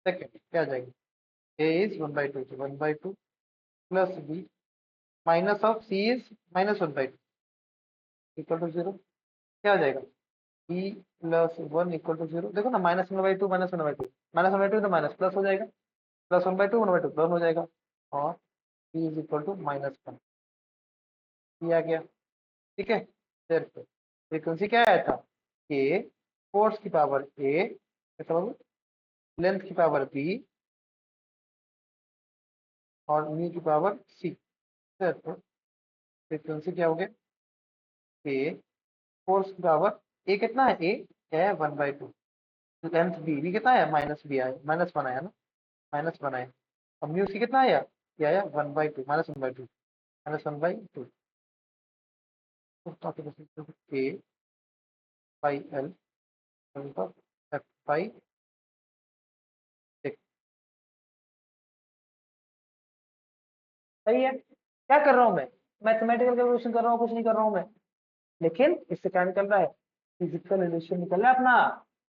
second, क्या आ जाएगा? A is 1/2, 1/2 plus B minus of C is -1/2 equal to 0, क्या आ जाएगा? B plus 1 equal to 0। देखो ना, -1/2 -1/2, -1/2 तो माइनस प्लस हो जाएगा, प्लस 1/2 1/2 प्लस हो जाएगा, और बी इज इक्वल टू -1, ये आ गया, ठीक है। फिर फ्रीक्वेंसी क्या आया था? ए फोर्स की पावर ए, लेंथ की पावर बी, और म्यू की पावर सी। फिर फ्रीक्वेंसी क्या हो गया? ए फोर्स की पावर ए कितना है? ए है 1/2। लेंथ बी कितना है? -b आया, -1 आया ना, -1 आया। और म्यू सी कितना आया? ये आया 1/2, -1/2, -1/2। A by L F by X. सही है। क्या कर रहा हूँ मैं? मैथमेटिकल कैलकुलेशन कर रहा हूँ, कुछ नहीं कर रहा हूँ मैं। लेकिन इससे क्या निकल रहा है? फिजिकल रिलेशन निकल रहा है अपना,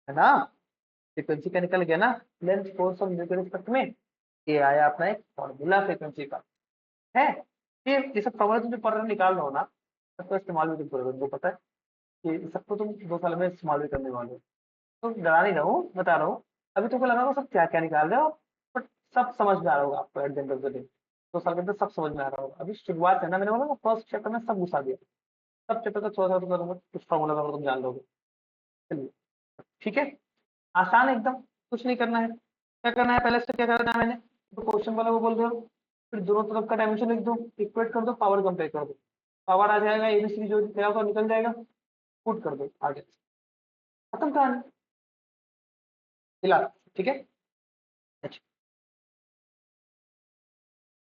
है ना? फ्रीक्वेंसी का निकल गया ना, लेंथ फोर्स और म्यू के रिस्पेक्ट में। ये आया अपना एक फॉर्मूला फ्रीक्वेंसी का, है। ये सब फॉर्मूला तुम जो पढ़ रहे हो, निकाल रहे हो ना, सबका इस्तेमाल भी तुम करोगे, तुमको पता है कि सबको तुम 2 साल में इस्तेमाल भी करने वाले हो। तो डरा नहीं रहा हूँ, बता रहा हूँ। अभी तुमको लगा होगा सब क्या क्या निकाल रहे हो, बट सब समझ में आ रहा होगा आपको at the end of the day. 2 साल के अंदर सब समझ में आ रहा होगा। अभी शुरुआत है ना, मैंने बोला ना फर्स्ट चैप्टर में सब घुसा दिया, सब चैप्टर का थोड़ा थोड़ा करूंगा, कुछ फॉर्मूला वगैरह तुम जान लोगे। चलिए ठीक है, आसान है एकदम, कुछ नहीं करना है। क्या करना है, पहले स्टेप क्या करना है मैंने, तो क्वेश्चन वाला वो बोल रहे हो, फिर दोनों तरफ का डायमेंशन लिख दो, इक्वेट कर दो, पावर कंपेयर कर दो, पावर आ जाएगा, एबीसी जो क्या होगा निकल जाएगा, पुट कर दो आगे, खत्म कहानी, हिला। ठीक है, अच्छा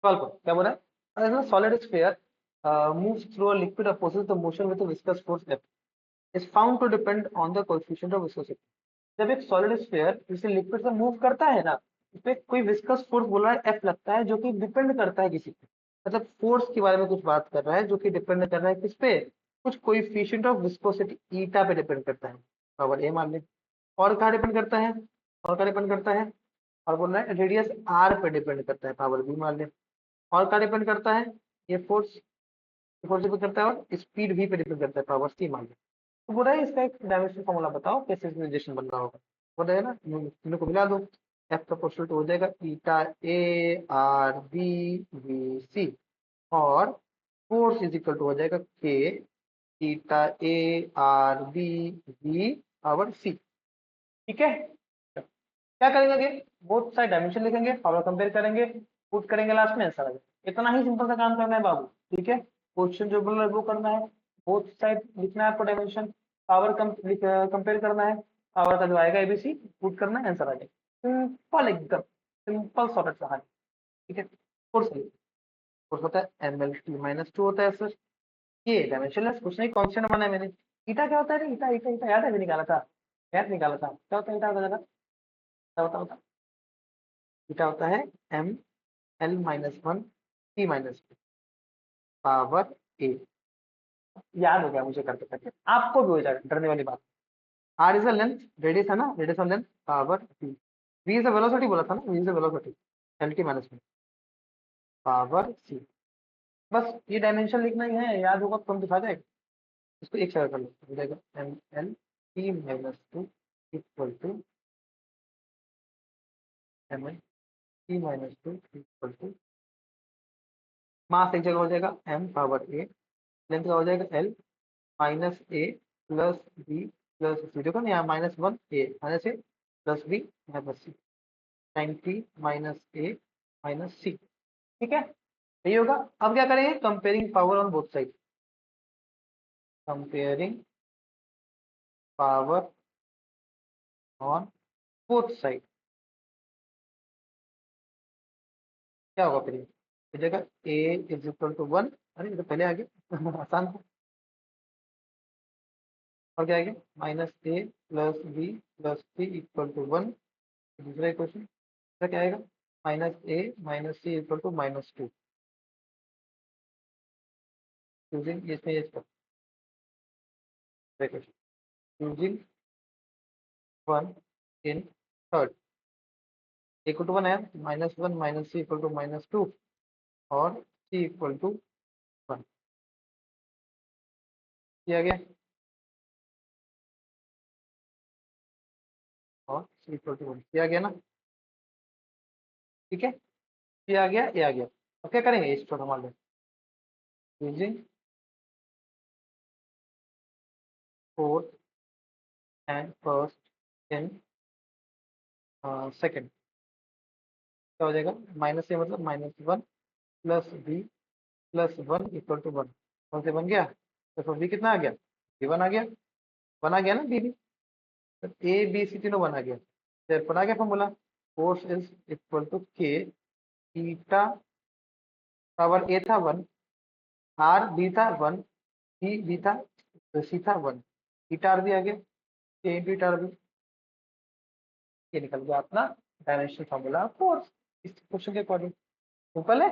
सॉल्व करो, क्या बोला है, solid sphere moves through a liquid opposes the motion with a viscous force F is found to depend on the coefficient of viscosity। जब एक सॉलिड स्फीयर किसी लिक्विड से मूव करता है ना, उस पे कोई विस्कस फोर्स बोल रहा है एफ लगता है, जो कि डिपेंड करता है किसी पे, मतलब फोर्स के बारे में कुछ बात कर रहा है, जो कि डिपेंड कर रहा है किस पे, कुछ कोएफिशिएंट ऑफ विस्कोसिटी ईटा पे डिपेंड करता है, पावर ए मान ले। और कहाँ डिपेंड करता है, और कहाँ डिपेंड करता है, और बोल रहा है रेडियस आर पे डिपेंड करता है, पावर बी मान ले। और कहाँ डिपेंड करता है, ये फोर्स, फोर्स डिपेंड करता है, और स्पीड वी पे डिपेंड करता है, पावर सी मान ले। तो बोला है इसका एक डायमेंशन फॉर्मूला बताओ कैसे इसमें रिलेशन बन रहा होगा, बोला है ना, इन को मिला दो, एफ का प्रोपोर्शनल हो जाएगा eta A R B V C, और फोर्स इज इक्वल टू हो जाएगा K eta A R B V power C. ठीक है, क्या करेंगे आगे, बोथ साइड डायमेंशन लिखेंगे, पावर कंपेयर करेंगे, पुट करेंगे, लास्ट में आंसर आ जाएगा। इतना ही सिंपल सा काम करना है बाबू। ठीक है, क्वेश्चन जो बोल रहा है वो करना है, बोथ साइड लिखना है आपको डायमेंशन, पावर कंपेयर करना है, पावर का जो आएगा एबीसी पुट करना है, आंसर आ जाएगा, सिंपल एकदम, सिंपल सॉर्टेड कहानी। ठीक है, फोर्स फोर्स होता है M L T minus two होता है सर, ये डायमेंशनलेस कुछ नहीं, कांस्टेंट बना है मैंने। ईटा क्या होता है रे, ईटा ईटा ईटा याद है, अभी निकाला था, याद निकाला था, क्या होता है ईटा का, क्या होता, ईटा होता है M L minus one T minus two power A. याद हो गया मुझे करते करते, आपको भी हो जाएगा, डरने वाली बात। R is a length, radius है ना, radius of length power T, V is a velocity बोला था ना, V is a velocity, L T minus one power C. बस ये डायमेंशन लिखना ही है, याद होगा तो हम दिखा जाएगा। इसको एक सर्कल हो जाएगा, M L T minus two equal to M L T minus two equal to, mass एक जगह हो जाएगा एम पावर ए, लेंथ का हो जाएगा L minus A plus B plus सी, देखो ना यहाँ minus A plus B minus C, sign T minus A minus सी। ठीक है, यही होगा। अब क्या करेंगे, comparing power on both side, comparing power on both side, क्या होगा फिर, ये जगह ए इज इक्वल टू वन, अरे ये तो पहले आ गया आसान था। और क्या आएगा, minus A plus B plus C equal to one, दूसरा इक्वेशन क्या आएगा, minus A minus C equal to minus two, using इसमें ये equation, using one in third, equal to one है, minus one minus C equal to minus two, और सी इक्वल टू वन, किया गया, और सी इक्वल टू वन किया गया ना। ठीक है, ये आ गया, ये आ गया। अब क्या करेंगे, इस पर मान लो, using fourth and first in second, क्या हो जाएगा, माइनस ए मतलब minus one plus B plus one equal to one, one से बन गया, तो फिर बी कितना आ गया, बी वन आ गया, वन आ गया ना बी, तो ए बी सी तीनों वन आ गया, फिर आ गया formula, force is equal to K eta power A था वन, आर बी था वन, बी बी था, तो सी था वन, ईटा आर भी आ गया, ए इंटू ईटा आर भी, ये निकल गया अपना डायमेंशन फॉर्मूला फोर्स, इस क्वेश्चन के अकॉर्डिंग। सिंपल है,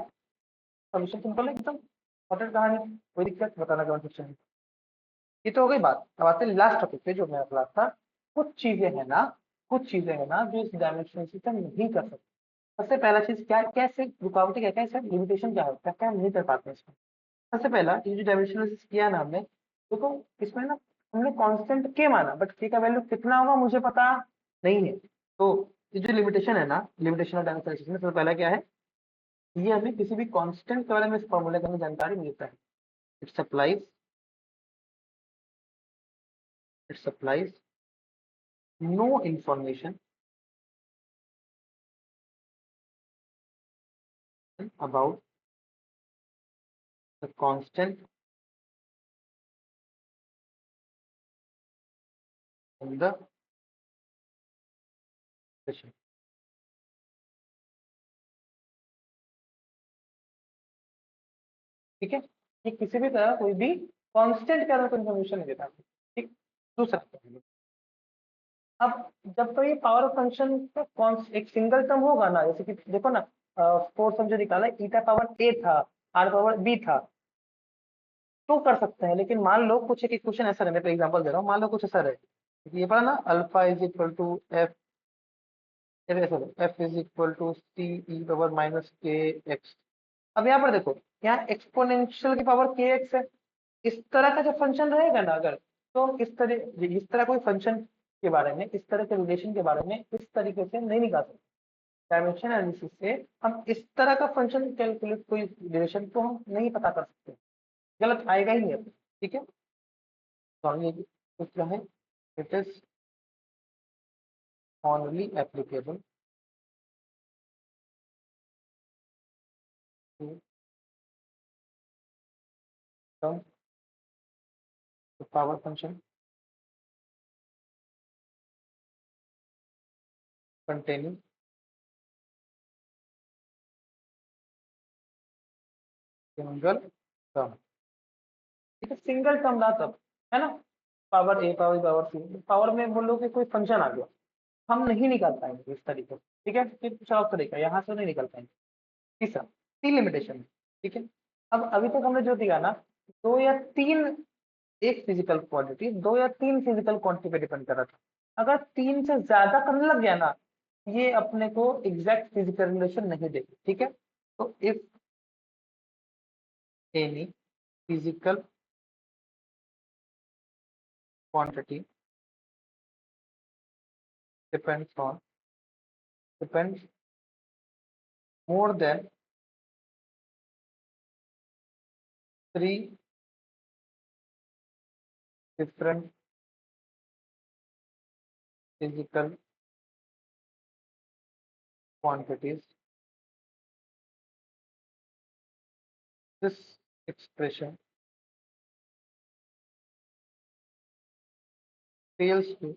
सॉल्यूशन सिंपल है एकदम, शॉर्टेड कहानी, कोई दिक्कत बताना कमेंट सेक्शन में। ये तो हो गई बात, अब आते हैं लास्ट टॉपिक पे जो मेरा क्लास था। कुछ चीजें हैं ना, कुछ चीजें हैं ना जो इस डायमेंशन सिस्टम नहीं कर सकते। सबसे पहला चीज क्या, कैसे रुकावटें, क्या क्या इसका लिमिटेशन क्या होता है, क्या हम नहीं कर पाते हैं इसमें। सबसे पहला ये जो डायमेंशन एनालिसिस किया ना हमने, देखो इसमें ना हमने कांस्टेंट के माना, बट के का वैल्यू कितना होगा मुझे पता नहीं है। तो ये जो लिमिटेशन है ना, लिमिटेशन ऑफ डायमेंशन एनालिसिस में सबसे पहला क्या है, ये हमें किसी भी कांस्टेंट के बारे में इस फॉर्मूले का हमें जानकारी मिलता है। It supplies no information about the constant in the equation। ठीक है, ये किसी भी तरह कोई भी कांस्टेंट के बारे में इंफॉर्मेशन नहीं देता। ठीक, दूसरा अब जब तो ये पावर फंक्शन का एक सिंगल टर्म होगा ना, जैसे कि देखो ना, फोर्स हम जो निकाला ईटा पावर ए था, आर पावर बी था, तो कर सकते हैं। लेकिन मान लो कुछ एक इक्वेशन ऐसा है, मैं एग्जांपल दे रहा हूँ, मान लो कुछ ऐसा रहे, ये पढ़ा ना, alpha is equal to F, F is equal to C E power minus K X. अब यहाँ पर देखो, यहाँ एक्सपोनेंशियल की पावर के एक्स है। इस तरह का जब फंक्शन रहेगा ना, अगर तो इस तरह कोई फंक्शन के बारे में, इस तरह के रिलेशन के बारे में इस तरीके से नहीं निकाल सकते। डायमेंशन एनालिसिस से हम इस तरह का फंक्शन कैलकुलेट, कोई रिलेशन को हम नहीं पता कर सकते, गलत आएगा ही नहीं। ठीक है, तो ये क्या है, it is only applicable to term the power function containing single term। ठीक है, सिंगल टर्म ना तब, है ना, पावर ए पावर पावर सी, पावर में बोलो कि कोई फंक्शन आ गया, हम नहीं निकाल पाएंगे इस तरीके से। ठीक है, फिर कुछ और तरीका, यहाँ से नहीं निकाल पाएंगे। तीसरा, तीन लिमिटेशन। ठीक है, अब अभी तक हमने जो दिया ना, दो या तीन, एक फिजिकल क्वांटिटी, दो या तीन फिजिकल क्वांटिटी पे डिपेंड कर रहा था। अगर तीन से ज्यादा करने लग गया ना, ये अपने को एग्जैक्ट फिजिकल रिलेशन नहीं देगी। ठीक है, तो if any physical quantity depends more than three different physical quantities, this expression fails to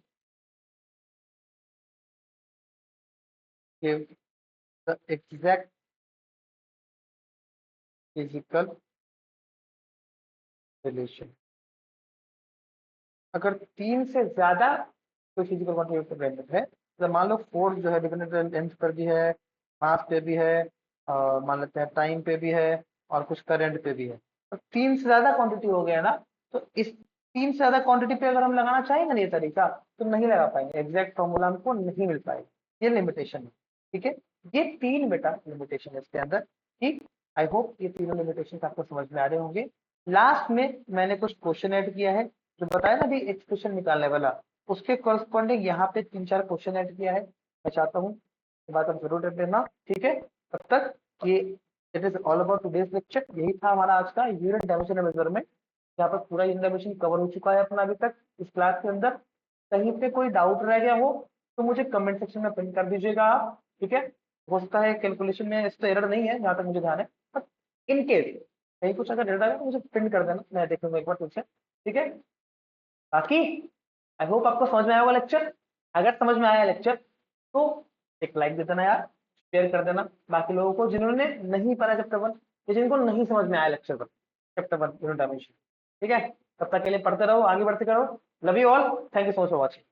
give the exact physical relation। अगर तीन से ज्यादा कोई फिजिकल क्वांटिटी डिपेंडेंट है, तो मान लो फोर्स जो है डिपेंडेंट लेंथ पर भी है, मास पे भी है, मान लेते हैं टाइम पे भी है, और कुछ करंट पे भी है। तो तीन से ज्यादा क्वांटिटी हो गया ना, तो इस तीन से ज्यादा क्वांटिटी पे अगर हम लगाना चाहेंगे ना ये तरीका, तो नहीं लगा पाएंगे, एग्जैक्ट फॉर्मूला हमको नहीं मिल पाएगा। ये लिमिटेशन है। ठीक है, ये तीन बेटा लिमिटेशन है इसके अंदर। ठीक, आई होप ये तीनों लिमिटेशन आपको समझ में आ रहे होंगे। लास्ट में मैंने कुछ क्वेश्चन ऐड किया है, जो बताया ना अभी एक्सप्रेशन निकालने वाला, उसके करस्पॉन्डिंग यहाँ पे तीन चार क्वेश्चन ऐड किया है। मैं चाहता हूँ ये बात आप जरूर रख लेना। ठीक है, तब तक ये it is all about today's lecture. यही था हमारा आज का यूनिट डायमेंशन मेजरमेंट। यहाँ पर पूरा यूनिट डायमेंशन कवर हो चुका है अपना अभी तक इस क्लास के अंदर। कहीं पे कोई डाउट रह गया हो तो मुझे कमेंट सेक्शन में पिन कर दीजिएगा आप। ठीक है, हो सकता है कैलकुलेशन में इस तो एरर नहीं है जहाँ तक मुझे ध्यान है, बट इन केस कहीं कुछ अगर एरर आएगा तो मुझे पिन कर देना, मैं देखूंगा एक बार फिर से। ठीक है, बाकी आई होप आपको समझ में आया होगा लेक्चर। अगर समझ में आया लेक्चर तो एक लाइक दे देना यार, शेयर कर देना बाकी लोगों को जिन्होंने नहीं पढ़ा चैप्टर वन, या जिनको नहीं समझ में आया lecture one, chapter one unit dimension. ठीक है, तब तक के लिए पढ़ते रहो, आगे बढ़ते करो। Love you all, thank you so much for watching.